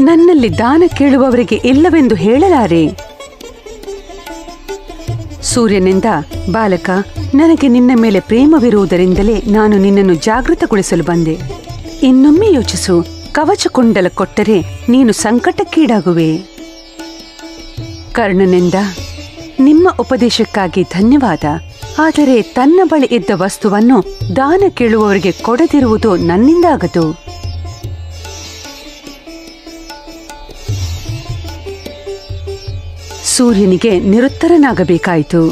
ನನ್ನಲ್ಲಿ ದಾನ ಕೇಳುವವರಿಗೆ ಇಲ್ಲವೆಂದು ಹೇಳಲಾರೆ. ಸೂರ್ಯನಿಂದ, ಬಾಲಕ, ನನಗೆ ನಿನ್ನ ಮೇಲೆ ಪ್ರೇಮವಿರುವುದರಿಂದಲೇ ನಾನು ನಿನ್ನನ್ನು ಜಾಗೃತಗೊಳಿಸಲು ಬಂದೆ. ಇನ್ನೊಮ್ಮೆ ಯೋಚಿಸು, ಕವಚಕುಂಡಲ ಕೊಟ್ಟರೆ ನೀನು ಸಂಕಟಕ್ಕೀಡಾಗುವೆ. ಕರ್ಣನಿಂದ, ನಿಮ್ಮ ಉಪದೇಶಕ್ಕಾಗಿ ಧನ್ಯವಾದ. ಆದರೆ ತನ್ನ ಬಳಿ ಇದ್ದ ವಸ್ತುವನ್ನು ದಾನ ಕೇಳುವವರಿಗೆ ಕೊಡದಿರುವುದು ನನ್ನಿಂದಾಗದು. ಸೂರ್ಯನಿಗೆ ನಿರುತ್ತರನಾಗಬೇಕಾಯಿತು.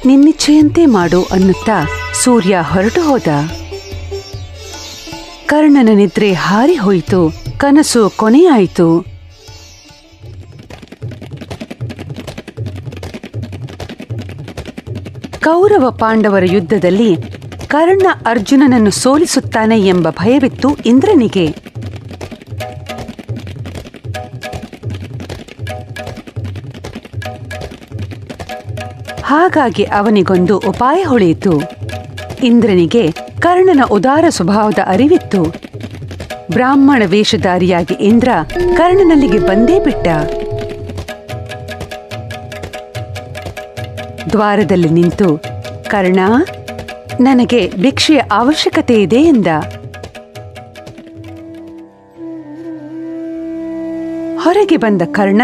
ನಿನ್ನಿಚ್ಛೆಯಂತೆ ಮಾಡು ಅನ್ನುತ್ತಾ ಸೂರ್ಯ ಹೊರಟು ಹೋದ. ಕರ್ಣನ ನಿದ್ರೆ ಹಾರಿ ಹೋಯಿತು. ಕನಸು ಕೊನೆಯಾಯಿತು. ಕೌರವ ಪಾಂಡವರ ಯುದ್ಧದಲ್ಲಿ ಕರ್ಣ ಅರ್ಜುನನನ್ನು ಸೋಲಿಸುತ್ತಾನೆ ಎಂಬ ಭಯವಿತ್ತು ಇಂದ್ರನಿಗೆ. ಹಾಗಾಗಿ ಅವನಿಗೊಂದು ಉಪಾಯ ಹೊಳೆಯಿತು. ಇಂದ್ರನಿಗೆ ಕರ್ಣನ ಉದಾರ ಸ್ವಭಾವದ ಅರಿವಿತ್ತು. ಬ್ರಾಹ್ಮಣ ವೇಷಧಾರಿಯಾಗಿ ಇಂದ್ರ ಕರ್ಣನಲ್ಲಿಗೆ ಬಂದೇ ಬಿಟ್ಟ. ದ್ವಾರದಲ್ಲಿ ನಿಂತು, ಕರ್ಣ, ನನಗೆ ಭಿಕ್ಷೆಯ ಅವಶ್ಯಕತೆ ಇದೆ ಎಂದ. ಹೊರಗೆ ಬಂದ ಕರ್ಣ,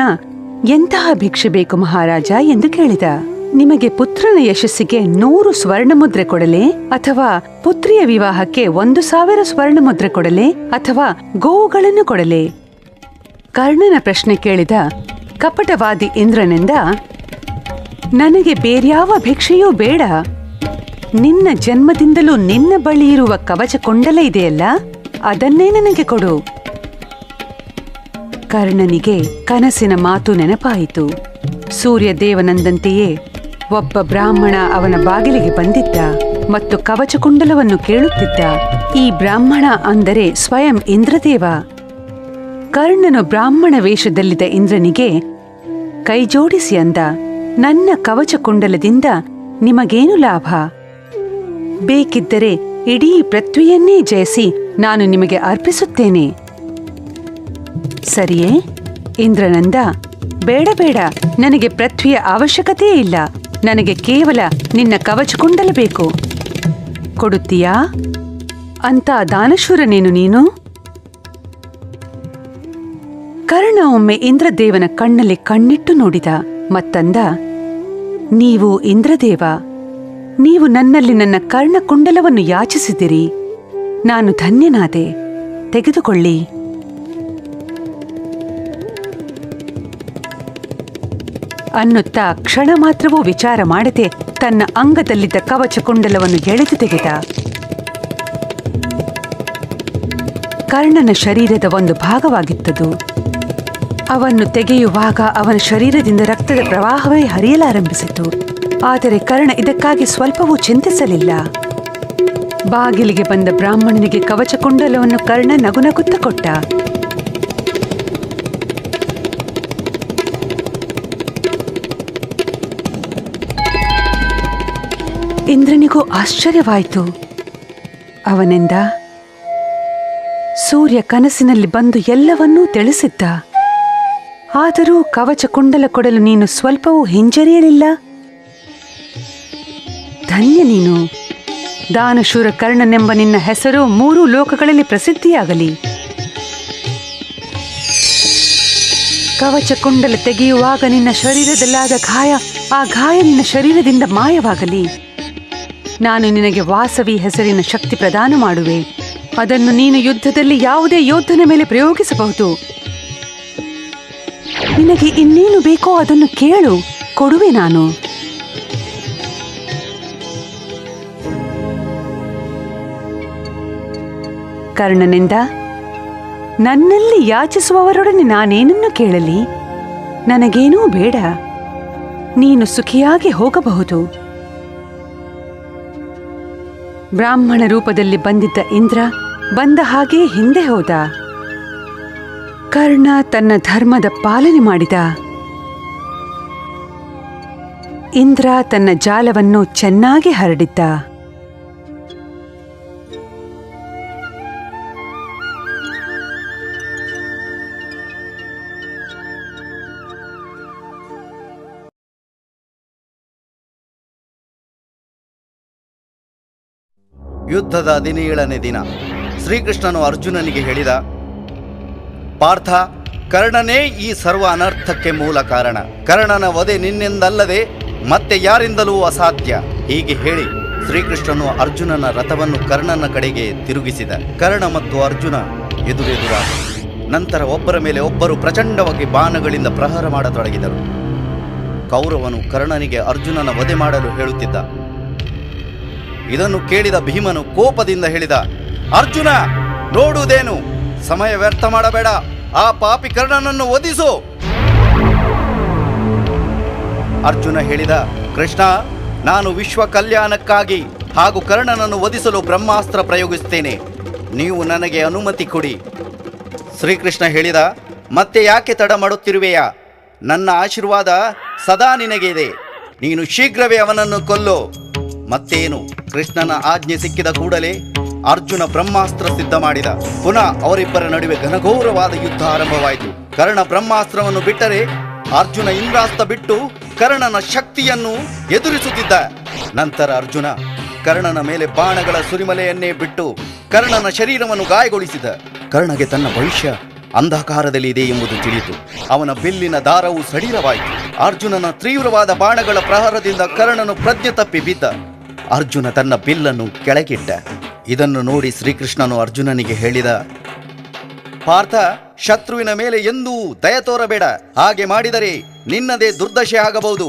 ಎಂತಹ ಭಿಕ್ಷೆ ಬೇಕು ಮಹಾರಾಜ ಎಂದು ಕೇಳಿದ. ನಿಮಗೆ ಪುತ್ರನ ಯಶಸ್ಸಿಗೆ 100 ಸ್ವರ್ಣಮುದ್ರೆ ಕೊಡಲೆ, ಅಥವಾ ಪುತ್ರಿಯ ವಿವಾಹಕ್ಕೆ 1000 ಸ್ವರ್ಣಮುದ್ರೆ ಕೊಡಲೆ, ಅಥವಾ ಗೋವುಗಳನ್ನು ಕೊಡಲೆ? ಕರ್ಣನ ಪ್ರಶ್ನೆ ಕೇಳಿದ ಕಪಟವಾದಿ ಇಂದ್ರನಿಂದ, ನನಗೆ ಬೇರ್ಯಾವ ಭಿಕ್ಷೆಯೂ ಬೇಡ. ನಿನ್ನ ಜನ್ಮದಿಂದಲೂ ನಿನ್ನ ಬಳಿ ಇರುವ ಕವಚ ಕೊಂಡಲ ಇದೆಯಲ್ಲ, ಅದನ್ನೇ ನನಗೆ ಕೊಡು. ಕರ್ಣನಿಗೆ ಕನಸಿನ ಮಾತು ನೆನಪಾಯಿತು. ಸೂರ್ಯ ದೇವನಂದಂತೆಯೇ ಒಬ್ಬ ಬ್ರಾಹ್ಮಣ ಅವನ ಬಾಗಿಲಿಗೆ ಬಂದಿದ್ದ ಮತ್ತು ಕವಚಕುಂಡಲವನ್ನು ಕೇಳುತ್ತಿದ್ದ. ಈ ಬ್ರಾಹ್ಮಣ ಅಂದರೆ ಸ್ವಯಂ ಇಂದ್ರದೇವ. ಕರ್ಣನು ಬ್ರಾಹ್ಮಣ ವೇಷದಲ್ಲಿದ್ದ ಇಂದ್ರನಿಗೆ ಕೈಜೋಡಿಸಿ ಅಂದ, ನನ್ನ ಕವಚಕುಂಡಲದಿಂದ ನಿಮಗೇನು ಲಾಭ? ಬೇಕಿದ್ದರೆ ಇಡೀ ಪೃಥ್ವಿಯನ್ನೇ ಜಯಿಸಿ ನಾನು ನಿಮಗೆ ಅರ್ಪಿಸುತ್ತೇನೆ. ಸರಿಯೇ? ಇಂದ್ರನಂದ, ಬೇಡ ಬೇಡ, ನನಗೆ ಪೃಥ್ವಿಯ ಅವಶ್ಯಕತೆಯೇ ಇಲ್ಲ. ನನಗೆ ಕೇವಲ ನಿನ್ನ ಕವಚಕುಂಡಲ ಬೇಕು. ಕೊಡುತ್ತೀಯಾ? ಅಂತ ದಾನಶೂರನೇನು ನೀನು? ಕರ್ಣ ಒಮ್ಮೆ ಇಂದ್ರದೇವನ ಕಣ್ಣಲ್ಲಿ ಕಣ್ಣಿಟ್ಟು ನೋಡಿದ ಮತ್ತಂದ, ನೀವು ಇಂದ್ರದೇವ, ನೀವು ನನ್ನಲ್ಲಿ ನನ್ನ ಕರ್ಣಕುಂಡಲವನ್ನು ಯಾಚಿಸಿದಿರಿ. ನಾನು ಧನ್ಯನಾದೆ, ತೆಗೆದುಕೊಳ್ಳಿ. ಅನ್ನುತ್ತಾ ಕ್ಷಣ ಮಾತ್ರವೂ ವಿಚಾರ ಮಾಡದೆ ತನ್ನ ಅಂಗದಲ್ಲಿದ್ದ ಕವಚಕುಂಡಲವನ್ನು ಎಳೆದು ತೆಗೆದ. ಕರ್ಣನ ಶರೀರದ ಒಂದು ಭಾಗವಾಗಿತ್ತದು. ಅವನ್ನು ತೆಗೆಯುವಾಗ ಅವನ ಶರೀರದಿಂದ ರಕ್ತದ ಪ್ರವಾಹವೇ ಹರಿಯಲಾರಂಭಿಸಿತು. ಆದರೆ ಕರ್ಣ ಇದಕ್ಕಾಗಿ ಸ್ವಲ್ಪವೂ ಚಿಂತಿಸಲಿಲ್ಲ. ಬಾಗಿಲಿಗೆ ಬಂದ ಬ್ರಾಹ್ಮಣನಿಗೆ ಕವಚಕುಂಡಲವನ್ನು ಕರ್ಣ ನಗುನಗುತ್ತ ಕೊಟ್ಟ. ಇಂದ್ರನಿಗೂ ಆಶ್ಚರ್ಯವಾಯಿತು. ಅವನೆಂದ, ಸೂರ್ಯ ಕನಸಿನಲ್ಲಿ ಬಂದು ಎಲ್ಲವನ್ನೂ ತಿಳಿಸಿದ್ದ. ಆದರೂ ಕವಚಕುಂಡಲ ಕೊಡಲು ನೀನು ಸ್ವಲ್ಪವೂ ಹಿಂಜರಿಯಲಿಲ್ಲ. ಧನ್ಯ ನೀನು. ದಾನಶೂರ ಕರ್ಣನೆಂಬ ನಿನ್ನ ಹೆಸರು 3 ಲೋಕಗಳಲ್ಲಿ ಪ್ರಸಿದ್ಧಿಯಾಗಲಿ. ಕವಚಕುಂಡಲ ತೆಗೆಯುವಾಗ ನಿನ್ನ ಶರೀರದಲ್ಲಾದ ಗಾಯ, ಆ ಗಾಯ ನಿನ್ನ ಶರೀರದಿಂದ ಮಾಯವಾಗಲಿ. ನಾನು ನಿನಗೆ ವಾಸವಿ ಹೆಸರಿನ ಶಕ್ತಿ ಪ್ರದಾನ ಮಾಡುವೆ. ಅದನ್ನು ನೀನು ಯುದ್ಧದಲ್ಲಿ ಯಾವುದೇ ಯೋಧನ ಮೇಲೆ ಪ್ರಯೋಗಿಸಬಹುದು. ನಿನಗೆ ಇನ್ನೇನು ಬೇಕೋ ಅದನ್ನು ಕೇಳು, ಕೊಡುವೆ ನಾನು. ಕರ್ಣನಿಂದ, ನನ್ನಲ್ಲಿ ಯಾಚಿಸುವವರೊಡನೆ ನಾನೇನನ್ನು ಕೇಳಲಿ? ನನಗೇನೂ ಬೇಡ. ನೀನು ಸುಖಿಯಾಗಿ ಹೋಗಬಹುದು. ಬ್ರಾಹ್ಮಣ ರೂಪದಲ್ಲಿ ಬಂದಿದ್ದ ಇಂದ್ರ ಬಂದ ಹಾಗೆ ಹಿಂದೆ ಹೋದ. ಕರ್ಣ ತನ್ನ ಧರ್ಮದ ಪಾಲನೆ ಮಾಡಿದ. ಇಂದ್ರ ತನ್ನ ಜಾಲವನ್ನು ಚೆನ್ನಾಗಿ ಹರಡಿದ್ದ. ಯುದ್ಧದ 17ನೇ ದಿನ ಶ್ರೀಕೃಷ್ಣನು ಅರ್ಜುನನಿಗೆ ಹೇಳಿದ, ಪಾರ್ಥ, ಕರ್ಣನೇ ಈ ಸರ್ವ ಅನರ್ಥಕ್ಕೆ ಮೂಲ ಕಾರಣ. ಕರ್ಣನ ವಧೆ ನಿನ್ನಿಂದಲ್ಲದೆ ಮತ್ತೆ ಯಾರಿಂದಲೂ ಅಸಾಧ್ಯ. ಹೀಗೆ ಹೇಳಿ ಶ್ರೀಕೃಷ್ಣನು ಅರ್ಜುನನ ರಥವನ್ನು ಕರ್ಣನ ಕಡೆಗೆ ತಿರುಗಿಸಿದ. ಕರ್ಣ ಮತ್ತು ಅರ್ಜುನ ಎದುರೆದುರಾದ ನಂತರ ಒಬ್ಬರ ಮೇಲೆ ಒಬ್ಬರು ಪ್ರಚಂಡವಾಗಿ ಬಾಣಗಳಿಂದ ಪ್ರಹಾರ ಮಾಡತೊಡಗಿದರು. ಕೌರವನು ಕರ್ಣನಿಗೆ ಅರ್ಜುನನ ವಧೆ ಮಾಡಲು ಹೇಳುತ್ತಿದ್ದ. ಇದನ್ನು ಕೇಳಿದ ಭೀಮನು ಕೋಪದಿಂದ ಹೇಳಿದ, ಅರ್ಜುನ, ನೋಡುವುದೇನು? ಸಮಯ ವ್ಯರ್ಥ ಮಾಡಬೇಡ, ಆ ಪಾಪಿ ಕರ್ಣನನ್ನು ವಧಿಸು. ಅರ್ಜುನ ಹೇಳಿದ, ಕೃಷ್ಣ, ನಾನು ವಿಶ್ವ ಕಲ್ಯಾಣಕ್ಕಾಗಿ ಹಾಗೂ ಕರ್ಣನನ್ನು ವಧಿಸಲು ಬ್ರಹ್ಮಾಸ್ತ್ರ ಪ್ರಯೋಗಿಸುತ್ತೇನೆ. ನೀವು ನನಗೆ ಅನುಮತಿ ಕೊಡಿ. ಶ್ರೀಕೃಷ್ಣ ಹೇಳಿದ, ಮತ್ತೆ ಯಾಕೆ ತಡ ಮಾಡುತ್ತಿರುವೆಯಾ? ನನ್ನ ಆಶೀರ್ವಾದ ಸದಾ ನಿನಗೆ ಇದೆ. ನೀನು ಶೀಘ್ರವೇ ಅವನನ್ನು ಕೊಲ್ಲು. ಮತ್ತೇನು? ಕೃಷ್ಣನ ಆಜ್ಞೆ ಸಿಕ್ಕಿದ ಕೂಡಲೇ ಅರ್ಜುನ ಬ್ರಹ್ಮಾಸ್ತ್ರ ಸಿದ್ಧ ಮಾಡಿದ. ಪುನಃ ಅವರಿಬ್ಬರ ನಡುವೆ ಘನಘೋರವಾದ ಯುದ್ಧ ಆರಂಭವಾಯಿತು. ಕರ್ಣ ಬ್ರಹ್ಮಾಸ್ತ್ರವನ್ನು ಬಿಟ್ಟರೆ ಅರ್ಜುನ ಇಂದ್ರಾಸ್ತ್ರ ಬಿಟ್ಟು ಕರ್ಣನ ಶಕ್ತಿಯನ್ನು ಎದುರಿಸುತ್ತಿದ್ದ. ನಂತರ ಅರ್ಜುನ ಕರ್ಣನ ಮೇಲೆ ಬಾಣಗಳ ಸುರಿಮಲೆಯನ್ನೇ ಬಿಟ್ಟು ಕರ್ಣನ ಶರೀರವನ್ನು ಗಾಯಗೊಳಿಸಿದ. ಕರ್ಣಗೆ ತನ್ನ ಭವಿಷ್ಯ ಅಂಧಕಾರದಲ್ಲಿ ಇದೆ ಎಂಬುದು ತಿಳಿಯಿತು. ಅವನ ಬಿಲ್ಲಿನ ದಾರವು ಸಡಿಲವಾಯಿತು. ಅರ್ಜುನನ ತೀವ್ರವಾದ ಬಾಣಗಳ ಪ್ರಹಾರದಿಂದ ಕರ್ಣನು ಪ್ರಜ್ಞೆ ತಪ್ಪಿ ಬಿದ್ದ. ಅರ್ಜುನ ತನ್ನ ಬಿಲ್ಲನ್ನು ಕೆಳಗಿಟ್ಟ. ಇದನ್ನು ನೋಡಿ ಶ್ರೀಕೃಷ್ಣನು ಅರ್ಜುನನಿಗೆ ಹೇಳಿದ, ಪಾರ್ಥ, ಶತ್ರುವಿನ ಮೇಲೆ ಎಂದೂ ದಯ ತೋರಬೇಡ. ಹಾಗೆ ಮಾಡಿದರೆ ನಿನ್ನದೇ ದುರ್ದಶೆ ಆಗಬಹುದು.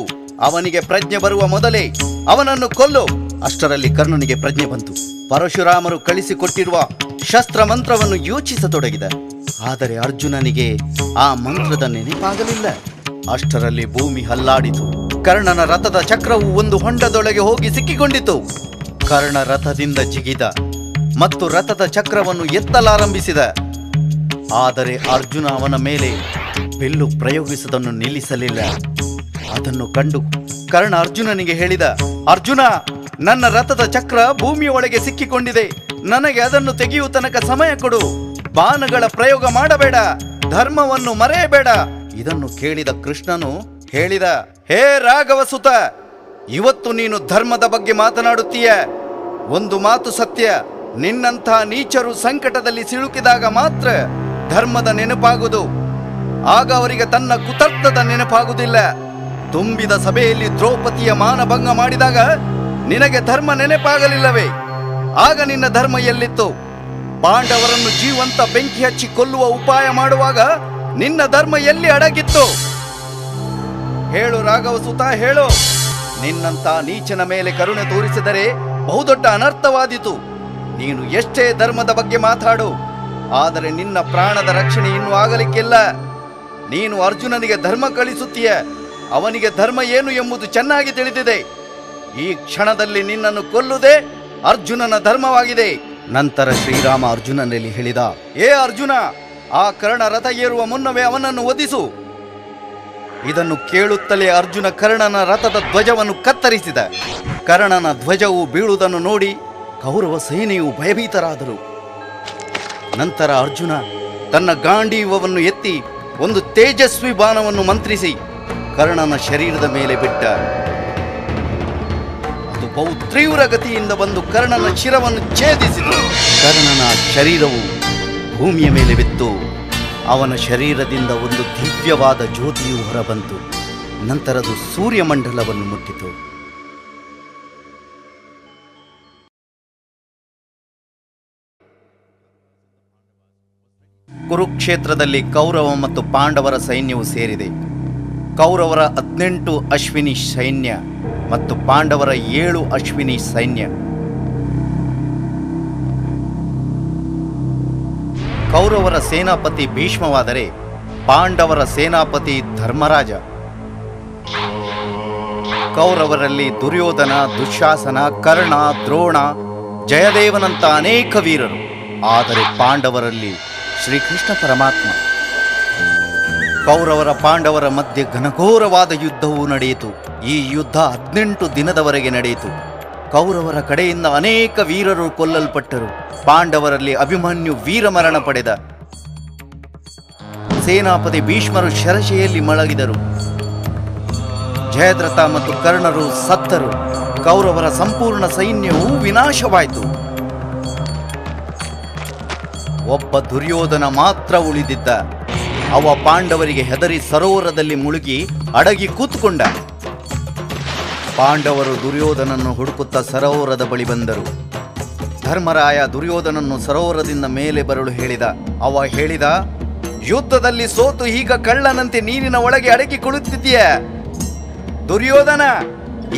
ಅವನಿಗೆ ಪ್ರಜ್ಞೆ ಬರುವ ಮೊದಲೇ ಅವನನ್ನು ಕೊಲ್ಲು. ಅಷ್ಟರಲ್ಲಿ ಕರ್ಣನಿಗೆ ಪ್ರಜ್ಞೆ ಬಂತು. ಪರಶುರಾಮರು ಕಳಿಸಿಕೊಟ್ಟಿರುವ ಶಸ್ತ್ರ ಮಂತ್ರವನ್ನು ಯೋಚಿಸತೊಡಗಿದ. ಆದರೆ ಅರ್ಜುನನಿಗೆ ಆ ಮಂತ್ರದ ನೆನಪಾಗಲಿಲ್ಲ. ಅಷ್ಟರಲ್ಲಿ ಭೂಮಿ ಹಲ್ಲಾಡಿತು. ಕರ್ಣನ ರಥದ ಚಕ್ರವು ಒಂದು ಹೊಂಡದೊಳಗೆ ಹೋಗಿ ಸಿಕ್ಕಿಕೊಂಡಿತು. ಕರ್ಣ ರಥದಿಂದ ಜಿಗಿದ ಮತ್ತು ರಥದ ಚಕ್ರವನ್ನು ಎತ್ತಲಾರಂಭಿಸಿದ. ಆದರೆ ಅರ್ಜುನ ಅವನ ಮೇಲೆ ಬಿಲ್ಲು ಪ್ರಯೋಗಿಸುವುದನ್ನು ನಿಲ್ಲಿಸಲಿಲ್ಲ. ಅದನ್ನು ಕಂಡು ಕರ್ಣ ಅರ್ಜುನನಿಗೆ ಹೇಳಿದ, ಅರ್ಜುನ, ನನ್ನ ರಥದ ಚಕ್ರ ಭೂಮಿಯ ಒಳಗೆ ಸಿಕ್ಕಿಕೊಂಡಿದೆ. ನನಗೆ ಅದನ್ನು ತೆಗೆಯುವ ತನಕ ಸಮಯ ಕೊಡು. ಬಾಣಗಳ ಪ್ರಯೋಗ ಮಾಡಬೇಡ, ಧರ್ಮವನ್ನು ಮರೆಯಬೇಡ. ಇದನ್ನು ಕೇಳಿದ ಕೃಷ್ಣನು ಹೇಳಿದ, ಹೇ ರಾಘವ ಸುತ, ಇವತ್ತು ನೀನು ಧರ್ಮದ ಬಗ್ಗೆ ಮಾತನಾಡುತ್ತೀಯ. ಒಂದು ಮಾತು ಸತ್ಯ, ನಿನ್ನಂಥ ನೀಚರು ಸಂಕಟದಲ್ಲಿ ಸಿಲುಕಿದಾಗ ಮಾತ್ರ ಧರ್ಮದ ನೆನಪಾಗುವುದು. ಆಗ ಅವರಿಗೆ ತನ್ನ ಕುತರ್ಥದ ನೆನಪಾಗುವುದಿಲ್ಲ. ತುಂಬಿದ ಸಭೆಯಲ್ಲಿ ದ್ರೌಪದಿಯ ಮಾನಭಂಗ ಮಾಡಿದಾಗ ನಿನಗೆ ಧರ್ಮ ನೆನಪಾಗಲಿಲ್ಲವೇ? ಆಗ ನಿನ್ನ ಧರ್ಮ ಎಲ್ಲಿತ್ತು? ಪಾಂಡವರನ್ನು ಜೀವಂತ ಬೆಂಕಿ ಹಚ್ಚಿ ಕೊಲ್ಲುವ ಉಪಾಯ ಮಾಡುವಾಗ ನಿನ್ನ ಧರ್ಮ ಎಲ್ಲಿ ಅಡಗಿತ್ತು? ಹೇಳು ರಾಘವ ಸುತ, ಹೇಳು. ನಿನ್ನಂತ ನೀಚನ ಮೇಲೆ ಕರುಣೆ ತೋರಿಸಿದರೆ ಬಹುದೊಡ್ಡ ಅನರ್ಥವಾದೀತು. ನೀನು ಎಷ್ಟೇ ಧರ್ಮದ ಬಗ್ಗೆ ಮಾತಾಡು, ಆದರೆ ನಿನ್ನ ಪ್ರಾಣದ ರಕ್ಷಣೆ ಇನ್ನೂ ಆಗಲಿಕ್ಕಿಲ್ಲ. ನೀನು ಅರ್ಜುನನಿಗೆ ಧರ್ಮ ಕಳಿಸುತ್ತೀಯ. ಅವನಿಗೆ ಧರ್ಮ ಏನು ಎಂಬುದು ಚೆನ್ನಾಗಿ ತಿಳಿದಿದೆ. ಈ ಕ್ಷಣದಲ್ಲಿ ನಿನ್ನನ್ನು ಕೊಲ್ಲುವುದೇ ಅರ್ಜುನನ ಧರ್ಮವಾಗಿದೆ. ನಂತರ ಶ್ರೀರಾಮ ಅರ್ಜುನನಲ್ಲಿ ಹೇಳಿದ, ಏ ಅರ್ಜುನ, ಆ ಕರ್ಣ ರಥ ಏರುವ ಮುನ್ನವೇ ಅವನನ್ನು ವಧಿಸು. ಇದನ್ನು ಕೇಳುತ್ತಲೇ ಅರ್ಜುನ ಕರ್ಣನ ರಥದ ಧ್ವಜವನ್ನು ಕತ್ತರಿಸಿದ. ಕರ್ಣನ ಧ್ವಜವು ಬೀಳುವುದನ್ನು ನೋಡಿ ಕೌರವ ಸೇನೆಯು ಭಯಭೀತರಾದರು. ನಂತರ ಅರ್ಜುನ ತನ್ನ ಗಾಂಡೀವವನ್ನು ಎತ್ತಿ ಒಂದು ತೇಜಸ್ವಿ ಬಾಣವನ್ನು ಮಂತ್ರಿಸಿ ಕರ್ಣನ ಶರೀರದ ಮೇಲೆ ಬಿಟ್ಟ. ಅದು ಬಹು ತೀವ್ರ ಗತಿಯಿಂದ ಬಂದು ಕರ್ಣನ ಶಿರವನ್ನು ಛೇದಿಸಿತು. ಕರ್ಣನ ಶರೀರವು ಭೂಮಿಯ ಮೇಲೆ ಬಿತ್ತು. ಅವನ ಶರೀರದಿಂದ ಒಂದು ದಿವ್ಯವಾದ ಜ್ಯೋತಿಯು ಹೊರಬಂತು. ನಂತರ ಅದು ಸೂರ್ಯಮಂಡಲವನ್ನು ಮುಟ್ಟಿತು. ಕುರುಕ್ಷೇತ್ರದಲ್ಲಿ ಕೌರವ ಮತ್ತು ಪಾಂಡವರ ಸೈನ್ಯವು ಸೇರಿದೆ. ಕೌರವರ 18 ಅಶ್ವಿನಿ ಸೈನ್ಯ ಮತ್ತು ಪಾಂಡವರ 7 ಅಶ್ವಿನಿ ಸೈನ್ಯ. ಕೌರವರ ಸೇನಾಪತಿ ಭೀಷ್ಮವಾದರೆ ಪಾಂಡವರ ಸೇನಾಪತಿ ಧರ್ಮರಾಜ. ಕೌರವರಲ್ಲಿ ದುರ್ಯೋಧನ, ದುಶ್ಯಾಸನ, ಕರ್ಣ, ದ್ರೋಣ, ಜಯದೇವನಂತ ಅನೇಕ ವೀರರು. ಆದರೆ ಪಾಂಡವರಲ್ಲಿ ಶ್ರೀಕೃಷ್ಣ ಪರಮಾತ್ಮ. ಕೌರವರ ಪಾಂಡವರ ಮಧ್ಯೆ ಘನಘೋರವಾದ ಯುದ್ಧವೂ ನಡೆಯಿತು. ಈ ಯುದ್ಧ 18 ದಿನದವರೆಗೆ ನಡೆಯಿತು. ಕೌರವರ ಕಡೆಯಿಂದ ಅನೇಕ ವೀರರು ಕೊಲ್ಲಲ್ಪಟ್ಟರು. ಪಾಂಡವರಲ್ಲಿ ಅಭಿಮನ್ಯು ವೀರಮರಣ ಪಡೆದ. ಸೇನಾಪತಿ ಭೀಷ್ಮರು ಶರಶೆಯಲ್ಲಿ ಮಲಗಿದರು. ಜಯದ್ರಥ ಮತ್ತು ಕರ್ಣರು ಸತ್ತರು. ಕೌರವರ ಸಂಪೂರ್ಣ ಸೈನ್ಯವು ವಿನಾಶವಾಯಿತು. ಒಬ್ಬ ದುರ್ಯೋಧನ ಮಾತ್ರ ಉಳಿದಿದ್ದ. ಅವ ಪಾಂಡವರಿಗೆ ಹೆದರಿ ಸರೋವರದಲ್ಲಿ ಮುಳುಗಿ ಅಡಗಿ ಕೂತ್ಕೊಂಡ. ಪಾಂಡವರು ದುರ್ಯೋಧನನ್ನು ಹುಡುಕುತ್ತಾ ಸರೋವರದ ಬಳಿ ಬಂದರು. ಧರ್ಮರಾಯ ದುರ್ಯೋಧನನ್ನು ಸರೋವರದಿಂದ ಮೇಲೆ ಬರಲು ಹೇಳಿದ. ಅವ ಹೇಳಿದ, ಯುದ್ಧದಲ್ಲಿ ಸೋತು ಈಗ ಕಳ್ಳನಂತೆ ನೀರಿನ ಒಳಗೆ ಅಡಗಿ ಕುಳಿತಿದ್ದೀಯ. ದುರ್ಯೋಧನ,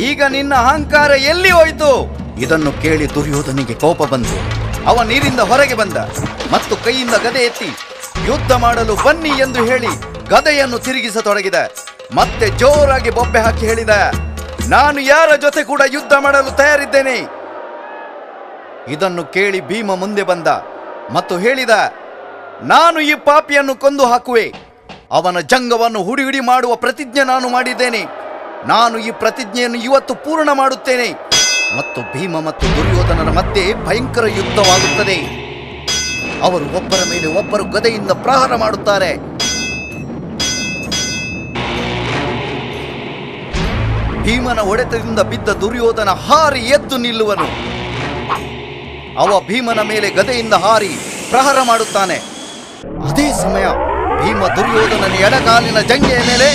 ಈಗ ನಿನ್ನ ಅಹಂಕಾರ ಎಲ್ಲಿ ಹೋಯಿತು? ಇದನ್ನು ಕೇಳಿ ದುರ್ಯೋಧನಿಗೆ ಕೋಪ ಬಂತು. ಅವ ನೀರಿಂದ ಹೊರಗೆ ಬಂದ ಮತ್ತು ಕೈಯಿಂದ ಗದೆ ಎತ್ತಿ ಯುದ್ಧ ಮಾಡಲು ಬನ್ನಿ ಎಂದು ಹೇಳಿ ಗದೆಯನ್ನು ತಿರುಗಿಸತೊಡಗಿದ. ಮತ್ತೆ ಜೋರಾಗಿ ಬೊಬ್ಬೆ ಹಾಕಿ ಹೇಳಿದ, ನಾನು ಯಾರ ಜೊತೆ ಕೂಡ ಯುದ್ಧ ಮಾಡಲು ತಯಾರಿದ್ದೇನೆ. ಇದನ್ನು ಕೇಳಿ ಭೀಮ ಮುಂದೆ ಬಂದ ಮತ್ತು ಹೇಳಿದ, ನಾನು ಈ ಪಾಪಿಯನ್ನು ಕೊಂದು ಹಾಕುವೆ. ಅವನ ಜಂಗವನ್ನು ಹುಡಿ ಹುಡಿ ಮಾಡುವ ಪ್ರತಿಜ್ಞೆ ನಾನು ಮಾಡಿದ್ದೇನೆ. ನಾನು ಈ ಪ್ರತಿಜ್ಞೆಯನ್ನು ಇವತ್ತು ಪೂರ್ಣ ಮಾಡುತ್ತೇನೆ. ಮತ್ತು ಭೀಮ ಮತ್ತು ದುರ್ಯೋಧನರ ಮಧ್ಯೆ ಭಯಂಕರ ಯುದ್ಧವಾಗುತ್ತದೆ. ಅವರು ಒಬ್ಬರ ಮೇಲೆ ಒಬ್ಬರು ಗದೆಯಿಂದ ಪ್ರಹಾರ ಮಾಡುತ್ತಾರೆ. ಭೀಮನ ಹೊಡೆತದಿಂದ ಬಿದ್ದ ದುರ್ಯೋಧನ ಹಾರಿ ಎದ್ದು ನಿಲ್ಲುವನು. ಅವ ಭೀಮನ ಮೇಲೆ ಗದೆಯಿಂದ ಹಾರಿ ಪ್ರಹಾರ ಮಾಡುತ್ತಾನೆ. ಅದೇ ಸಮಯ ಭೀಮ ದುರ್ಯೋಧನನ ಎಡಗಾಲಿನ ಜಂಗೆಯ ಮೇಲೆ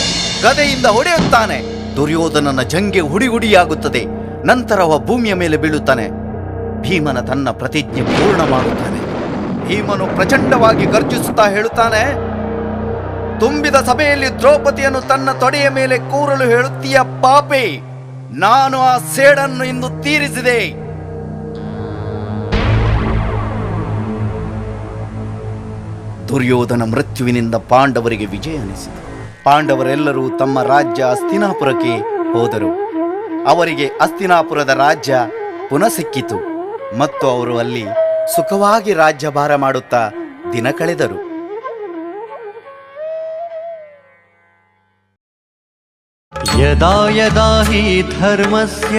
ಗದೆಯಿಂದ ಹೊಡೆಯುತ್ತಾನೆ. ದುರ್ಯೋಧನನ ಜಂಗೆ ಹುಡಿ ಹುಡಿಯಾಗುತ್ತದೆ. ನಂತರ ಅವ ಭೂಮಿಯ ಮೇಲೆ ಬೀಳುತ್ತಾನೆ. ಭೀಮನ ತನ್ನ ಪ್ರತಿಜ್ಞೆ ಪೂರ್ಣ ಮಾಡುತ್ತಾನೆ. ಭೀಮನು ಪ್ರಚಂಡವಾಗಿ ಗರ್ಜಿಸುತ್ತಾ ಹೇಳುತ್ತಾನೆ, ತುಂಬಿದ ಸಭೆಯಲ್ಲಿ ದ್ರೌಪದಿಯನ್ನು ತನ್ನ ತೊಡೆಯ ಮೇಲೆ ಕೂರಲು ಹೇಳುತ್ತೀಯ ಪಾಪಿ, ನಾನು ಆ ಸೇಡನ್ನು ಇಂದು ತೀರಿಸಿದೆ. ದುರ್ಯೋಧನ ಮೃತ್ಯುವಿನಿಂದ ಪಾಂಡವರಿಗೆ ವಿಜಯ ಅನಿಸಿತು. ಪಾಂಡವರೆಲ್ಲರೂ ತಮ್ಮ ರಾಜ್ಯ ಹಸ್ತಿನಾಪುರಕ್ಕೆ ಹೋದರು. ಅವರಿಗೆ ಹಸ್ತಿನಾಪುರದ ರಾಜ್ಯ ಪುನಃ ಸಿಕ್ಕಿತು ಮತ್ತು ಅವರು ಅಲ್ಲಿ ಸುಖವಾಗಿ ರಾಜ್ಯಭಾರ ಮಾಡುತ್ತಾ ದಿನ ಕಳೆದರು. ಯದಾ ಯದಾ ಹಿ ಧರ್ಮಸ್ಯ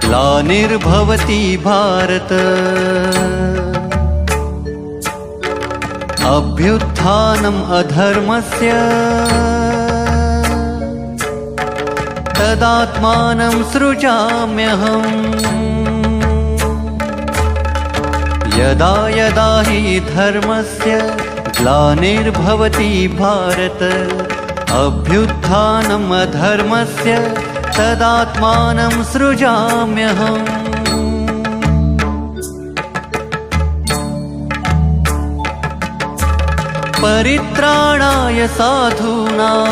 ಗ್ಲಾನಿರ್ಭವತಿ ಭಾರತ ಅಭ್ಯುತ್ಥಾನಂ ಅಧರ್ಮಸ್ಯ ತದಾತ್ಮಾನಂ ಸೃಜಾಮ್ಯಹಂ. ಯದಾ ಯದಾ ಹಿ ಧರ್ಮಸ್ಯ ಗ್ಲಾನಿರ್ಭವತಿ ಭಾರತ ಅಭ್ಯುತ್ಥಾನಂ ಅಧರ್ಮಸ್ಯ ತದಾತ್ಮಾನಂ ಸೃಜಾಮ್ಯಹಂ. ಪರಿತ್ರಾಣಾಯ ಸಾಧೂನಾಂ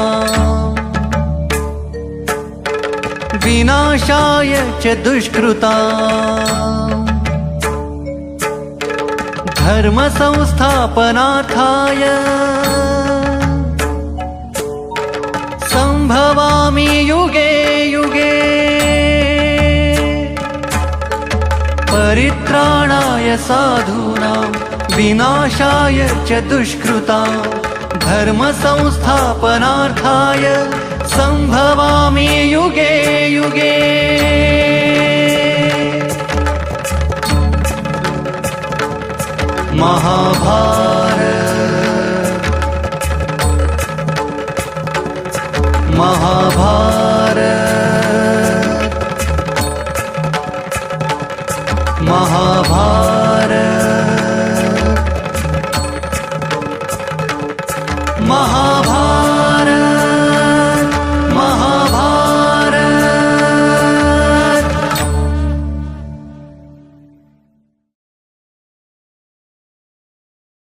ವಿನಾಶಾಯ ಚ ದುಷ್ಕೃತಾಂ ಧರ್ಮ ಸಂಸ್ಥಾಪನಾರ್ಥಾಯ ಸಂಭವಾಮಿ ಯುಗೆ ಯುಗೆ. ಪರಿತ್ರಾಣಾಯ ಸಾಧೂನಾಂ ವಿನಾಶಾಯ ಚ ದುಷ್ಕೃತಾಂ ಧರ್ಮ ಸಂಸ್ಥಾಪನಾರ್ಥಾಯ ಸಂಭವಾಮಿ ಯುಗೆ ಯುಗೆ. महाभारत महाभारत महाभारत